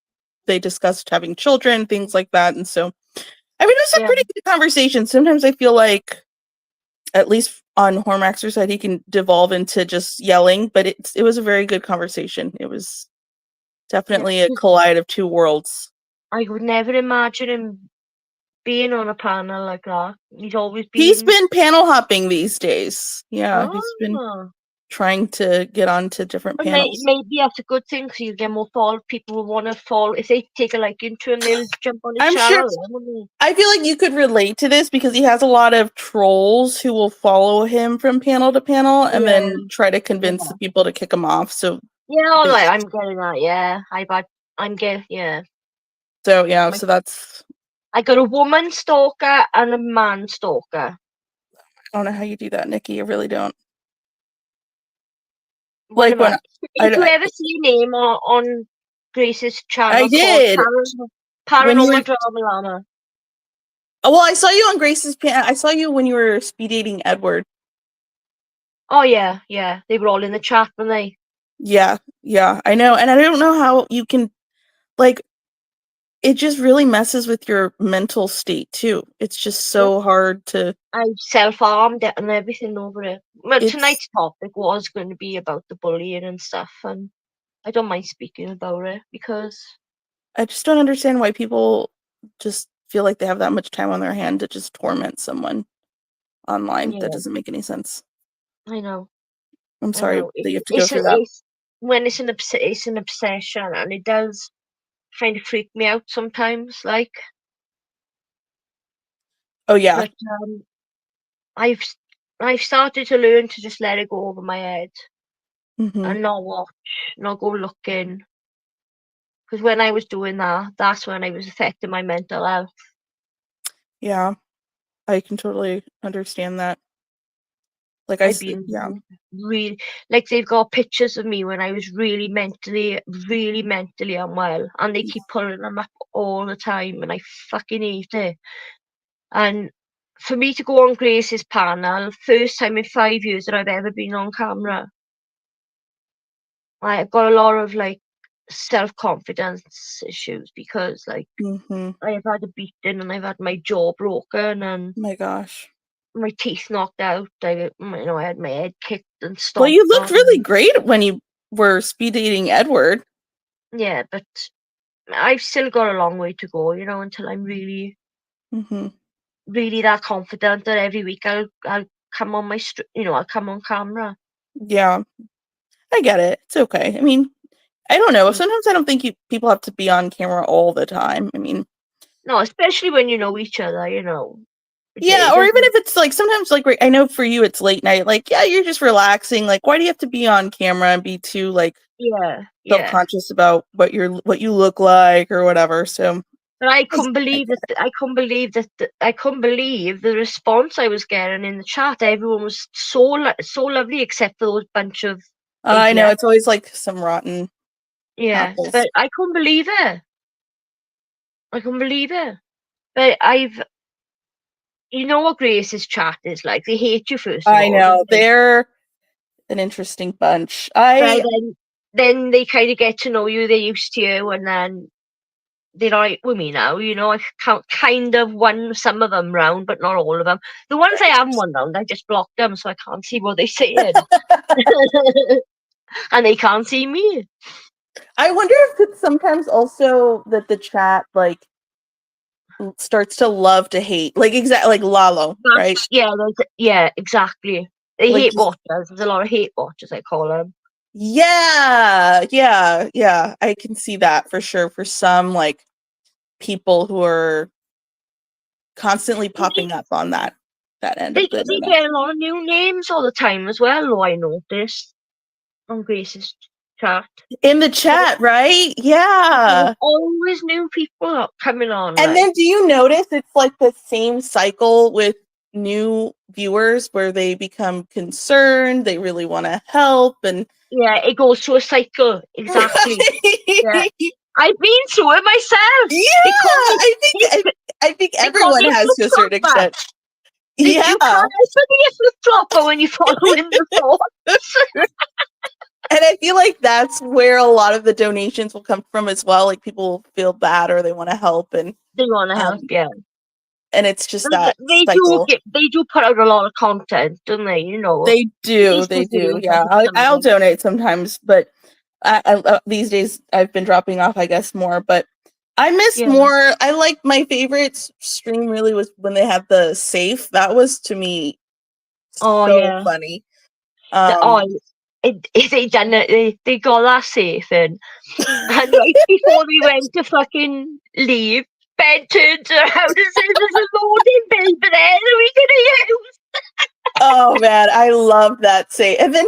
they discussed having children, things like that. And so, I mean, it was a pretty good conversation. Sometimes I feel like, at least on Hormaxer's side, he can devolve into just yelling, but it was a very good conversation. It was definitely a collide of two worlds. I would never imagine him being on a panel like that. He's always been. He's been panel hopping these days. Yeah, he's been trying to get onto different But panels. maybe that's a good thing because you get more follow. People will want to follow. If they take a liking to him, they'll jump on his I'm channel. sure. I feel like you could relate to this because he has a lot of trolls who will follow him from panel to panel and then try to convince the people to kick him off. So I'm getting that. Yeah, I'm getting. Yeah. So yeah, so that's. I got a woman stalker and a man stalker. I don't know how you do that, Nikki. I really don't. Like when did you ever see a name on Grace's channel? I did. Paranormal Drama Llama. Oh, well, I saw you on Grace's I saw you when you were speed dating Edward. Oh yeah. They were all in the chat, weren't they? Yeah, I know, and I don't know how you can, like, it just really messes with your mental state too. It's just so hard to. I self-harmed it and everything over it. Well, tonight's topic was going to be about the bullying and stuff, and I don't mind speaking about it because I just don't understand why people just feel like they have that much time on their hand to just torment someone online. That doesn't make any sense. I know. I'm sorry that you have to go through that. When it's an obsession, and it does kind of freak me out sometimes. Like, oh yeah, but I've started to learn to just let it go over my head and not watch, not go looking. Because when I was doing that, that's when I was affecting my mental health. Yeah, I can totally understand that. Like really, like they've got pictures of me when I was really mentally unwell, and they keep pulling them up all the time, and I fucking hate it. And for me to go on Grace's panel, first time in 5 years that I've ever been on camera, I've got a lot of like self-confidence issues because like I've had a beating and I've had my jaw broken and my gosh, my teeth knocked out. I had my head kicked and stomped. Well, you looked really great when you were speed dating Edward. Yeah, but I've still got a long way to go, until I'm really, really that confident that every week I'll come on I'll come on camera. Yeah, I get it. It's okay. I mean, I don't know. Sometimes I don't think people have to be on camera all the time. I mean, no, especially when you know each other, Yeah, or even if it's like sometimes like I know for you it's late night. Like, yeah, you're just relaxing. Like, why do you have to be on camera and be too like self-conscious about what you look like or whatever? So, but I couldn't believe that. I couldn't believe the response I was getting in the chat. Everyone was so lovely, except for those bunch of. I know it's always like some rotten. Apples. But I couldn't believe it. But you know what Grace's chat is like. They hate you first. I know they're an interesting bunch. Then they kind of get to know you. They're used to you, and then they're like with me now. I kind of won some of them round, but not all of them. The ones I haven't won round, I just blocked them, so I can't see what they're saying, and they can't see me. I wonder if it's sometimes also that the chat like starts to love to hate, like like Lalo, right? Yeah, exactly. They hate watchers. There's a lot of hate watchers, I call them. Yeah. I can see that for sure. For some like people who are constantly popping up on that end. They get a lot of new names all the time as well. Though I noticed on Grace's chat. In the chat, right? Yeah. There's always new people coming on. And then do you notice it's like the same cycle with new viewers where they become concerned, they really want to help, and yeah, it goes through a cycle. Exactly. Yeah. I've been through it myself. Yeah, I think everyone has to a certain extent. Yeah. You can't be a flip-flopper when you're following the thoughts. And I feel like that's where a lot of the donations will come from as well. Like people feel bad or they want to help, and they want to help, yeah. And it's just that they cycle. do put out a lot of content, don't they? You know, they do. Yeah, I'll donate sometimes, but I these days I've been dropping off, I guess, more. But I miss more. I like my favorite stream really was when they had the safe. That was to me so funny. They got that safe in, and right before we went to fucking leave, Ben turned around and said, "There's a loading bay for there that we gonna use." Oh man, I love that safe. And then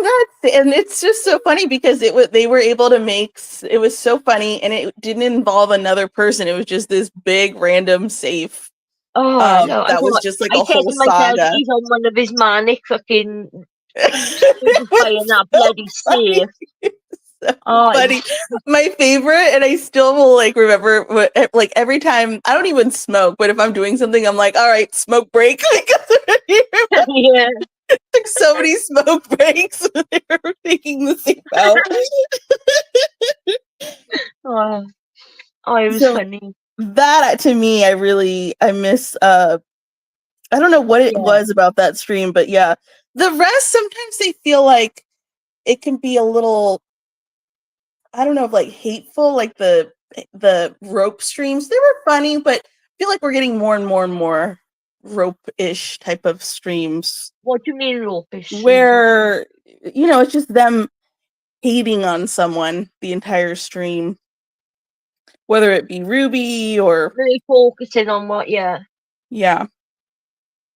and it's just so funny because they were able to make it was so funny, and it didn't involve another person. It was just this big random safe. Oh no, that was just like a whole myself, saga. he's on one of his manic fucking buying that bloody safe. Funny. My favorite, and I still will like remember like every time. I don't even smoke, but if I'm doing something, I'm like, all right, smoke break. Yeah, took so many smoke breaks when they were taking the safe out. It was funny. That to me, I miss. I don't know what it was about that stream, but yeah, the rest sometimes they feel like it can be a little. I don't know, like hateful, like the rope streams. They were funny, but I feel like we're getting more and more and more rope-ish type of streams. What do you mean rope-ish? Where it's just them hating on someone the entire stream, whether it be Ruby or really focusing on what, yeah.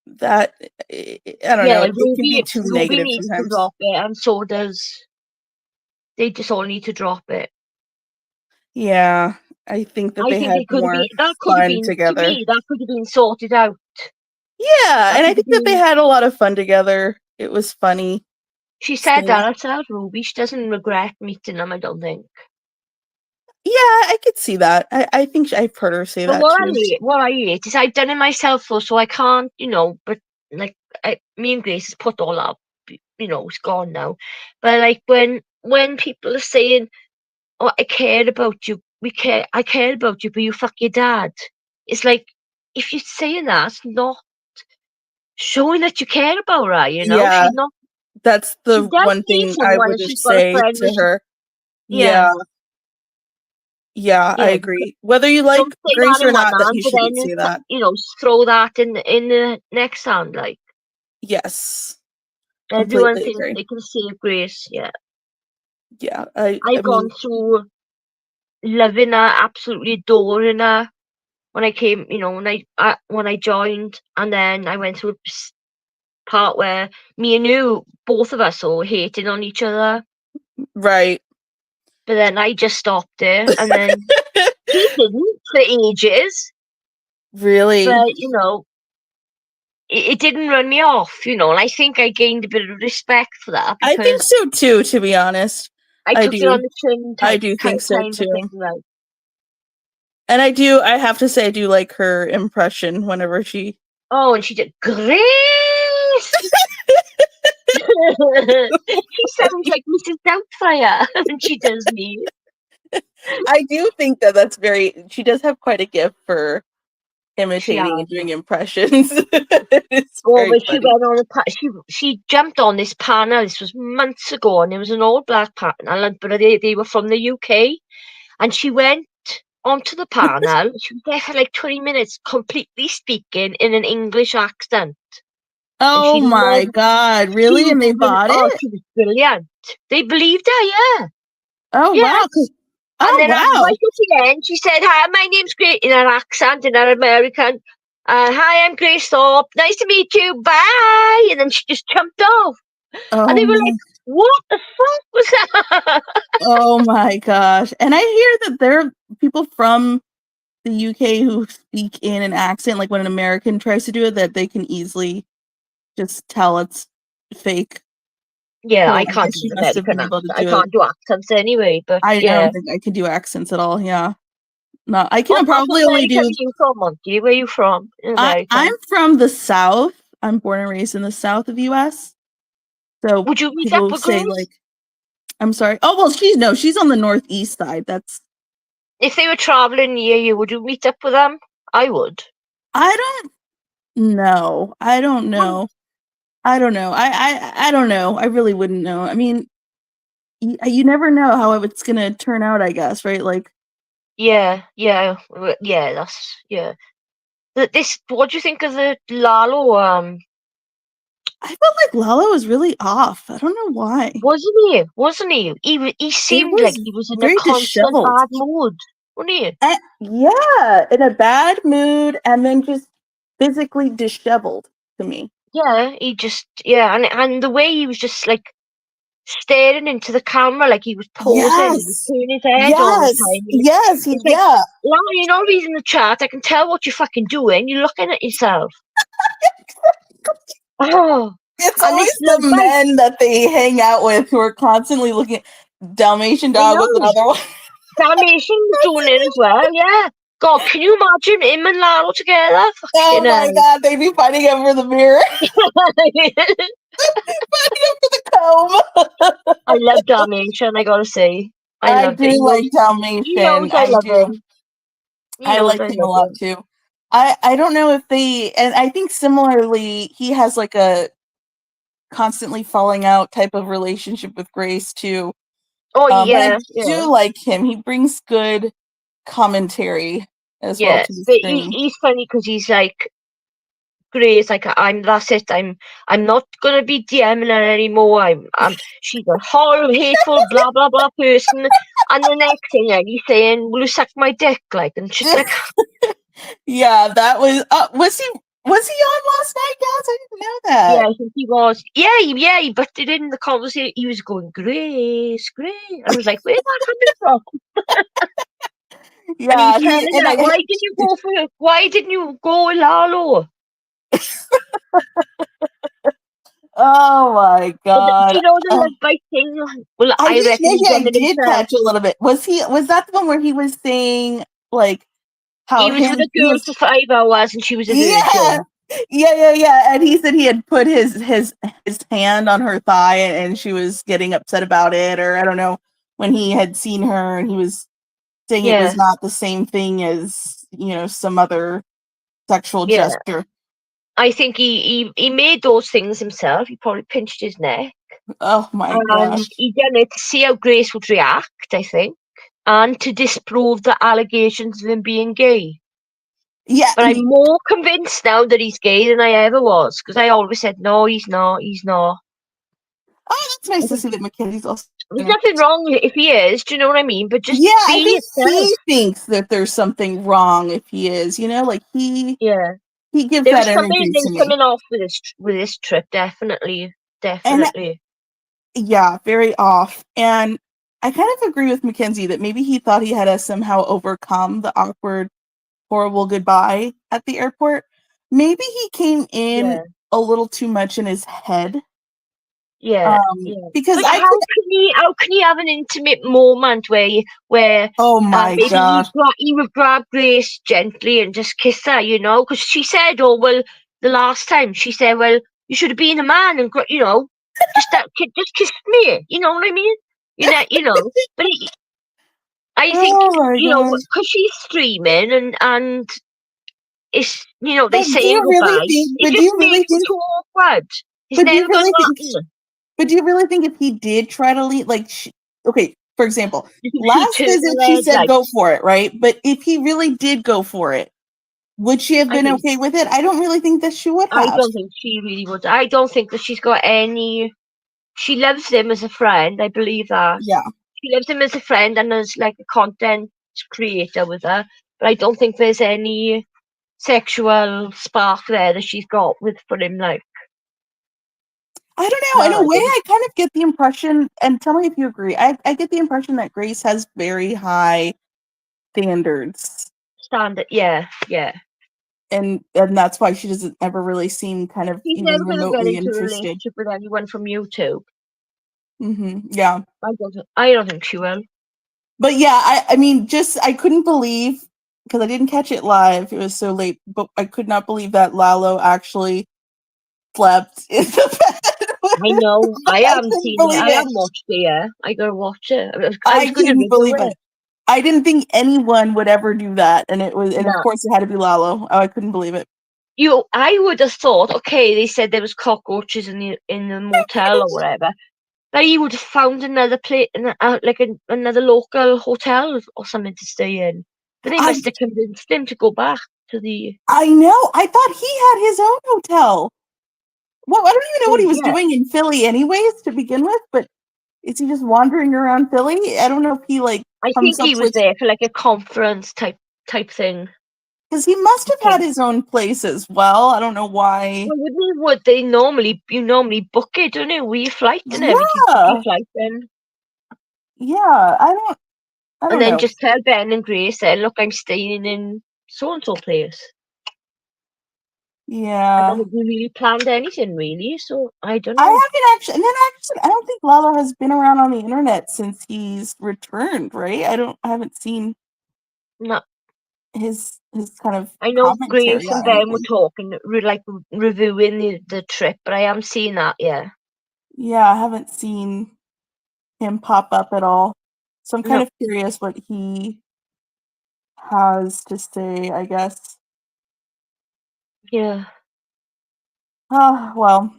That I don't know. It can be too Ruby negative needs sometimes. to drop it, and so does. They just all need to drop it. Yeah, I think that they had more fun together. To me, that could have been sorted out. Yeah, and I think that they had a lot of fun together. It was funny. She said that herself, Ruby. She doesn't regret meeting them, I don't think. Yeah, I could see that. I think I've heard her say that too. What I hate is I've done it myself, though, so I can't, but like me and Grace has put all up, it's gone now. But like when people are saying, "Oh, I cared about you. I cared about you, but you fuck your dad." It's like if you're saying that, not showing that you care about her. Yeah, she's not. That's the one thing I would just say to her. Yeah. Yeah, I agree. Whether you like Grace or not, that you shouldn't say that. Throw that in the next sound, like. Yes. Everyone thinks they can save Grace. Yeah. Yeah, I've gone through loving her, absolutely adoring her. When I came, when I joined, and then I went through a part where me and you, both of us, all hating on each other. Right. But then I just stopped it, and then he didn't for ages. Really? But it didn't run me off, and I think I gained a bit of respect for that. I think so too, to be honest. I took it on the chin. I do think so too. Right. And I have to say, I do like her impression whenever she. Oh, and she did Grace. She sounds like Mrs. Doubtfire when she does me. I do think that's she does have quite a gift for imitating and doing impressions. But she went on she jumped on this panel. This was months ago, and it was an all black panel, but they were from the UK, and she went onto the panel. She was there for like 20 minutes, completely speaking in an English accent. Oh my God! Really? And they bought it? She was brilliant. They believed her, yeah. Oh wow! And then right at the end, she said, "Hi, my name's Grace," in her accent, in her American. "Hi, I'm Grace Thorpe. Nice to meet you. Bye." And then she just jumped off. And they were like, "What the fuck was that?" Oh my gosh. And I hear that there are people from the UK who speak in an accent, like when an American tries to do it, that they can easily just tell it's fake. Yeah, So I I can't guess do she an must have American been able to accent. I do it. can't do accents anyway, but I yeah. don't think I can do accents at all. Yeah. No, I can What part of probably only America do. are you from, Monkey? Where are you from in America? I'm from the South. I'm born and raised in the South of US. So would you meet people up with say Grace? like, I'm sorry. Oh well, she's on the northeast side. That's. If they were traveling near you, would you meet up with them? I would. I don't know. I don't know. I don't know. I don't know. I really wouldn't know. I mean, you never know how it's gonna turn out. I guess, right? Like, Yeah, that's yeah. This, what do you think of the Lalo? I felt like Lalo was really off. I don't know why. Wasn't he? Wasn't he? He seemed like he was in a very constant disheveled. bad mood, wasn't he? Yeah, in a bad mood, and then just physically disheveled to me. Yeah, and the way he was just like staring into the camera, like he was posing, he was Yes. turning his head all the time. Yes. It's like, Lalo, you're not reading the chat. I can tell what you're fucking doing. You're looking at yourself. Oh, It's and always this the little guy, men that they hang out with who are constantly looking at Dalmatian I dog was know. another one. Dalmatian was doing it as well, yeah. God, can you imagine him and Lalo together? Oh my god, they'd be fighting over the mirror. Fighting over the comb. I love Dalmatian, I gotta say. I loved do it. like He knows Dalmatian. I love him. I like him a lot too. I don't know if and I think similarly he has like a constantly falling out type of relationship with Grace too. Oh But yeah, I do like him. He brings good commentary as well yeah. to the But stream. he's funny because he's like, Grace, like that's it. I'm not gonna be DMing her anymore. She's a horrible, hateful, blah blah blah person. And the next thing, he's saying, "Will you suck my dick?" Like, and she's like, Yeah, that was was he on last night, guys? I didn't know that. yeah, I think he was. Yeah, he butted in the conversation. He was going, Grace. I was like, where's that coming from? Yeah, and he was telling her, why didn't you go with Lalo? Oh my god! Do you know the love bite thing? Well, I think reckon maybe he I done it did himself. catch a little bit. Was that the one where he was saying like how He was with a girl for 5 hours and she was a virgin. Yeah. And he said he had put his hand on her thigh and she was getting upset about it, or I don't know, when he had seen her and he was saying it was not the same thing as, some other sexual gesture. I think he made those things himself. He probably pinched his neck. Oh my gosh. He done it to see how Grace would react, I think, and to disprove the allegations of him being gay. Yeah. But I'm more convinced now that he's gay than I ever was, because I always said, no, he's not. Oh, that's nice to see that Mackenzie's also. There's nothing wrong if he is, do you know what I mean? But just I think he thinks that there's something wrong if he is, like he gives there that was energy to me. coming off with this trip, definitely. Yeah, very off. And I kind of agree with Mackenzie that maybe he thought he had to somehow overcome the awkward, horrible goodbye at the airport. Maybe he came in a little too much in his head. Because like, how can you have an intimate moment where oh my god, he would grab Grace gently and just kiss her, because she said, oh well, the last time she said, well, you should have been a man and just kissed me, you know what I mean? But I think because she's streaming and it's they say goodbye. It just makes it too awkward. It's never gonna happen. But do you really think if he did try to leave, like, okay, for example, last visit she said go for it, right? But if he really did go for it, would she have been okay with it? I don't really think that she would have. I don't think she really would. I don't think that she's got any. She loves him as a friend. I believe that. Yeah. She loves him as a friend and as like a content creator with her. But I don't think there's any sexual spark there that she's got for him, like. I don't know. In No, a I way, didn't. I kind of get the impression, and tell me if you agree. I get the impression that Grace has very high standards, Standard, yeah. and that's why she doesn't ever really seem kind of He's even never going to get remotely into a interested. relationship with anyone from YouTube. Yeah. I don't think she will. But yeah, I mean, just I couldn't believe, because I didn't catch it live. It was so late, but I could not believe that Lalo actually slept in the bed. I know. I I haven't couldn't seen it. believe I it. haven't watched it yet. I gotta watch it. I was I going to couldn't review believe it. it. I didn't think anyone would ever do that, and of No. course it had to be Lalo. Oh, I couldn't believe it. I would have thought, okay, they said there was cockroaches in the motel or whatever, that he would have found another place, another local hotel or something to stay in. But they must have convinced him to go back to the. I know. I thought he had his own hotel. Well, I don't even know what he was Yeah. doing in Philly, anyways, to begin with. But is he just wandering around Philly? I don't know if he I comes think up he was with, there for like a conference type thing. because he must have had his own place as well. I don't know why. Well, would they you normally book it, don't you? With your flight and everything. Book Yeah. your flight then. Yeah, I don't And then know. just tell Ben and Grace, look, I'm staying in so and so place. I Yeah. don't think we really planned anything really, so I don't I know. haven't actually, and then actually, I don't think Lalo has been around on the internet since he's returned, right? I haven't seen No. his kind of I know commentary Grace and on Ben were anything. talking, reviewing the trip, but I haven't seen that yet. Yeah, I haven't seen him pop up at all. So I'm kind No. of curious what he has to say, I guess. Yeah. Oh, well.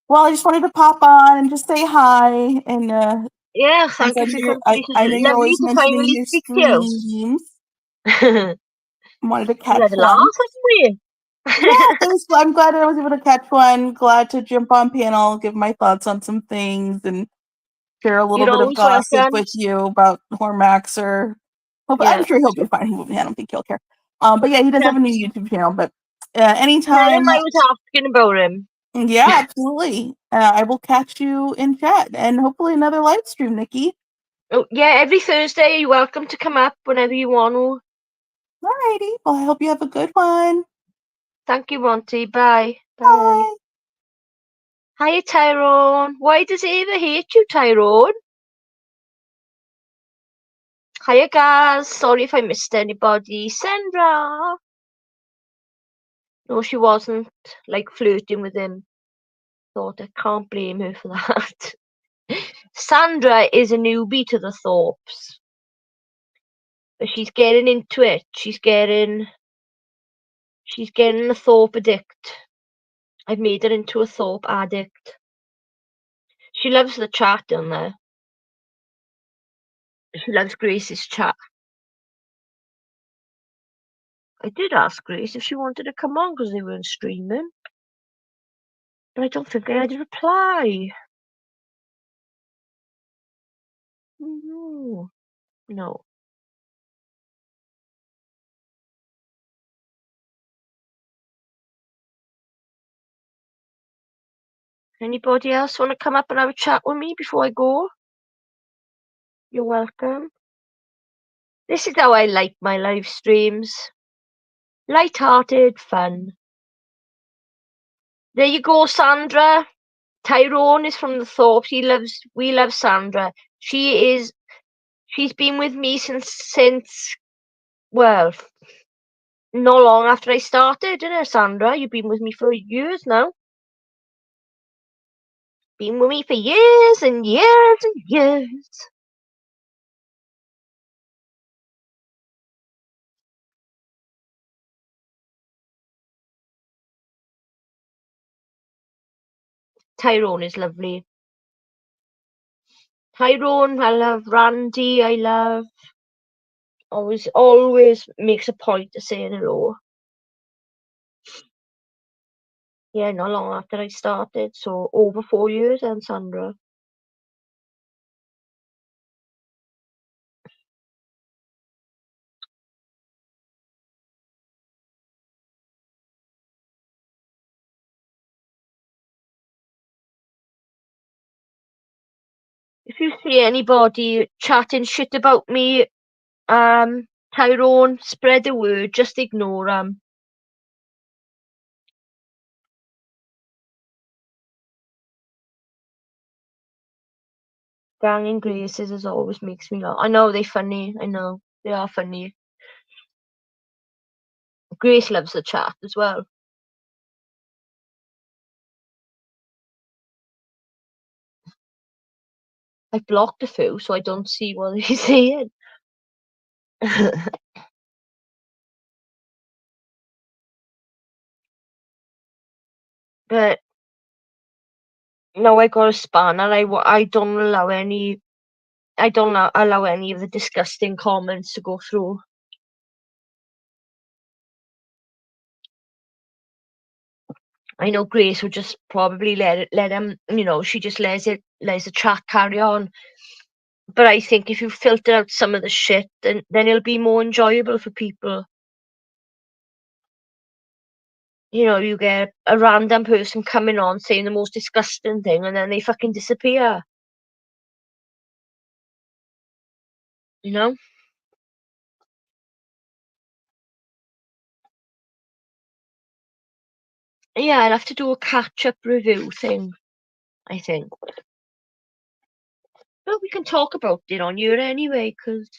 Well, I just wanted to pop on and just say hi. And Yeah, since thank you for your I know conversation. you're Lovely always to mentioning finally your speak to you. streams. Wanted to We catch had a laugh, one. haven't we? Yeah, I'm glad I was able to catch one. Glad to jump on panel, give my thoughts on some things, and share a little You're bit of always gossip welcome. with you about Hormax. Or Yeah. I'm sure he'll be fine. I don't think he'll care. But yeah, he does have a new YouTube channel. But Tell anytime, him I was asking about him. yeah, absolutely. I will catch you in chat, and hopefully another live stream, Nikki. Oh, yeah, every Thursday, you're welcome to come up whenever you want to. Alrighty. Well, I hope you have a good one. Thank you, Monty. Bye. Bye. Hiya, Tyrone. Why does Ava hate you, Tyrone? Hiya, guys. Sorry if I missed anybody. Sandra. No, she wasn't, flirting with him. Thought I can't blame her for that. Sandra is a newbie to the Thorps. But she's getting into it. She's getting a Thorpe addict. I've made her into a Thorpe addict. She loves the chat down there. She loves Grace's chat. I did ask Grace if she wanted to come on because they weren't streaming. But I don't think I had a reply. No. No. Anybody else want to come up and have a chat with me before I go? You're welcome. This is how I like my live streams. Light-hearted fun. There you go, Sandra. Tyrone is from the Thorpe. We love Sandra. She's been with me since well, not long after I started, isn't it, Sandra? You've been with me for years now. Been with me for years and years and years. Tyrone is lovely. Tyrone, I love Randy, I love always makes a point of saying hello. Yeah, not long after I started, so over 4 years and Sandra. If you see anybody chatting shit about me, Tyrone, spread the word. Just ignore them. Gang and Graces as always makes me laugh. I know they're funny. I know they are funny. Grace loves the chat as well. I blocked a few, so I don't see what he's saying. But now I got a spanner. I don't allow any. I don't allow any of the disgusting comments to go through. I know Grace would just probably let him. She just lets the chat carry on. But I think if you filter out some of the shit, then it'll be more enjoyable for people. You get a random person coming on saying the most disgusting thing, and then they fucking disappear. You know? Yeah, I'll have to do a catch-up review thing, I think. But we can talk about it on here anyway, because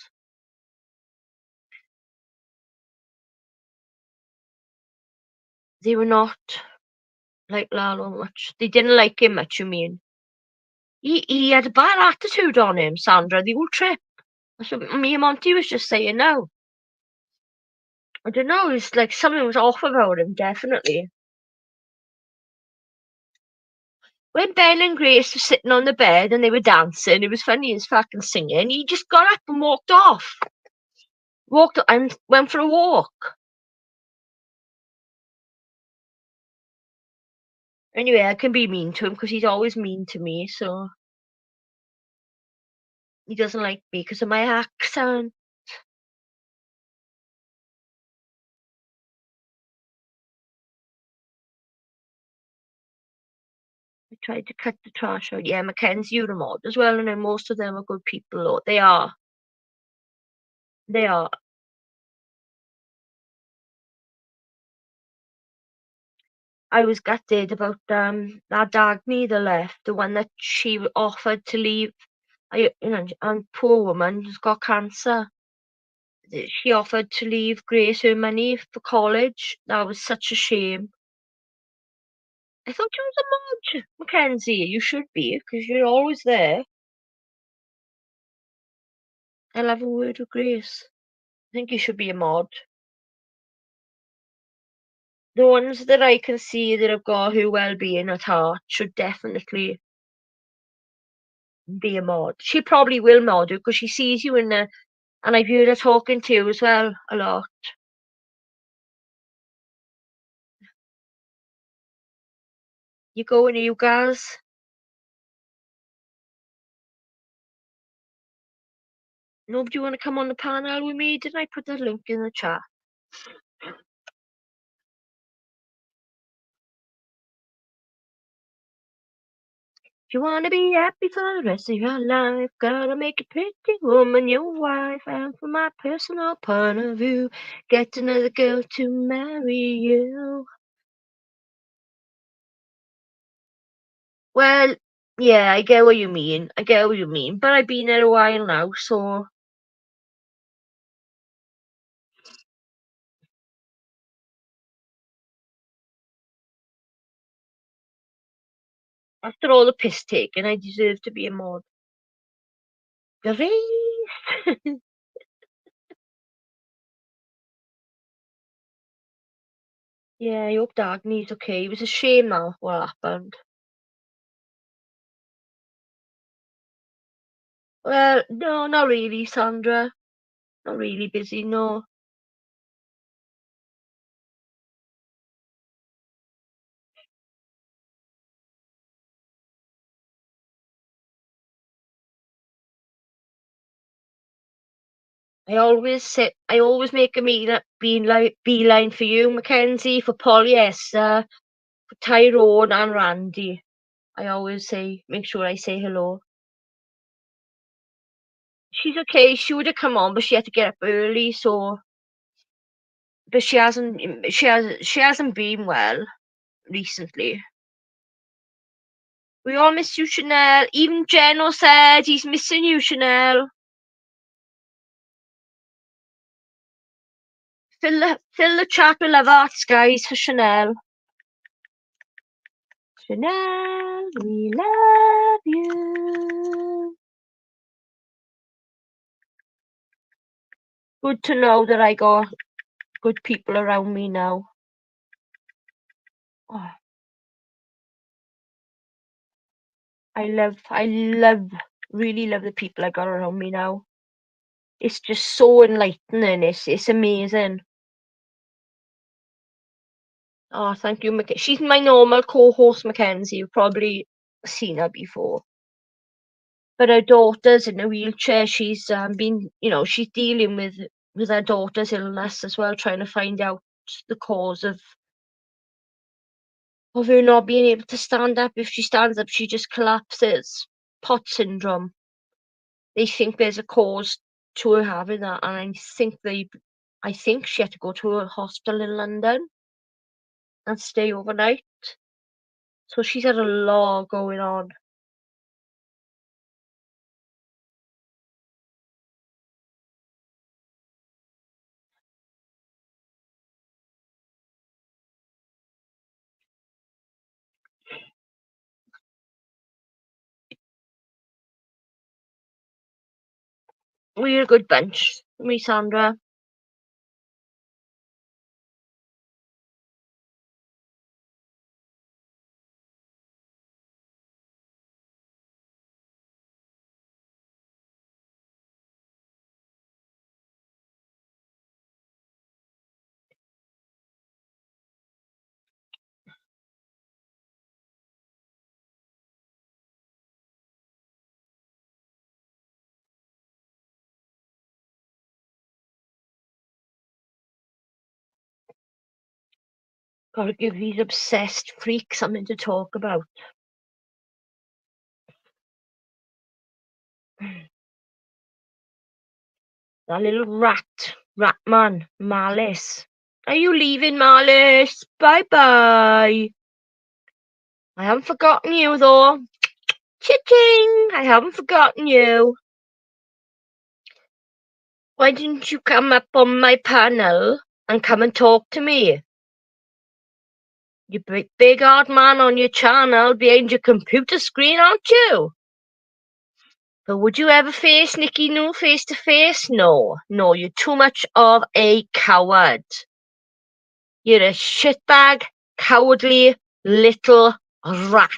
they were not like Lalo much. They didn't like him much, you mean? He had a bad attitude on him, Sandra, the whole trip. That's what me and Monty was just saying now. I don't know, it's like something was off about him, definitely. When Ben and Grace were sitting on the bed and they were dancing, it was funny as fucking singing, he just got up and walked off. Walked and went for a walk. Anyway, I can be mean to him because he's always mean to me, so he doesn't like me because of my accent. I tried to cut the trash out. Yeah, Mackenzie, you're a mod as well, and then most of them are good people. Or they are. They are. I was gutted about that Dagny that left, the one that she offered to leave. And poor woman who's got cancer. She offered to leave Grace her money for college. That was such a shame. I thought you was a mod, Mackenzie. You should be, because you're always there. I'll have a word with Grace. I think you should be a mod. The ones that I can see that have got her well-being at heart should definitely be a mod. She probably will mod you because she sees you in there, and I've heard her talking to you as well a lot. You going, you guys? Nobody want to come on the panel with me? Didn't I put that link in the chat? If you want to be happy for the rest of your life, gotta make a pretty woman your wife. And from my personal point of view, get another girl to marry you. Well, yeah, I get what you mean. But I've been there a while now, so after all the piss taken, I deserve to be a mod. Grace. Yeah, I hope Dagny's okay. It was a shame now what happened. Well, no, not really, Sandra. Not really busy, no. I always make a beeline for you, Mackenzie, for polyester, for Tyrone and Randy. I always make sure I say hello. She's okay. She would have come on, but she had to get up early, so. But she hasn't been well recently. We all miss you, Chanel. Even Jeno said he's missing you, Chanel. Fill the chat with love hearts, guys, for Chanel. Chanel, we love you. Good to know that I got good people around me now. Oh. Really love the people I got around me now. It's just so enlightening. It's amazing. Oh, thank you, Mackenzie. She's my normal co-host, Mackenzie. You've probably seen her before. But her daughter's in a wheelchair. She's been, she's dealing with her daughter's illness as well, trying to find out the cause of her not being able to stand up. If she stands up, she just collapses. POT syndrome. They think there's a cause to her having that, and I think she had to go to a hospital in London and stay overnight. So she's had a lot going on. We're a good bunch, me, Sandra. Gotta give these obsessed freaks something to talk about. That little rat man, Malice. Are you leaving, Malice? Bye-bye. I haven't forgotten you, though. Chitting! I haven't forgotten you. Why didn't you come up on my panel and come and talk to me? You big hard man on your channel behind your computer screen, aren't you? But would you ever face Nikki Noo face to face? No, you're too much of a coward. You're a shitbag, cowardly little rat.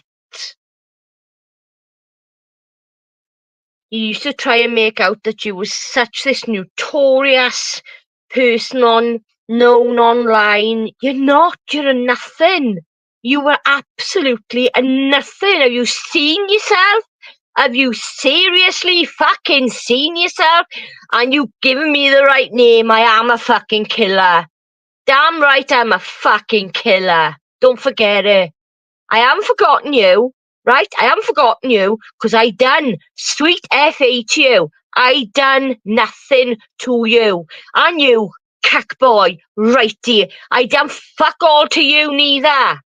You used to try and make out that you were such this notorious person known online. You're not. You're a nothing. You were absolutely a nothing. Have you seen yourself? Have you seriously fucking seen yourself? And you've given me the right name. I am a fucking killer. Damn right I'm a fucking killer. Don't forget it. I haven't forgotten you, right? I haven't forgotten you because I done sweet FA to you. I done nothing to you. And you, cackboy, righty. I done fuck all to you neither.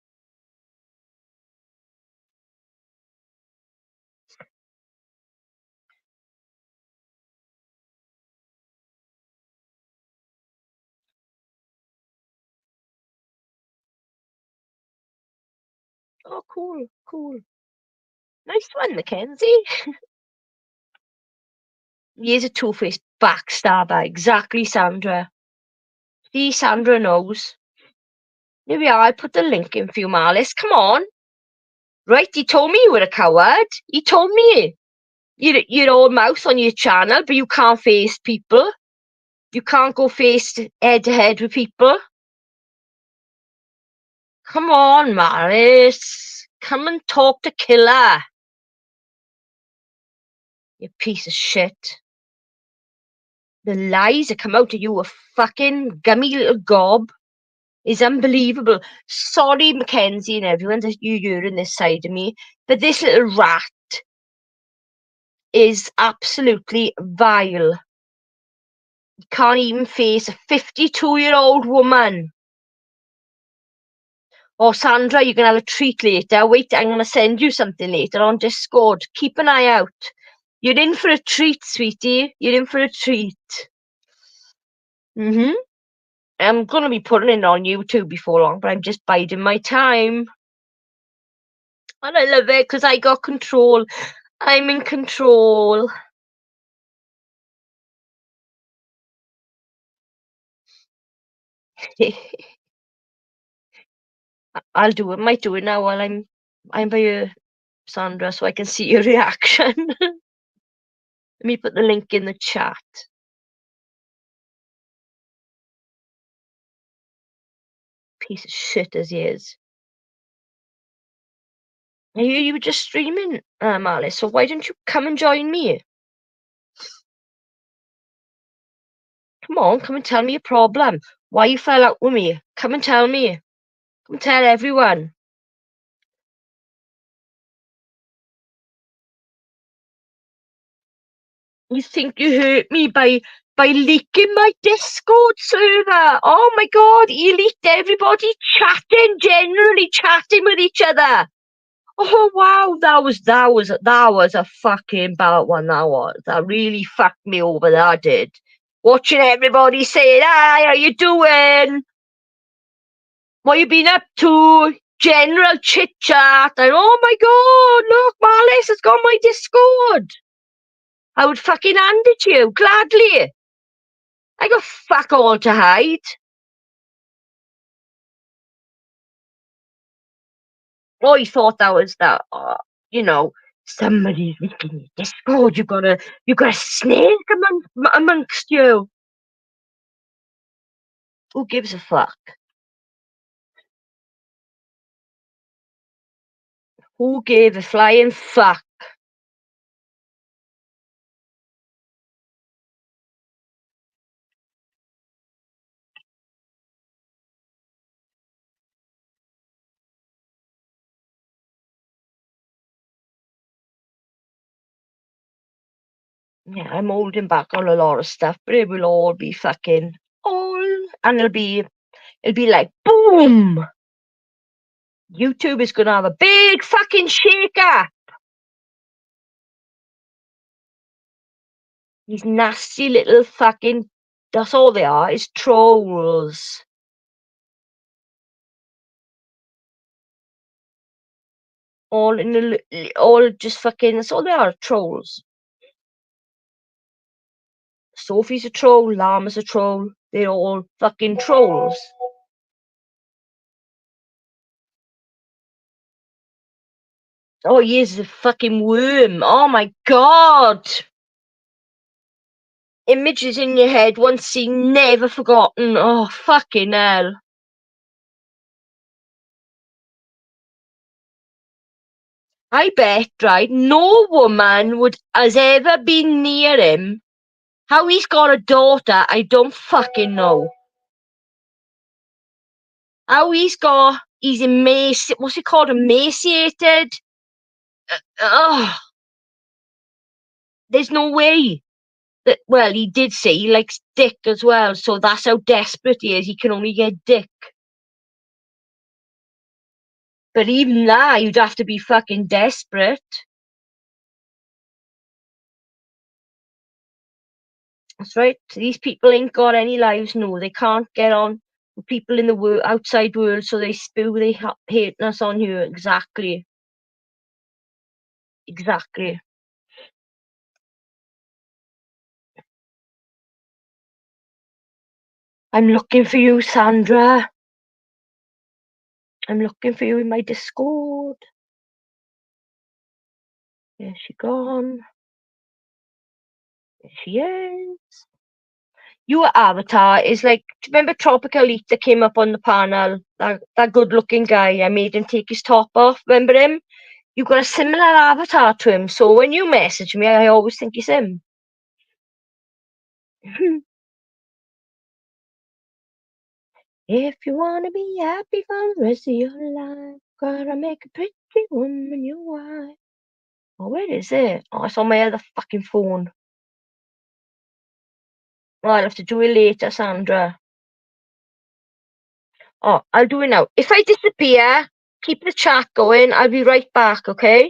Oh, cool. Nice one, Mackenzie. He's a two-faced backstabber. Exactly, Sandra. See, Sandra knows. Maybe I put the link in for you, Malice. Come on. Right, he told me you were a coward. He told me. You're all mouth on your channel, but you can't face people. You can't go face head-to-head with people. Come on, Malice. Come and talk to Killer. You piece of shit. The lies that come out of you, a fucking gummy little gob, is unbelievable. Sorry, Mackenzie and everyone, that you're hearing this side of me, but this little rat, is absolutely vile. You can't even face a 52-year-old woman. Oh, Sandra, you're going to have a treat later. Wait, I'm going to send you something later on Discord. Keep an eye out. You're in for a treat, sweetie. You're in for a treat. I'm going to be putting it on YouTube before long, but I'm just biding my time. And I love it because I got control. I'm in control. I'll do it. Might do it now while I'm by you, Sandra, so I can see your reaction. Let me put the link in the chat. Piece of shit as he is. I hear you were just streaming, Alice, so why don't you come and join me? Come on, come and tell me your problem. Why you fell out with me? Come and tell me. Come and tell everyone. You think you hurt me by leaking my Discord server? Oh my god, you leaked everybody generally chatting with each other. Oh wow, that was a fucking bad one. That really fucked me over. That did. Watching everybody saying, "Hi, how you doing? What you been up to?" General chit chat. And oh my god, look, Marlis has got my Discord. I would fucking hand it to you gladly. I got fuck all to hide. Oh, you thought that was that? Somebody's leaking your Discord. You got a snake amongst you. Who gives a fuck? Who gave a flying fuck? Yeah, I'm holding back on a lot of stuff, but it will all be fucking and it'll be like boom. YouTube is gonna have a big fucking shaker. These nasty little fucking, that's all they are, is trolls. All just fucking, that's all they are, trolls. Sophie's a troll, Llama's a troll, they're all fucking trolls. Oh, he is a fucking worm. Oh my god. Images in your head, once seen, never forgotten. Oh, fucking hell. I bet, right, no woman has ever been near him. How he's got a daughter, I don't fucking know. How he's emaciated, what's it called, emaciated? There's no way. Well, he did say he likes dick as well, so that's how desperate he is. He can only get dick. But even that, you'd have to be fucking desperate. That's right. These people ain't got any lives, no. They can't get on with people in the outside world, so they spew they hating us on here. Exactly. Exactly. I'm looking for you, Sandra. I'm looking for you in my Discord. Where's she gone? There she is. Your avatar is like, do you remember Tropical Elite that came up on the panel? That good looking guy, I made him take his top off. Remember him? You've got a similar avatar to him, so when you message me, I always think it's him. If you wanna be happy for the rest of your life, gotta make a pretty woman your wife. Oh, where is it? Oh, it's on my other fucking phone. Oh, I'll have to do it later, Sandra. Oh, I'll do it now. If I disappear, keep the chat going. I'll be right back, okay?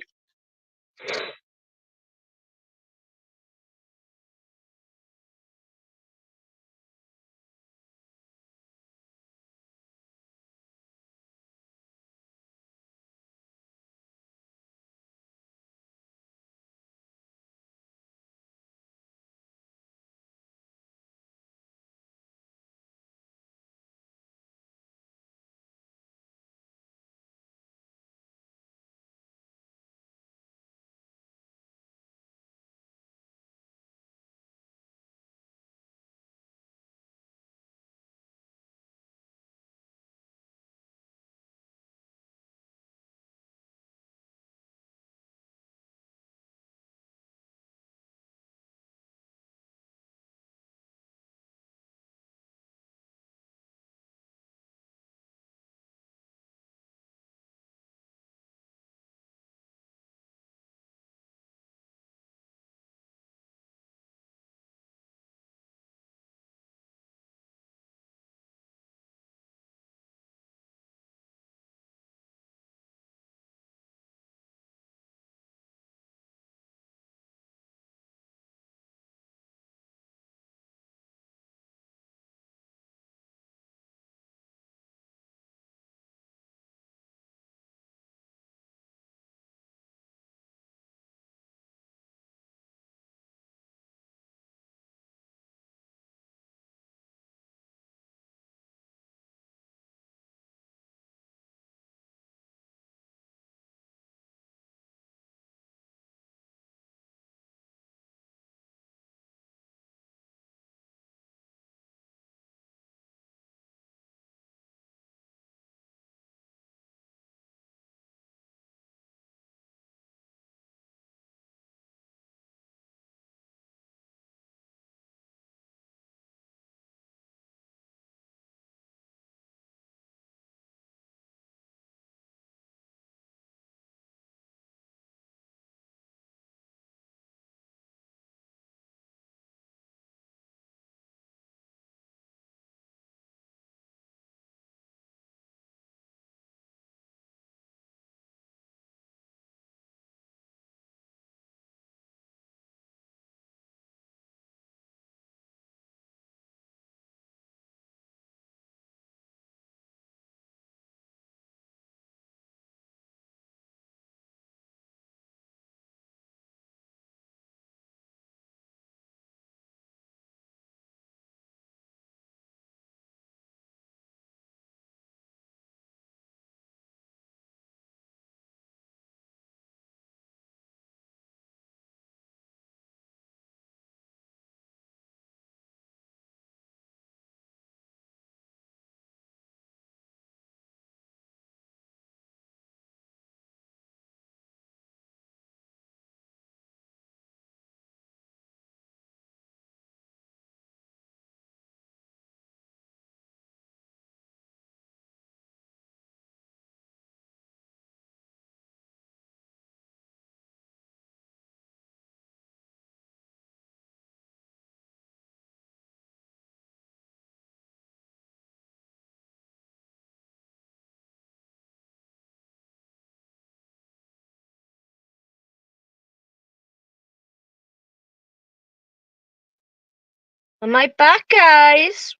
Am I back, guys?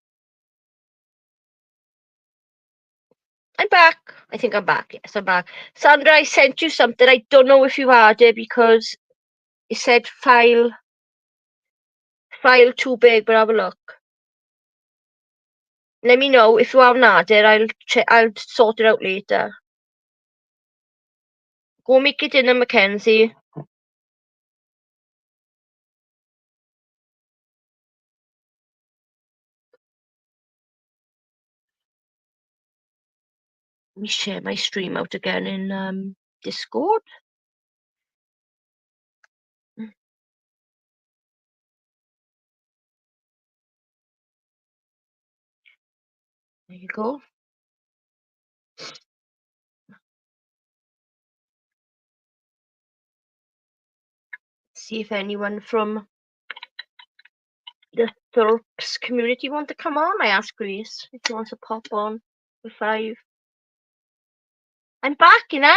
I'm back. I think I'm back. Yes, I'm back. Sandra, I sent you something. I don't know if you had it because it said file too big, but have a look. Let me know if you haven't had it. I'll sort it out later. Go make it dinner, Mackenzie. Let me share my stream out again in Discord. There you go. See if anyone from the Thorps community want to come on. I asked Grace if she wants to pop on for 5. I'm back, you know.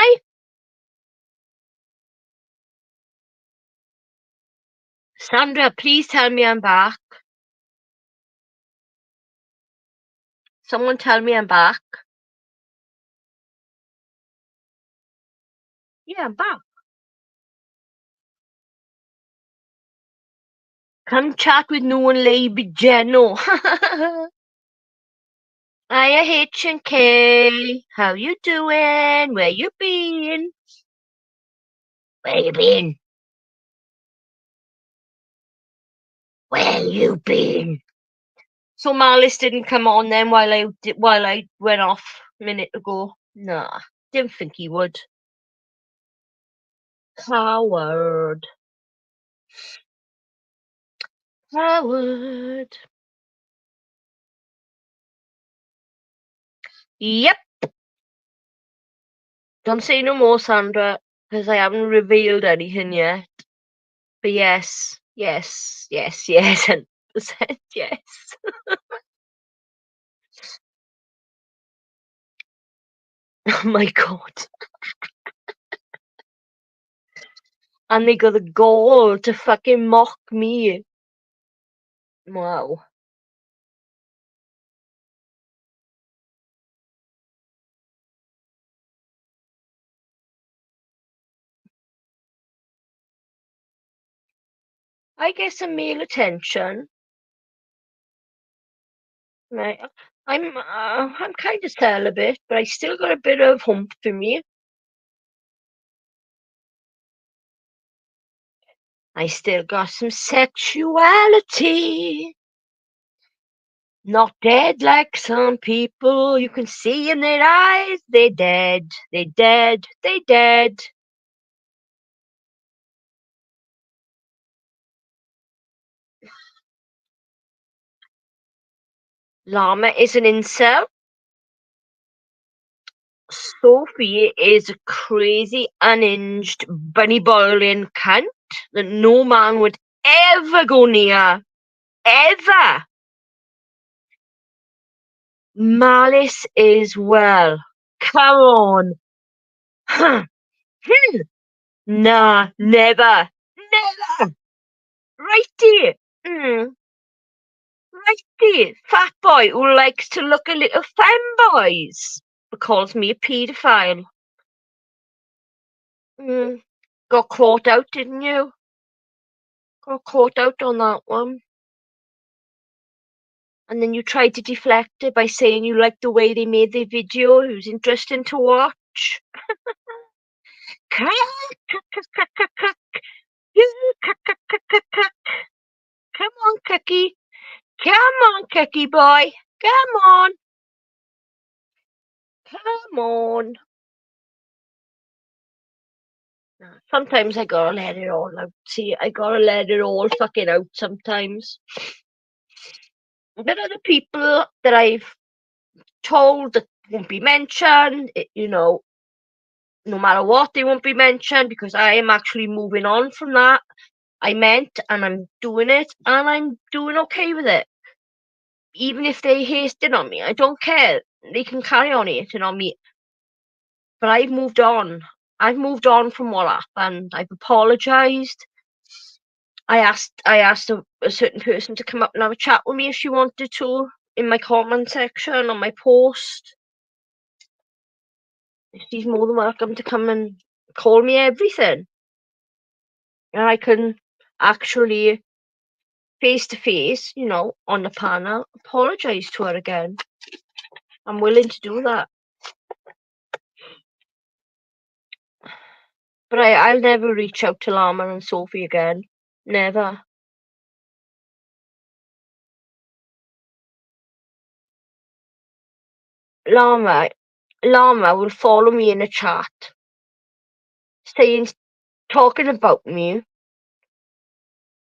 Sandra, please tell me I'm back. Someone tell me I'm back. Yeah, I'm back. Come chat with Noo and LaybJeno. Hiya, H&K. How you doing? Where you been? Where you been? Where you been? So Malice didn't come on then while I went off a minute ago. Nah, didn't think he would. Coward. Coward. Yep. Don't say no more, Sandra, because I haven't revealed anything yet. But yes, 100% yes. Oh my god. And they got the gall to fucking mock me. Wow. I get some male attention. Right. I'm kind of celibate, but I still got a bit of hump to me. I still got some sexuality. Not dead like some people. You can see in their eyes. They're dead. They're dead. They're dead. Llama is an incel. Sophie is a crazy, unhinged, bunny boiling cunt that no man would ever go near. Ever. Malice is well. Come on. Nah, never. Never. Right there. Right there. Fat boy who likes to look at little femboys. But calls me a paedophile. Got caught out, didn't you? Got caught out on that one. And then you tried to deflect it by saying you liked the way they made the video. It was interesting to watch. Come on, Cookie. Come on, Cookie boy. Come on. Come on. Sometimes I gotta let it all out. See, I gotta let it all fucking out sometimes. There are the people that I've told that won't be mentioned, no matter what, they won't be mentioned because I am actually moving on from that. I meant, and I'm doing it, and I'm doing okay with it. Even if they hate it on me, I don't care. They can carry on hating on me. But I've moved on. I've moved on from what happened. I've apologized. I asked a certain person to come up and have a chat with me if she wanted to in my comment section on my post. She's more than welcome to come and call me everything. And I can actually face to face, on the panel, apologize to her again. I'm willing to do that. But I'll never reach out to Llama and Sophie again. Never. Llama will follow me in a chat, talking about me,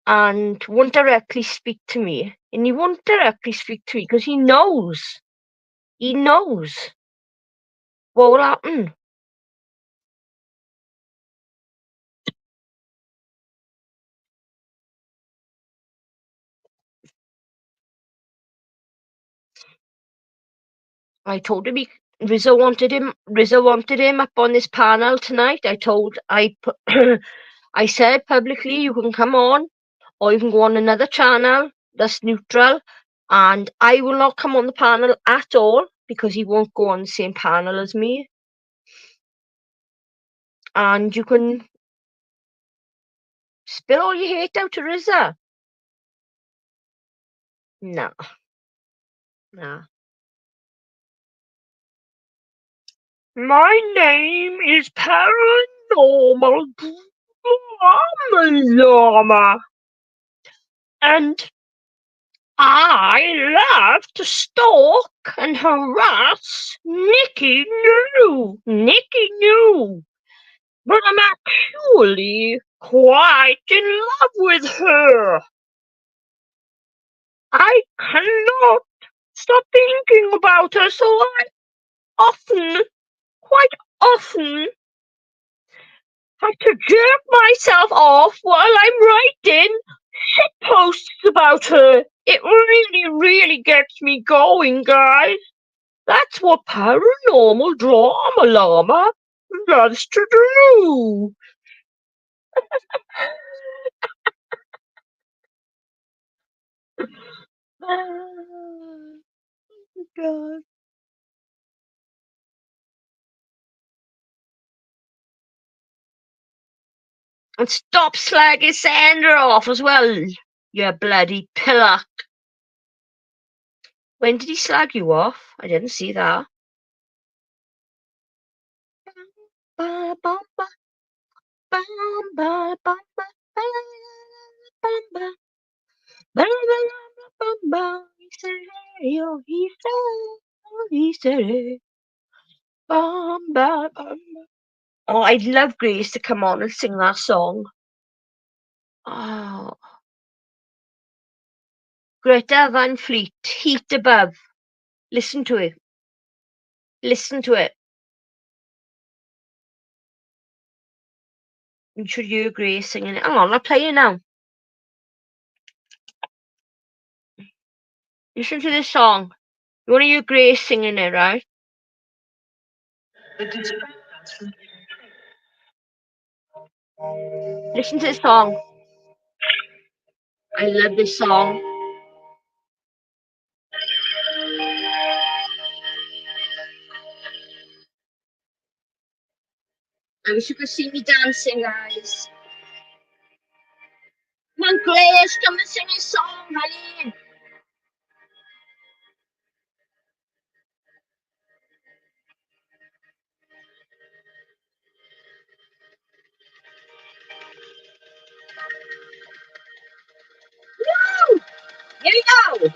and won't directly speak to me. And he won't directly speak to me because he knows what will happen. I told him Rizzo wanted him up on this panel tonight. I said publicly, you can come on, or you can go on another channel that's neutral, and I will not come on the panel at all because he won't go on the same panel as me. And you can spill all your hate out to Rizzo. No. Nah. My name is Paranormal Drama, and I love to stalk and harass Nikki New, but I'm actually quite in love with her. I cannot stop thinking about her, so quite often, have to jerk myself off while I'm writing shit posts about her. It really gets me going, guys. That's what paranormal drama llama loves to do. Oh, God. And stop slagging Sandra off as well, you bloody pillock. When did he slag you off? I didn't see that. He said it. Oh, I'd love Grace to come on and sing that song. Oh. Greta Van Fleet, Heat Above. Listen to it. Listen to it. You should hear Grace singing it. Hang on, I'll play it now. Listen to this song. You want to hear Grace singing it, right? Listen to this song. I love this song. I wish you could see me dancing, guys. Come on, Grace, come and sing a song, honey. Woo! Here we go.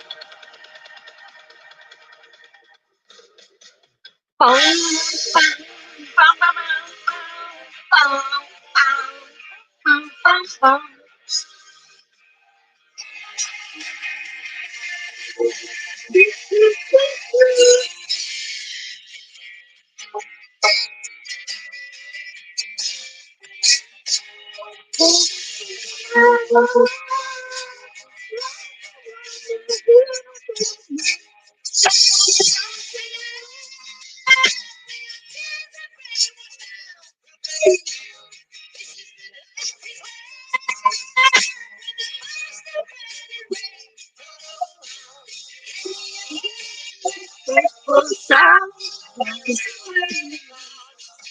Bum, bum, bum, bum, bum, bum, bum, bum.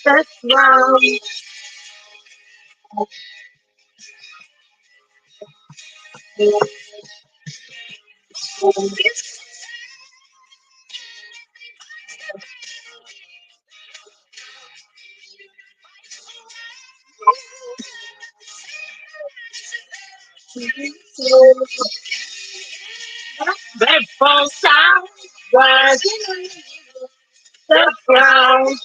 That's wrong. Red ball sound rising the ground.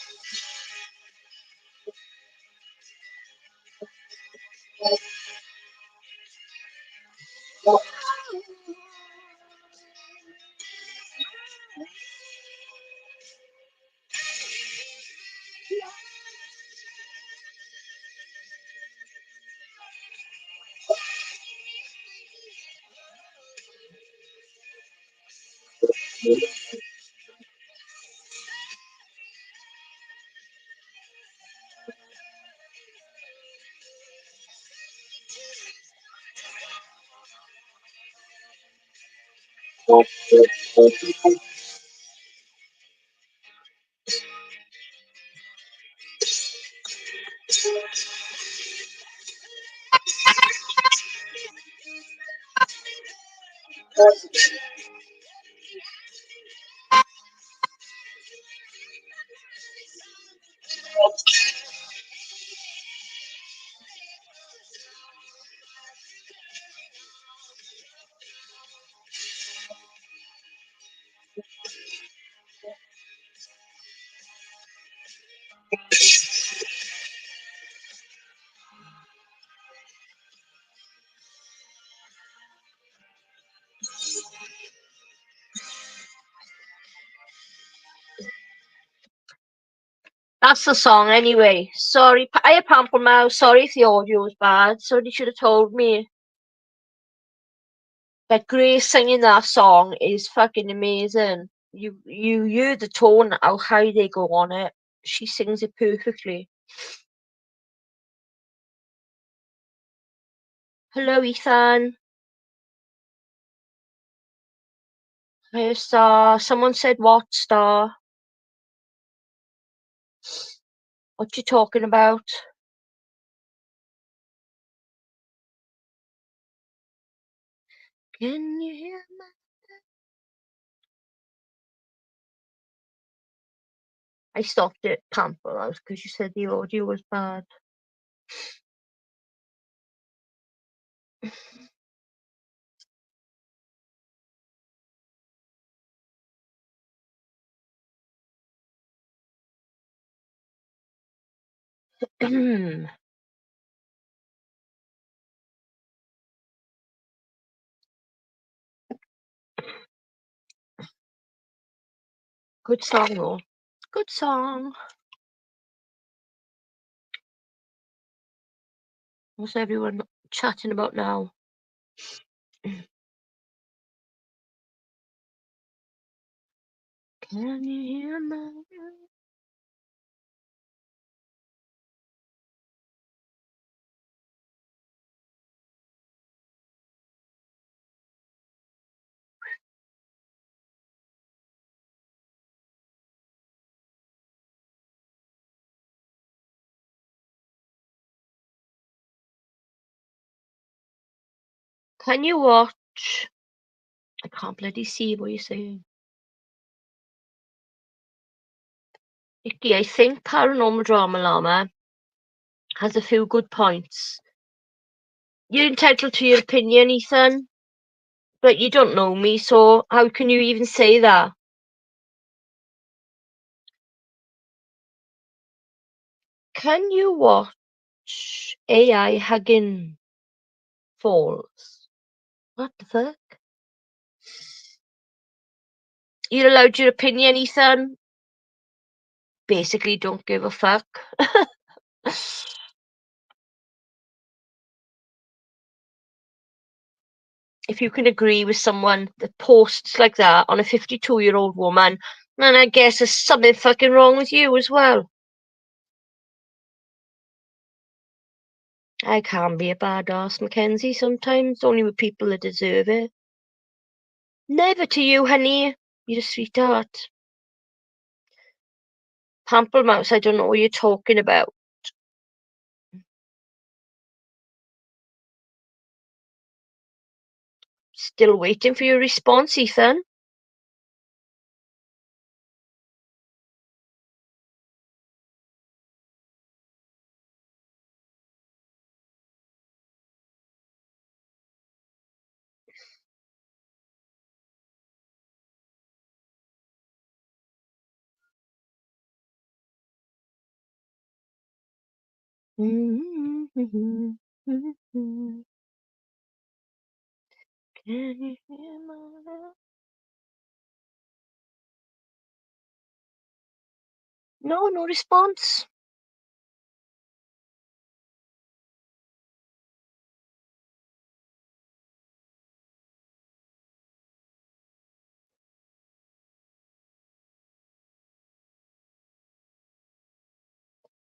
That's the song anyway. Sorry, I Pample Mouse. Sorry if the audio was bad. Somebody should have told me. But Grace singing that song is fucking amazing. You hear the tone, how high they go on it. She sings it perfectly. Hello, Ethan. Hey, Star. Someone said what, Star? What you talking about? Can you hear me? I stopped it, Pample Mouse, because you said the audio was bad. Good song, though. Good song. What's everyone chatting about now? Can you hear me? Can you watch? I can't bloody see what you're saying. Icky, I think Paranormal Drama Llama has a few good points. You're entitled to your opinion, Ethan, but you don't know me, so how can you even say that? Can you watch AI Hugging Falls? What the fuck? You're allowed your opinion, Ethan? Basically, don't give a fuck. If you can agree with someone that posts like that on a 52-year-old woman, then I guess there's something fucking wrong with you as well. I can be a badass, Mackenzie, sometimes, only with people that deserve it. Never to you, honey. You're a sweetheart. Pample Mouse, I don't know what you're talking about. Still waiting for your response, Ethan. Can you hear my... No response.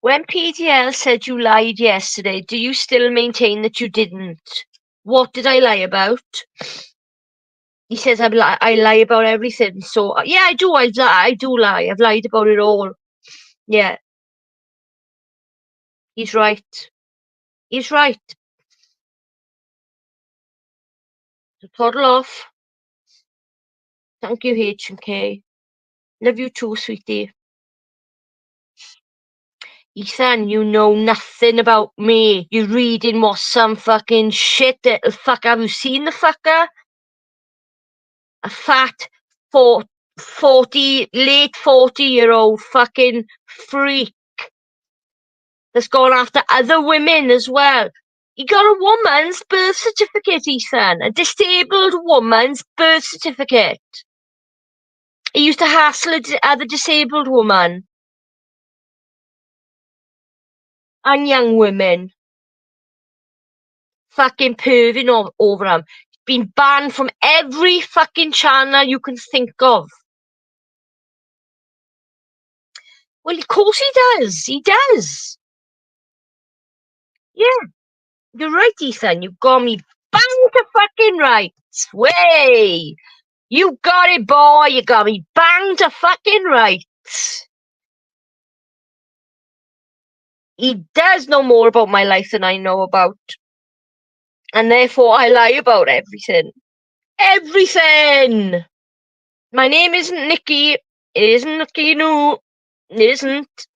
When PDL said you lied yesterday, do you still maintain that you didn't? What did I lie about? He says I lie about everything. So yeah, I do. I do lie. I've lied about it all. Yeah. He's right. He's right. So toddle off. Thank you, H&K. Love you too, sweetie. Ethan, you know nothing about me. You're reading what some fucking shit little fucker. Have you seen the fucker? A fat 40, late 40-year-old fucking freak that's gone after other women as well. He got a woman's birth certificate, Ethan. A disabled woman's birth certificate. He used to hassle other disabled woman and young women. Fucking perving over him. Been banned from every fucking channel you can think of. Well, of course he does. He does. Yeah. You're right, Ethan. You got me bang to fucking right. Way. You got it, boy. You got me bang to fucking right. He does know more about my life than I know about. And therefore I lie about everything. Everything! My name isn't Nikki. It isn't Nikki Noo. It isn't.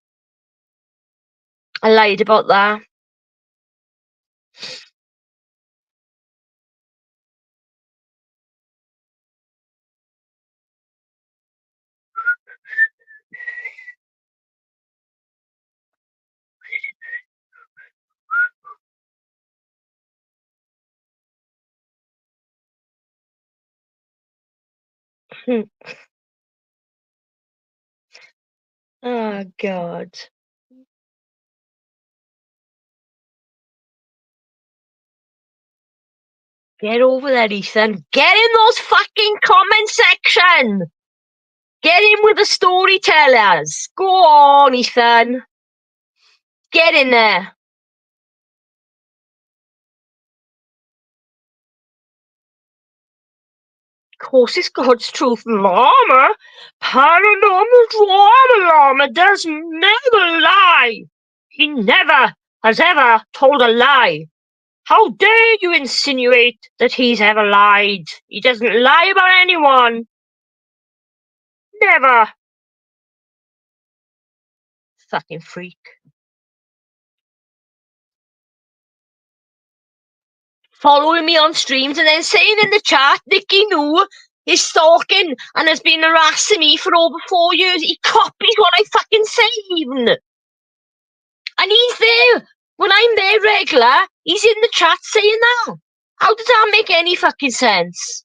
I lied about that. Oh, God. Get over that, Ethan. Get in those fucking comment section. Get in with the storytellers. Go on, Ethan. Get in there. Of course, it's God's truth, Llama. Paranormal drama, Llama does never lie. He never has ever told a lie. How dare you insinuate that he's ever lied? He doesn't lie about anyone. Never. Fucking freak. Following me on streams and then saying in the chat, Nikki Noo is stalking and has been harassing me for over 4 years. He copies what I fucking say even. And he's there. When I'm there regular, he's in the chat saying that. How does that make any fucking sense?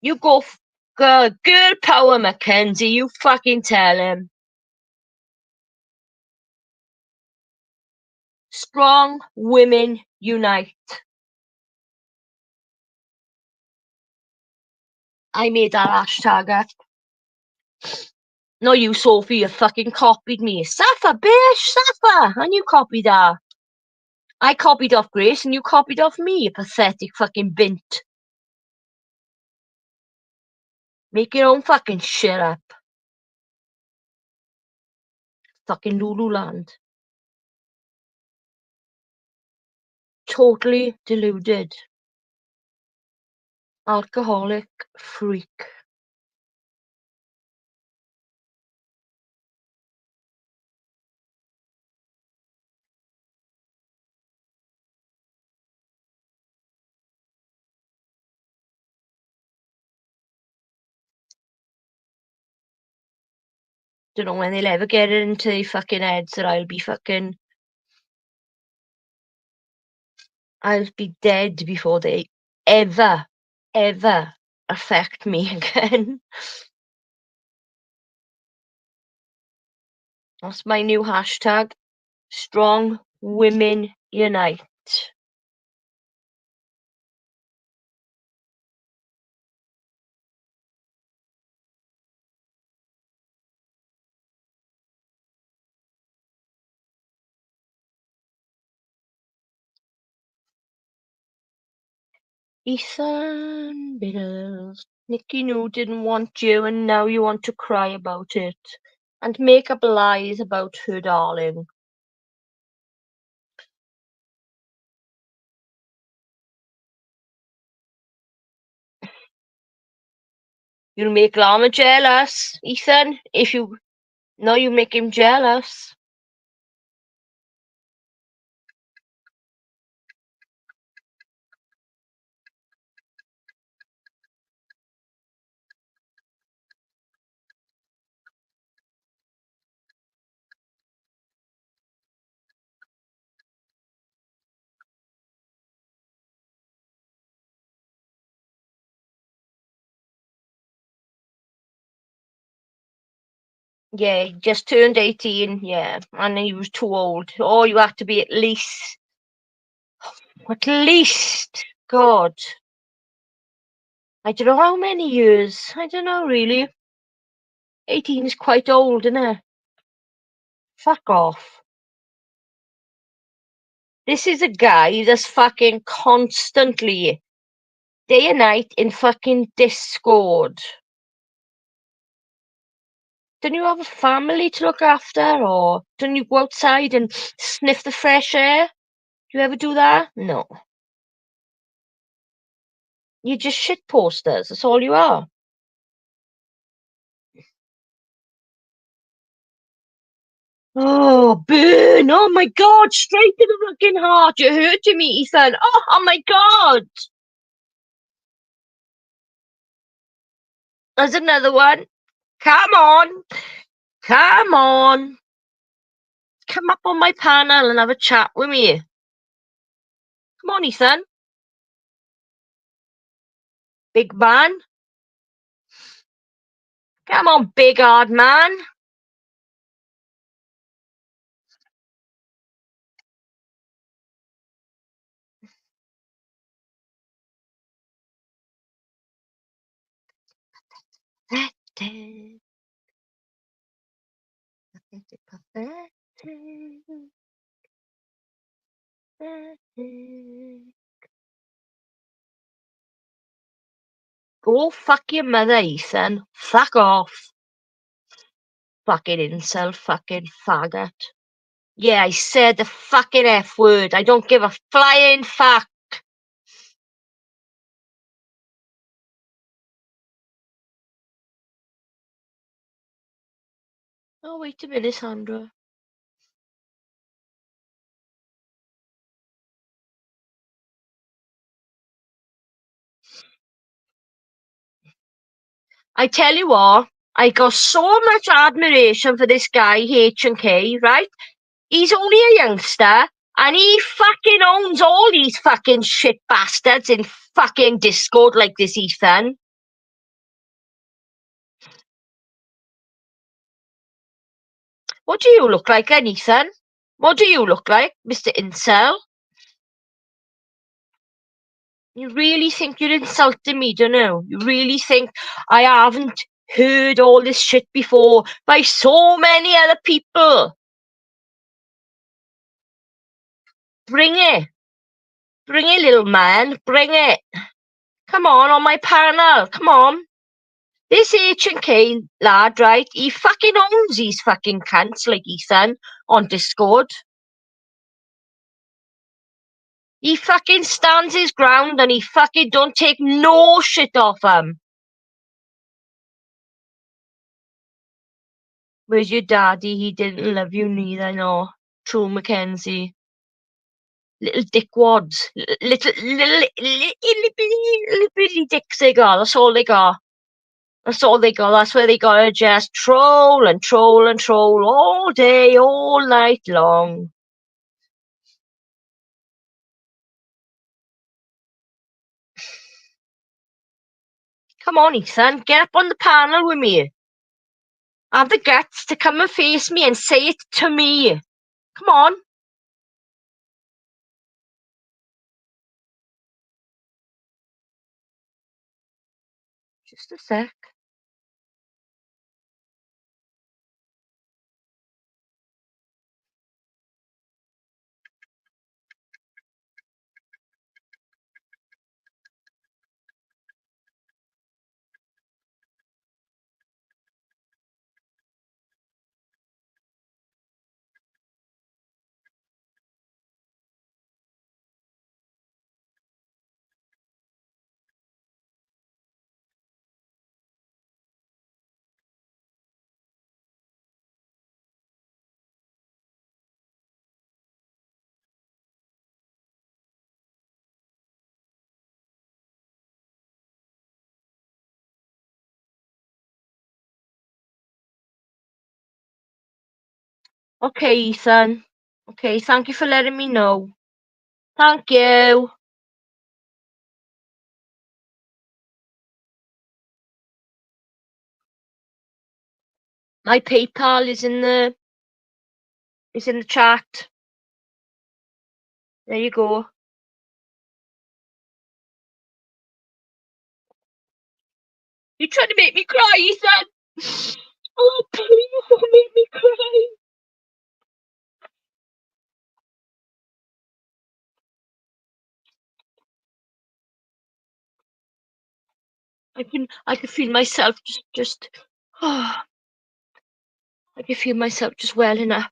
You go, girl power, Mackenzie. You fucking tell him. Strong women unite. I made that hashtag up. No, you, Sophie, you fucking copied me. Safa, bitch, Safa. And you copied that. I copied off Grace and you copied off me, you pathetic fucking bint. Make your own fucking shit up. Fucking Lululand. Totally deluded. Alcoholic freak. Don't know when they'll ever get it into their fucking heads that I'll be dead before they ever affect me again. That's my new hashtag. Strong women unite. Ethan Biddles. Nikki Noo didn't want you, and now you want to cry about it and make up lies about her, darling. You'll make Llama jealous, Ethan. You make him jealous. Yeah, he just turned 18, yeah, and he was too old. Oh, you have to be at least, God. I don't know how many years. I don't know, really. 18 is quite old, isn't it? Fuck off. This is a guy that's fucking constantly, day and night, in fucking Discord. Don't you have a family to look after, or don't you go outside and sniff the fresh air? Do you ever do that? No. You're just shit posters, that's all you are. Oh, burn! Oh my God! Straight to the fucking heart! You're hurting me, Ethan! Oh my God! There's another one. Come on! Come on! Come up on my panel and have a chat with me. Come on, Ethan. Big man. Come on, big hard man. Go fuck your mother, Ethan. Fuck off. Fucking incel, fucking faggot. Yeah, I said the fucking F word. I don't give a flying fuck. Oh, wait a minute, Sandra. I tell you what, I got so much admiration for this guy, H&K, right? He's only a youngster, and he fucking owns all these fucking shit bastards in fucking Discord like this, Ethan. What do you look like then, Ethan? What do you look like, Mr. Incel? You really think you're insulting me, don't you? You really think I haven't heard all this shit before by so many other people? Bring it. Bring it, little man. Bring it. Come on my panel. Come on. This H&K lad, right? He fucking owns these fucking cunts like Ethan on Discord. He fucking stands his ground and he fucking don't take no shit off him. Where's your daddy? He didn't love you neither, no. True Mackenzie. Little dickwads. Little bitty dicks they got. That's all they got. That's all they got. That's where they gotta just troll and troll and troll all day, all night long. Come on, Ethan, get up on the panel with me. Have the guts to come and face me and say it to me. Come on. Just a sec. Okay, Ethan. Okay, thank you for letting me know. Thank you. My PayPal is in the chat. There you go. You're trying to make me cry, Ethan. Oh, please don't make me cry. I can feel myself just I can feel myself just welling up.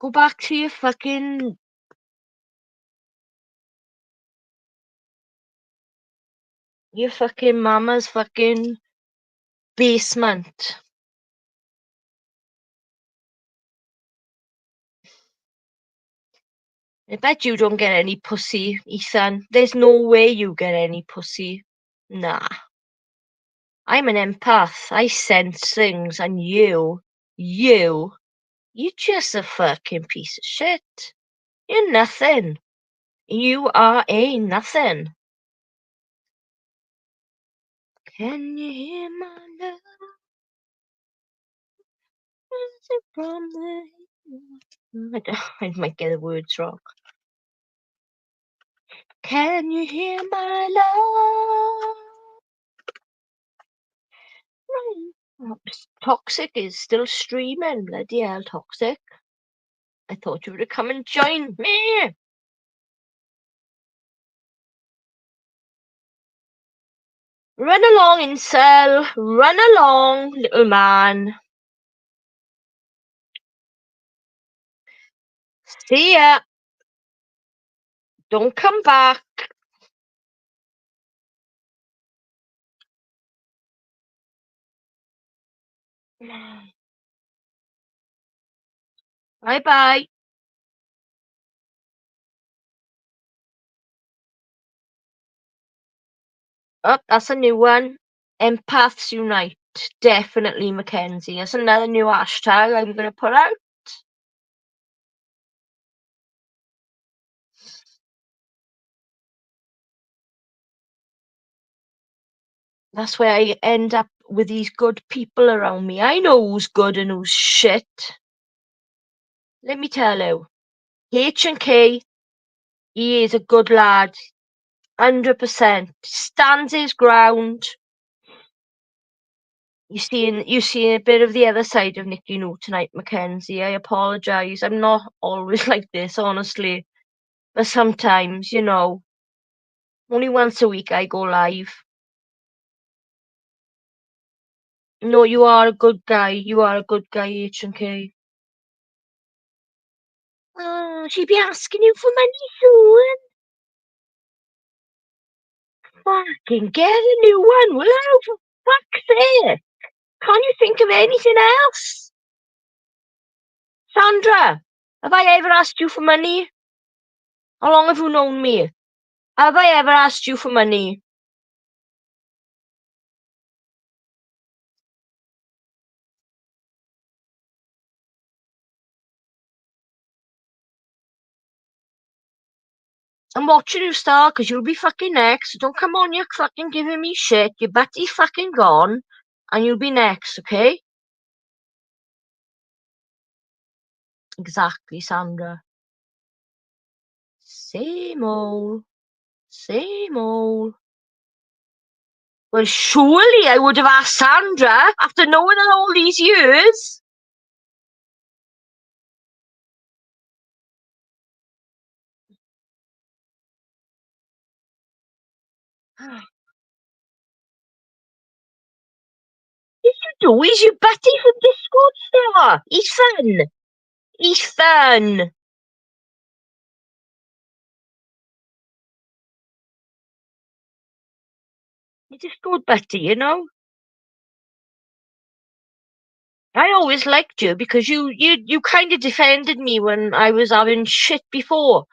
Go back to your fucking mama's fucking basement. I bet you don't get any pussy, Ethan. There's no way you get any pussy. Nah. I'm an empath. I sense things, and you're just a fucking piece of shit. You're nothing. You are a nothing. Can you hear my love? From the... I might get the words wrong. Can you hear my love? Oh, Toxic is still streaming. Bloody hell, Toxic. I thought you would have come and joined me. Run along, incel. Run along, little man. See ya. Don't come back. Bye-bye. Oh, that's a new one. Empaths Unite. Definitely, Mackenzie. That's another new hashtag I'm going to put out. That's where I end up with these good people around me. I know who's good and who's shit. Let me tell you. H&K, he is a good lad. 100%. Stands his ground. You see a bit of the other side of Nicky Noo tonight, Mackenzie. I apologise. I'm not always like this, honestly. But sometimes, only once a week I go live. No, you are a good guy. You are a good guy, H&K. Oh, she'd be asking you for money soon. Fucking get a new one, will you? For fuck's sake. Can't you think of anything else? Sandra, have I ever asked you for money? How long have you known me? Have I ever asked you for money? I'm watching you, Star, because you'll be fucking next. So don't come on, you're fucking giving me shit. Your batty's fucking gone, and you'll be next, okay? Exactly, Sandra. Same old. Same old. Well, surely I would have asked Sandra after knowing her all these years. Did you do? He's your batty from Discord, Star. He's fun. He's fun. He's a Discord batty, I always liked you because you kind of defended me when I was having shit before.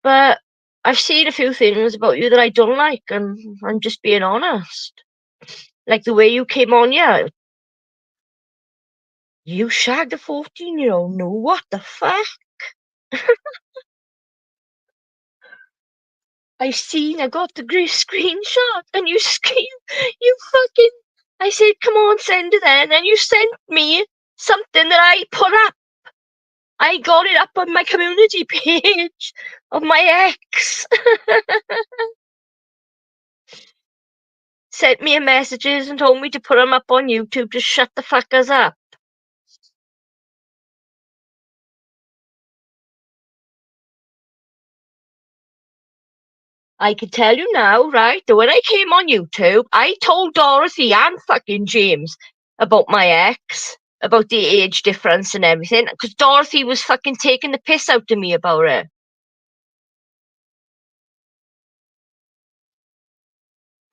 But I've seen a few things about you that I don't like, and I'm just being honest. Like the way you came on, yeah. You shagged a 14-year-old. No, what the fuck? I got the screenshot, and you fucking. I said, come on, send it then, and you sent me something that I put up. I got it up on my community page of my ex. Sent me a messages and told me to put them up on YouTube to shut the fuckers up. I can tell you now, right, that when I came on YouTube, I told Dorothy and fucking James about my ex, about the age difference and everything, because Dorothy was fucking taking the piss out of me about it.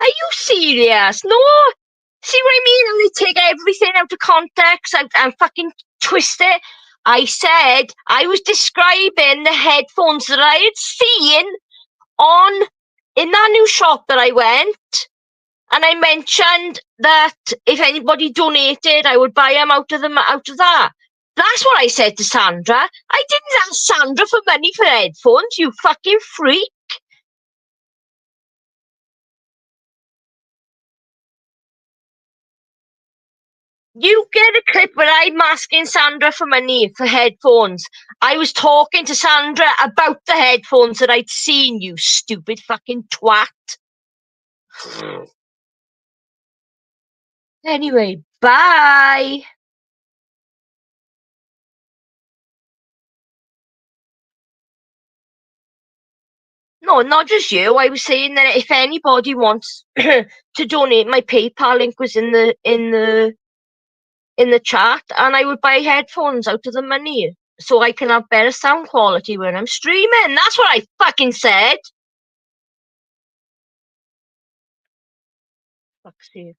Are you serious? No. See what I mean? And they take everything out of context and fucking twist it. I said I was describing the headphones that I had seen in that new shop that I went, and I mentioned that if anybody donated, I would buy them out of that. That's what I said to Sandra. I didn't ask Sandra for money for headphones, you fucking freak. You get a clip where I'm asking Sandra for money for headphones. I was talking to Sandra about the headphones that I'd seen, you stupid fucking twat. Anyway, bye. No, not just you. I was saying that if anybody wants to donate, my PayPal link was in the chat, and I would buy headphones out of the money so I can have better sound quality when I'm streaming. That's what I fucking said. Fuck's sake.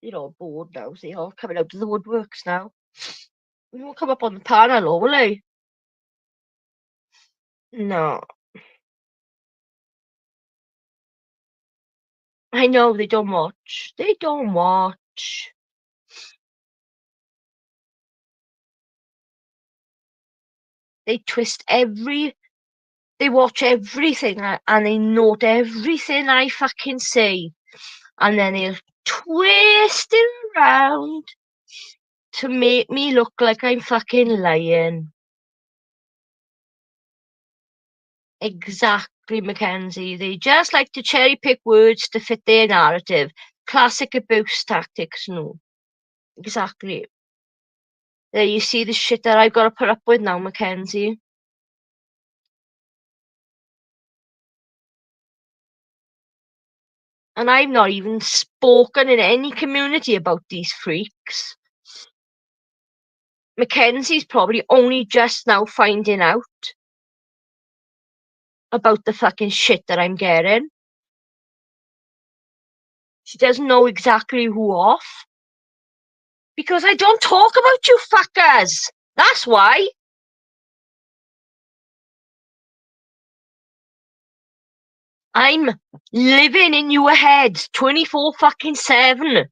You're all bored now, so you're all coming out of the woodworks now. We won't come up on the panel, or will they? No. I know they don't watch. They don't watch. They twist they watch everything and they note everything I fucking say. And then they'll twist it around to make me look like I'm fucking lying. Exactly, Mackenzie. They just like to cherry pick words to fit their narrative. Classic abuse tactics, no. Exactly. There you see the shit that I've got to put up with now, Mackenzie. And I've not even spoken in any community about these freaks. Mackenzie's probably only just now finding out about the fucking shit that I'm getting. She doesn't know exactly who off. Because I don't talk about you fuckers. That's why. I'm living in your heads 24/7.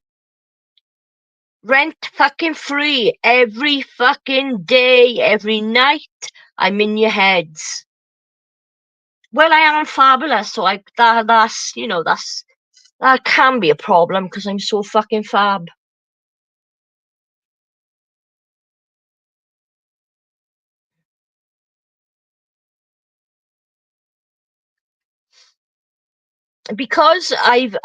Rent fucking free every fucking day, every night. I'm in your heads. Well, I am fabulous, so that can be a problem because I'm so fucking fab. Because I've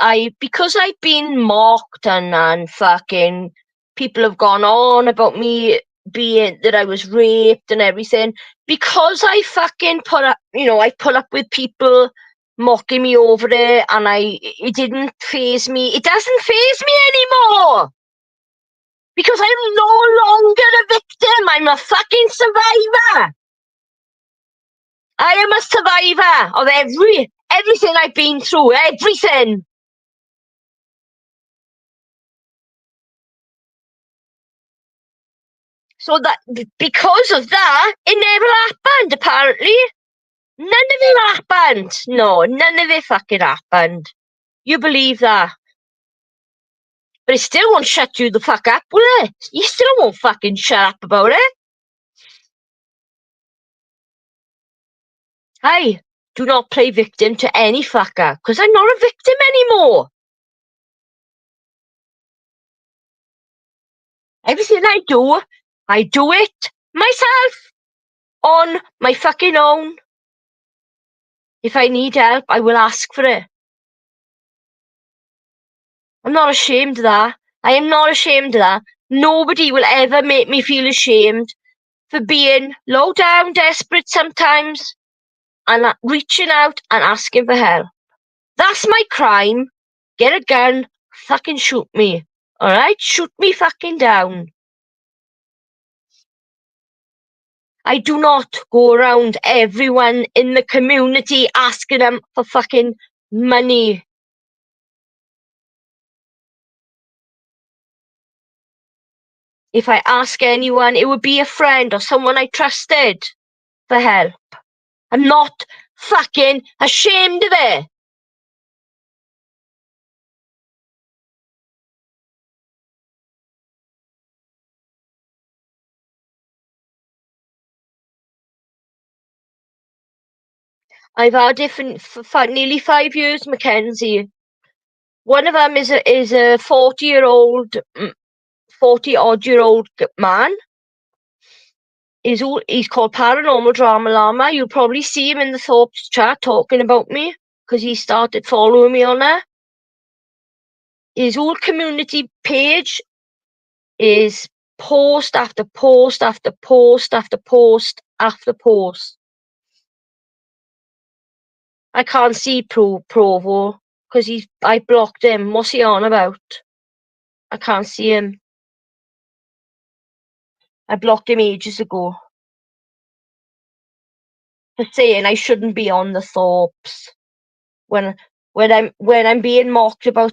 been mocked and fucking people have gone on about me being that I was raped and everything. Because I fucking I put up with people mocking me over it, and it didn't faze me. It doesn't faze me anymore. Because I'm no longer a victim. I'm a fucking survivor. I am a survivor of everything I've been through. Everything. So that because of that, it never happened, apparently. None of it happened. No, none of it fucking happened. You believe that? But it still won't shut you the fuck up, will it? You still won't fucking shut up about it. I do not play victim to any fucker, because I'm not a victim anymore. Everything I do it myself. On my fucking own. If I need help, I will ask for it. I'm not ashamed of that. I am not ashamed of that. Nobody will ever make me feel ashamed for being low down, desperate sometimes, and reaching out and asking for help. That's my crime. Get a gun, fucking shoot me. Alright? Shoot me fucking down. I do not go around everyone in the community asking them for fucking money. If I ask anyone, it would be a friend or someone I trusted for help. I'm not fucking ashamed of it. I've had it for nearly 5 years, Mackenzie. One of them is a 40-odd man. He's called Paranormal Drama Llama. You'll probably see him in the Thorps chat talking about me because he started following me on there. His whole community page is post after post after post after post after post. I can't see Provo because I blocked him. What's he on about? I can't see him. I blocked him ages ago. For saying I shouldn't be on the Thorps. When I'm being mocked about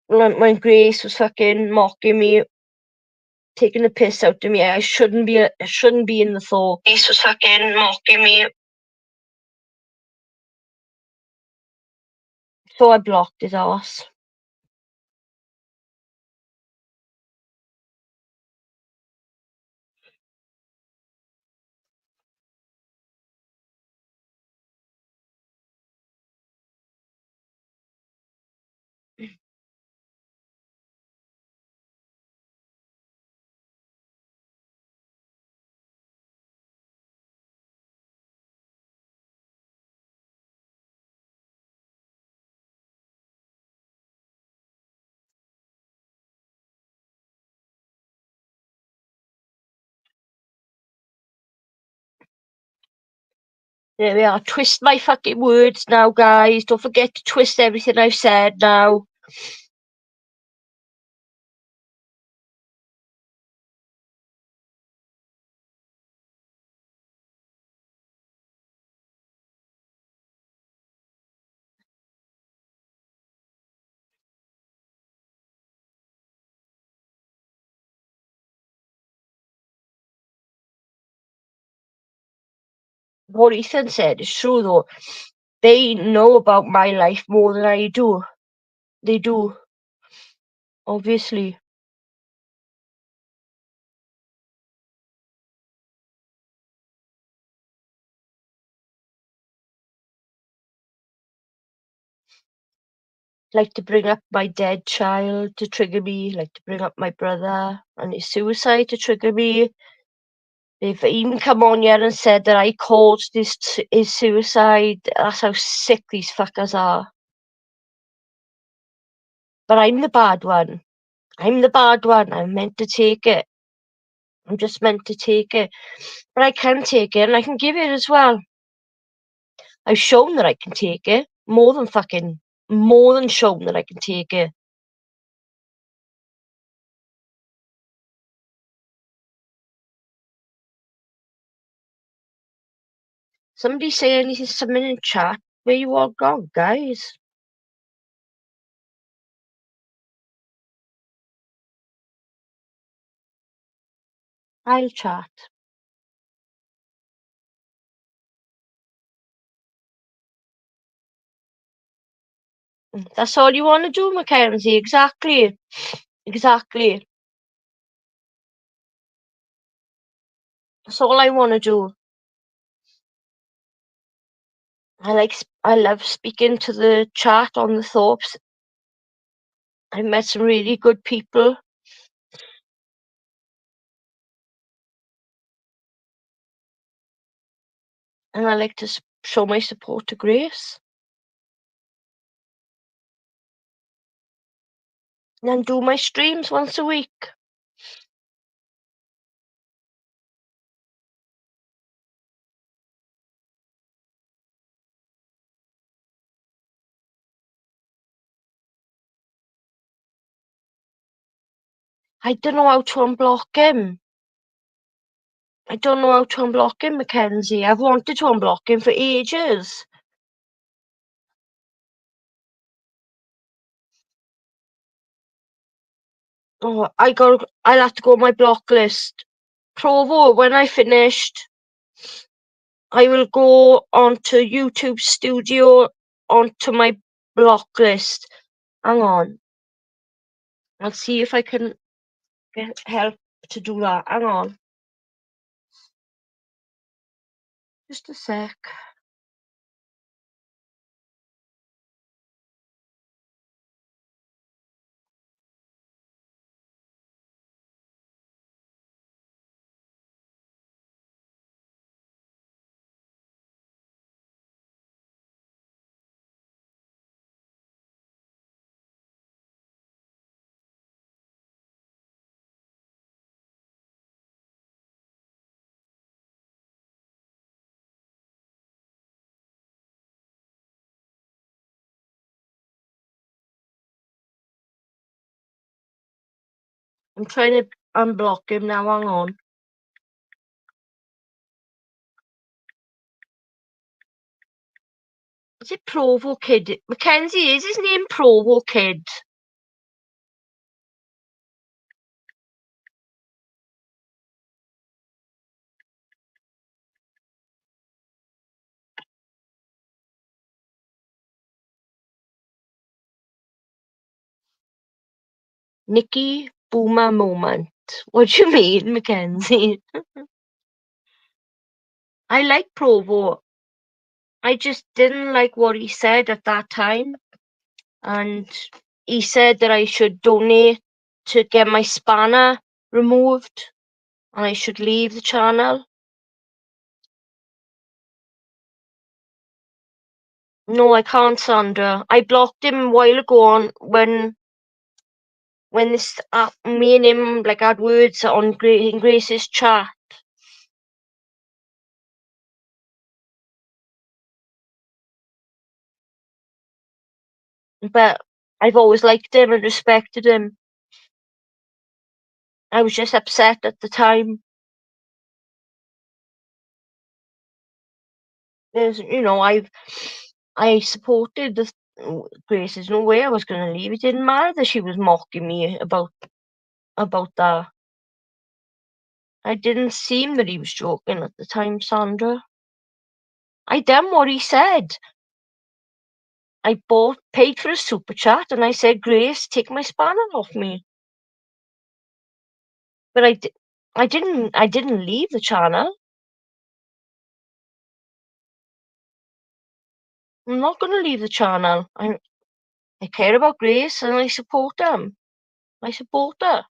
when Grace was fucking mocking me, taking the piss out of me, I shouldn't be in the Thorps. Grace was fucking mocking me. So I blocked his ass. There we are. Twist my fucking words now, guys. Don't forget to twist everything I've said now. What Ethan said is true, though. They know about my life more than I do. They do. Obviously. Like to bring up my dead child to trigger me, like to bring up my brother and his suicide to trigger me. They've even come on here and said that I caused his suicide. That's how sick these fuckers are. But I'm the bad one. I'm the bad one. I'm meant to take it. I'm just meant to take it. But I can take it and I can give it as well. I've shown that I can take it. More than shown that I can take it. Somebody say anything, something in chat. Where you all gone, guys? I'll chat. That's all you want to do, Mackenzie? Exactly. Exactly. That's all I want to do. I love speaking to the chat on the Thorps. I met some really good people. And I like to show my support to Grace. And do my streams once a week. I don't know how to unblock him. I don't know how to unblock him, Mackenzie. I've wanted to unblock him for ages. Oh, I'll have to go on my block list. Provo, when I finished, I will go onto YouTube Studio onto my block list. Hang on. I'll see if I can get help to do that. Hang on. Just a sec. I'm trying to unblock him now. Hang on. Is it Provo Kid? Mackenzie, is his name Provo Kid? Nikki Boomer Moment. What do you mean, Mackenzie? I like Provo. I just didn't like what he said at that time. And he said that I should donate to get my spanner removed. And I should leave the channel. No, I can't, Sandra. I blocked him a while ago on when this me and him like had words on in Grace's chat. But I've always liked him and respected him. I was just upset at the time. There's, I supported the Grace. There's no way I was going to leave. It didn't matter that she was mocking me about that. I didn't seem that he was joking at the time, Sandra. I done what he said. I paid for a super chat, and I said, Grace, take my spanner off me. But I didn't leave the channel. I'm not going to leave the channel. I care about Grace, and I support them. I support her.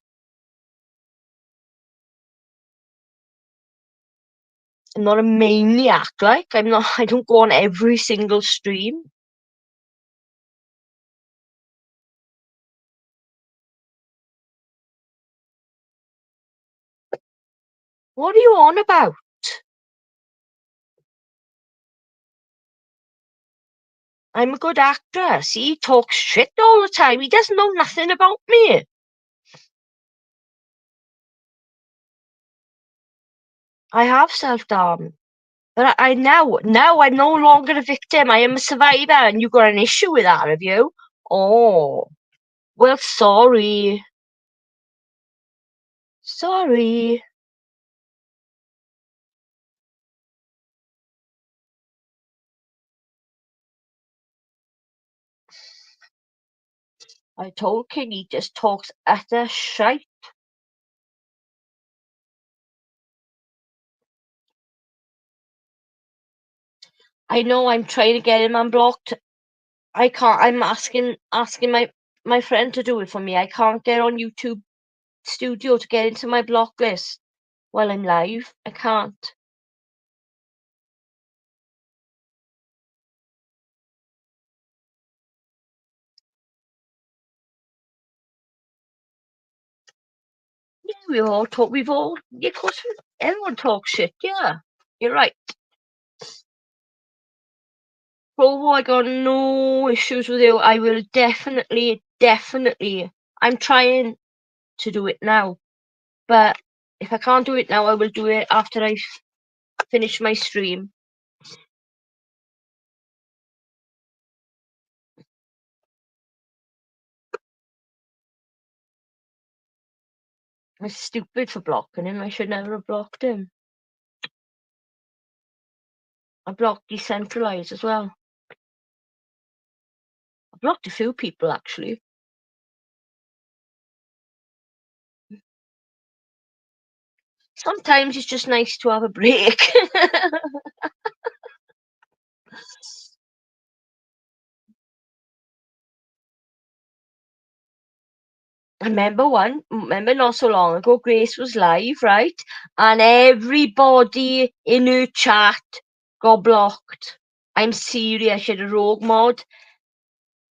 I'm not a maniac, like I'm not. I don't go on every single stream. What are you on about? I'm a good actress. He talks shit all the time. He doesn't know nothing about me. I have self-harm. But I now I'm no longer a victim. I am a survivor, and you got an issue with that, have you? Oh, well, sorry. Sorry. I told King he just talks utter shite. I know I'm trying to get him unblocked. I can't. I'm asking my friend to do it for me. I can't get on YouTube Studio to get into my block list while I'm live. I can't. Yeah, we've all, yeah, of course, everyone talks shit, yeah. You're right. Provo, I got no issues with you. I will definitely, I'm trying to do it now. But if I can't do it now, I will do it after I finish my stream. I'm stupid for blocking him. I should never have blocked him. I blocked decentralized as well. I blocked a few people actually. Sometimes it's just nice to have a break. I remember not so long ago, Grace was live, right? And everybody in her chat got blocked. I'm serious, she had a rogue mod.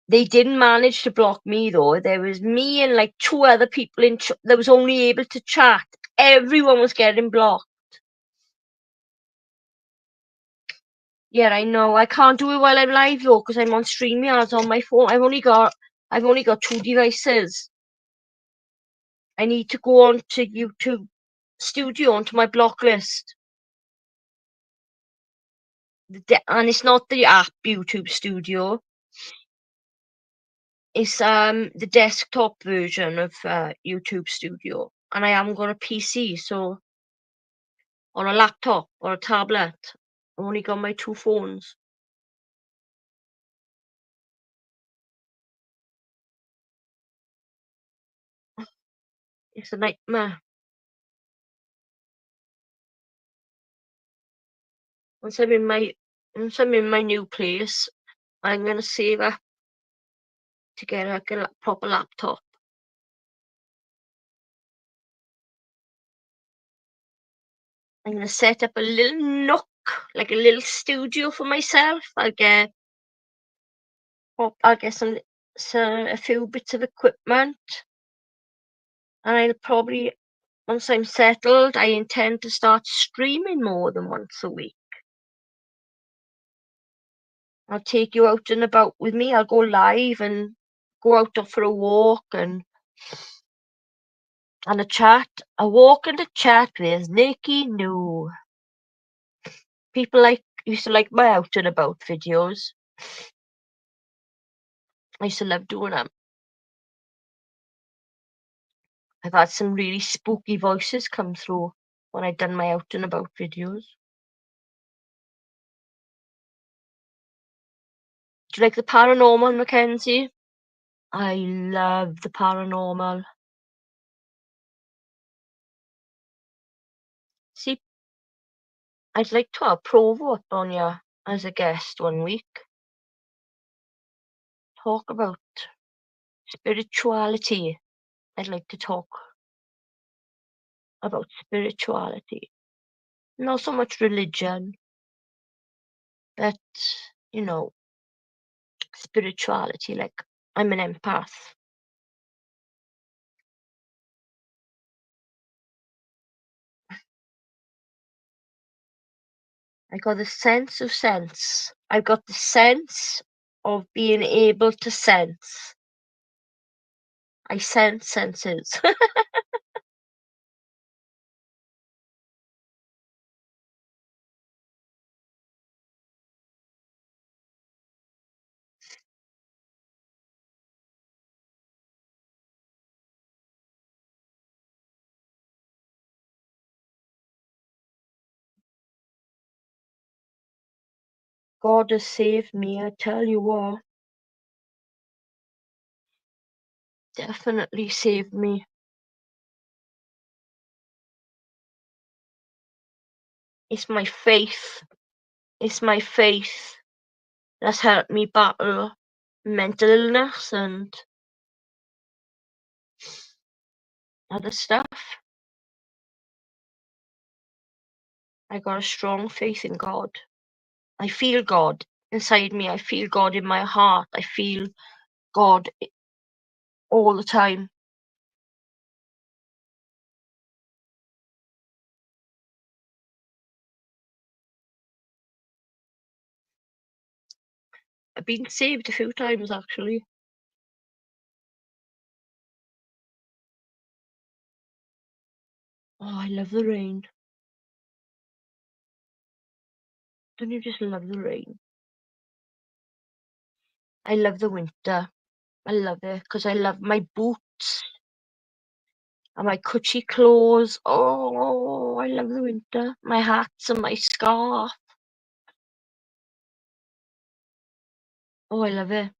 They didn't manage to block me though. There was me and like 2 other people that was only able to chat. Everyone was getting blocked. Yeah, I know. I can't do it while I'm live though, because I'm on StreamYard on my phone. I've only got 2 devices. I need to go on to YouTube Studio onto my block list. And it's not the app YouTube Studio. It's the desktop version of YouTube Studio, and I haven't got a PC, so or a laptop or a tablet. I've only got my 2 phones. It's a nightmare. Once I'm in my new place, I'm gonna save up to get a proper laptop. I'm gonna set up a little nook, like a little studio for myself. I'll get some a few bits of equipment, and I'll probably, once I'm settled, I intend to start streaming more than once a week. I'll take you out and about with me. I'll go live and go out for a walk and a chat. A walk and a chat with Nikki Noo. People used to like my out and about videos. I used to love doing them. I've had some really spooky voices come through when I've done my out and about videos. Do you like the paranormal, Mackenzie? I love the paranormal. See, I'd like to have Provo up on you as a guest one week. Talk about spirituality. I'd like to talk about spirituality. Not so much religion, but, spirituality. Like, I'm an empath. I got the sense of sense. I've got the sense of being able to sense. I sense senses. God has saved me, I tell you what. Definitely saved me. It's my faith. It's my faith that's helped me battle mental illness and other stuff. I got a strong faith in God. I feel God inside me. I feel God in my heart. I feel God all the time. I've been saved a few times actually. Oh, I love the rain. Don't you just love the rain? I love the winter. I love it because I love my boots and my cushy clothes. Oh, I love the winter. My hats and my scarf. Oh, I love it.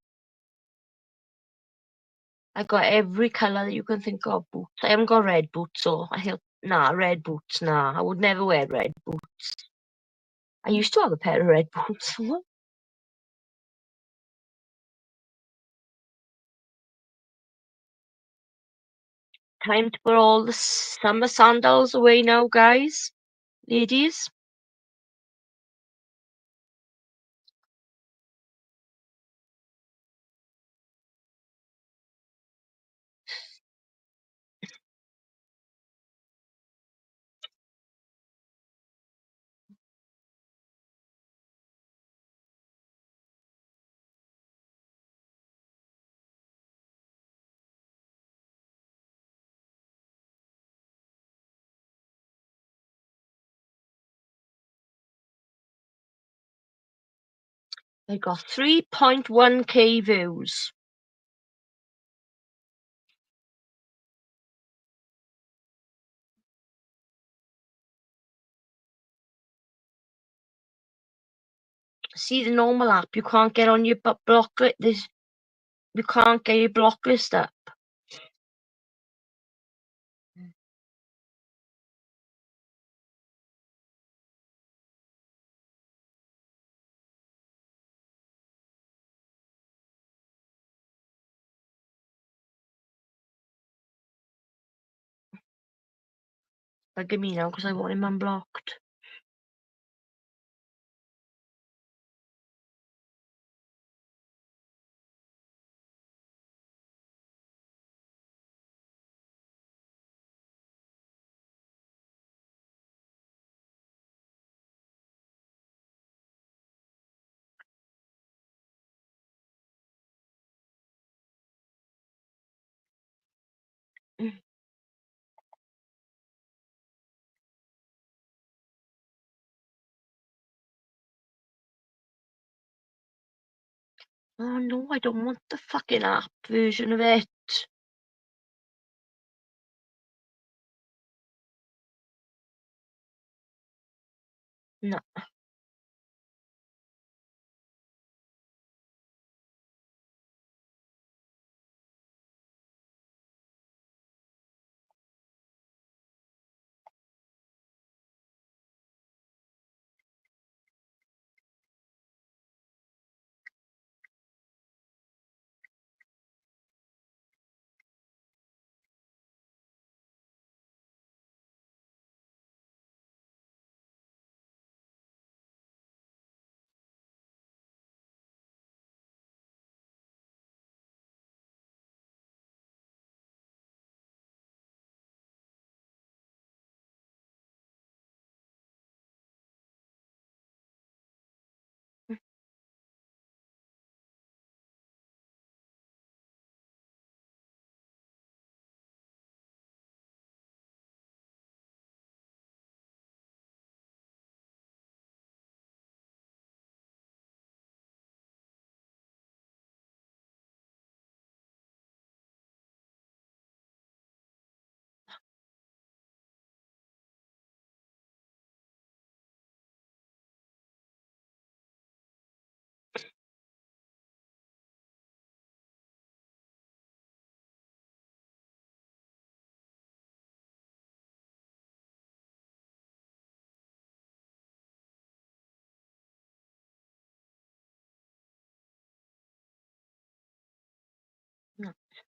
I got every colour that you can think of boots. I haven't got red boots, so red boots, nah. I would never wear red boots. I used to have a pair of red boots. Time to put all the summer sandals away now, guys. Ladies. I got 3.1k views. See the normal app, you can't get on your block list. You can't get your block list up. Forgive me now because I want him unblocked. Oh no, I don't want the fucking app version of it. No.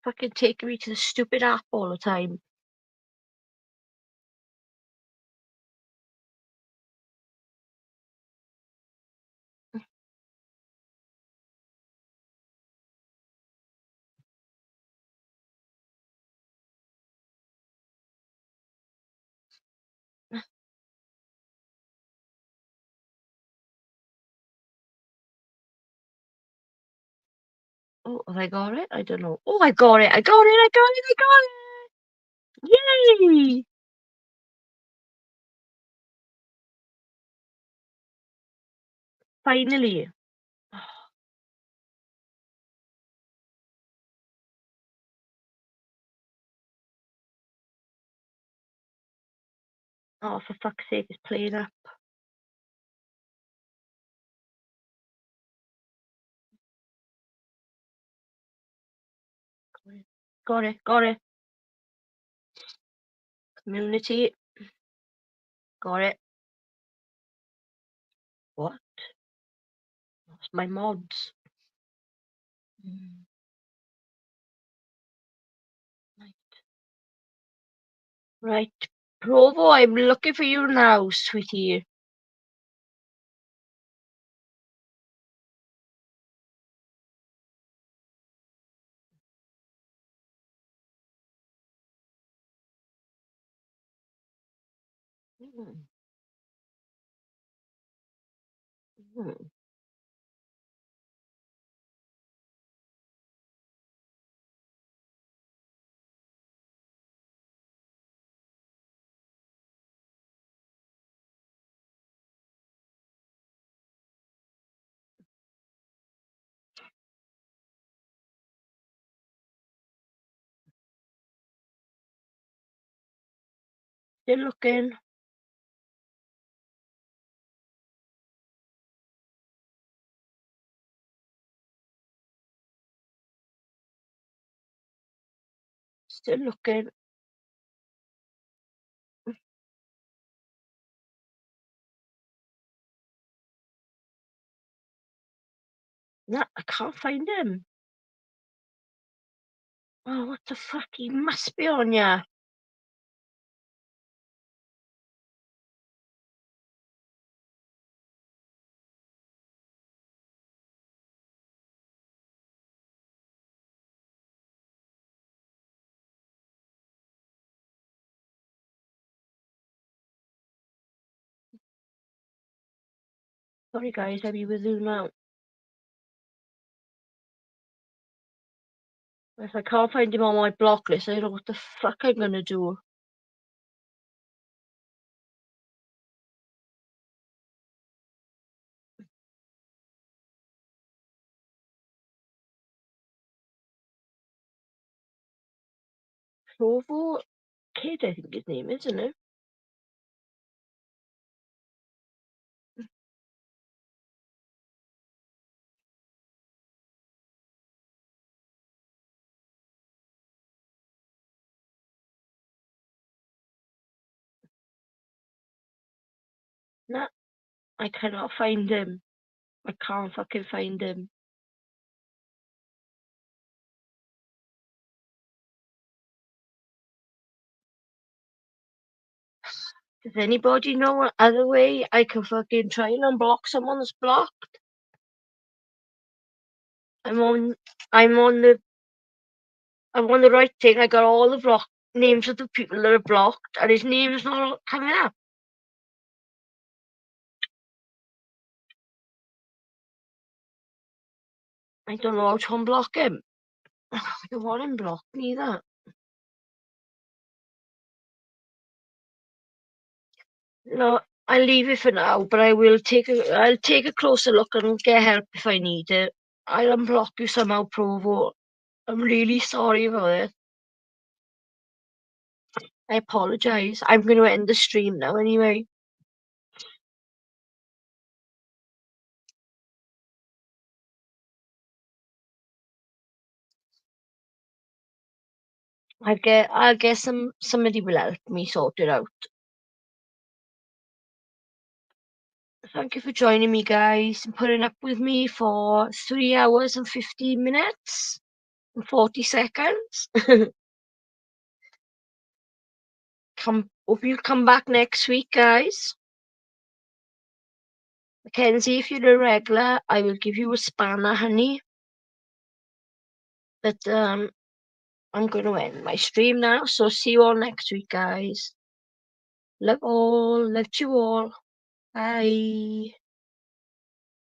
Fucking taking me to the stupid app all the time. Oh, have I got it? I don't know. Oh, I got it. I got it. I got it. I got it. Yay! Finally. Oh, for fuck's sake, it's playing up. Got it. Got it. Community. Got it. What? That's my mods. Right. Provo, I'm looking for you now, sweetie. Still looking. Still looking. No, I can't find him. Oh, what the fuck? He must be on ya. Sorry, guys, I'll be with you now. If I can't find him on my block list, I don't know what the fuck I'm gonna do. Provo Kid, I think his name is, isn't it? No, I cannot find him. I can't fucking find him. Does anybody know what other way I can fucking try and unblock someone that's blocked? I'm on the right thing. I got all the block names of the people that are blocked, and his name's not coming up. I don't know how to unblock him. I don't want him blocked neither. No, I'll leave it for now, but I'll take a closer look and get help if I need it. I'll unblock you somehow, Provo. I'm really sorry about it. I apologize. I'm going to end the stream now anyway. I'll get somebody will help me sort it out. Thank you for joining me, guys, and putting up with me for 3 hours and 15 minutes. and 40 seconds. Hope you come back next week, guys. Mackenzie, if you're a regular, I will give you a spanner, honey. But I'm going to end my stream now, so see you all next week, guys. Love all, love you all. Bye.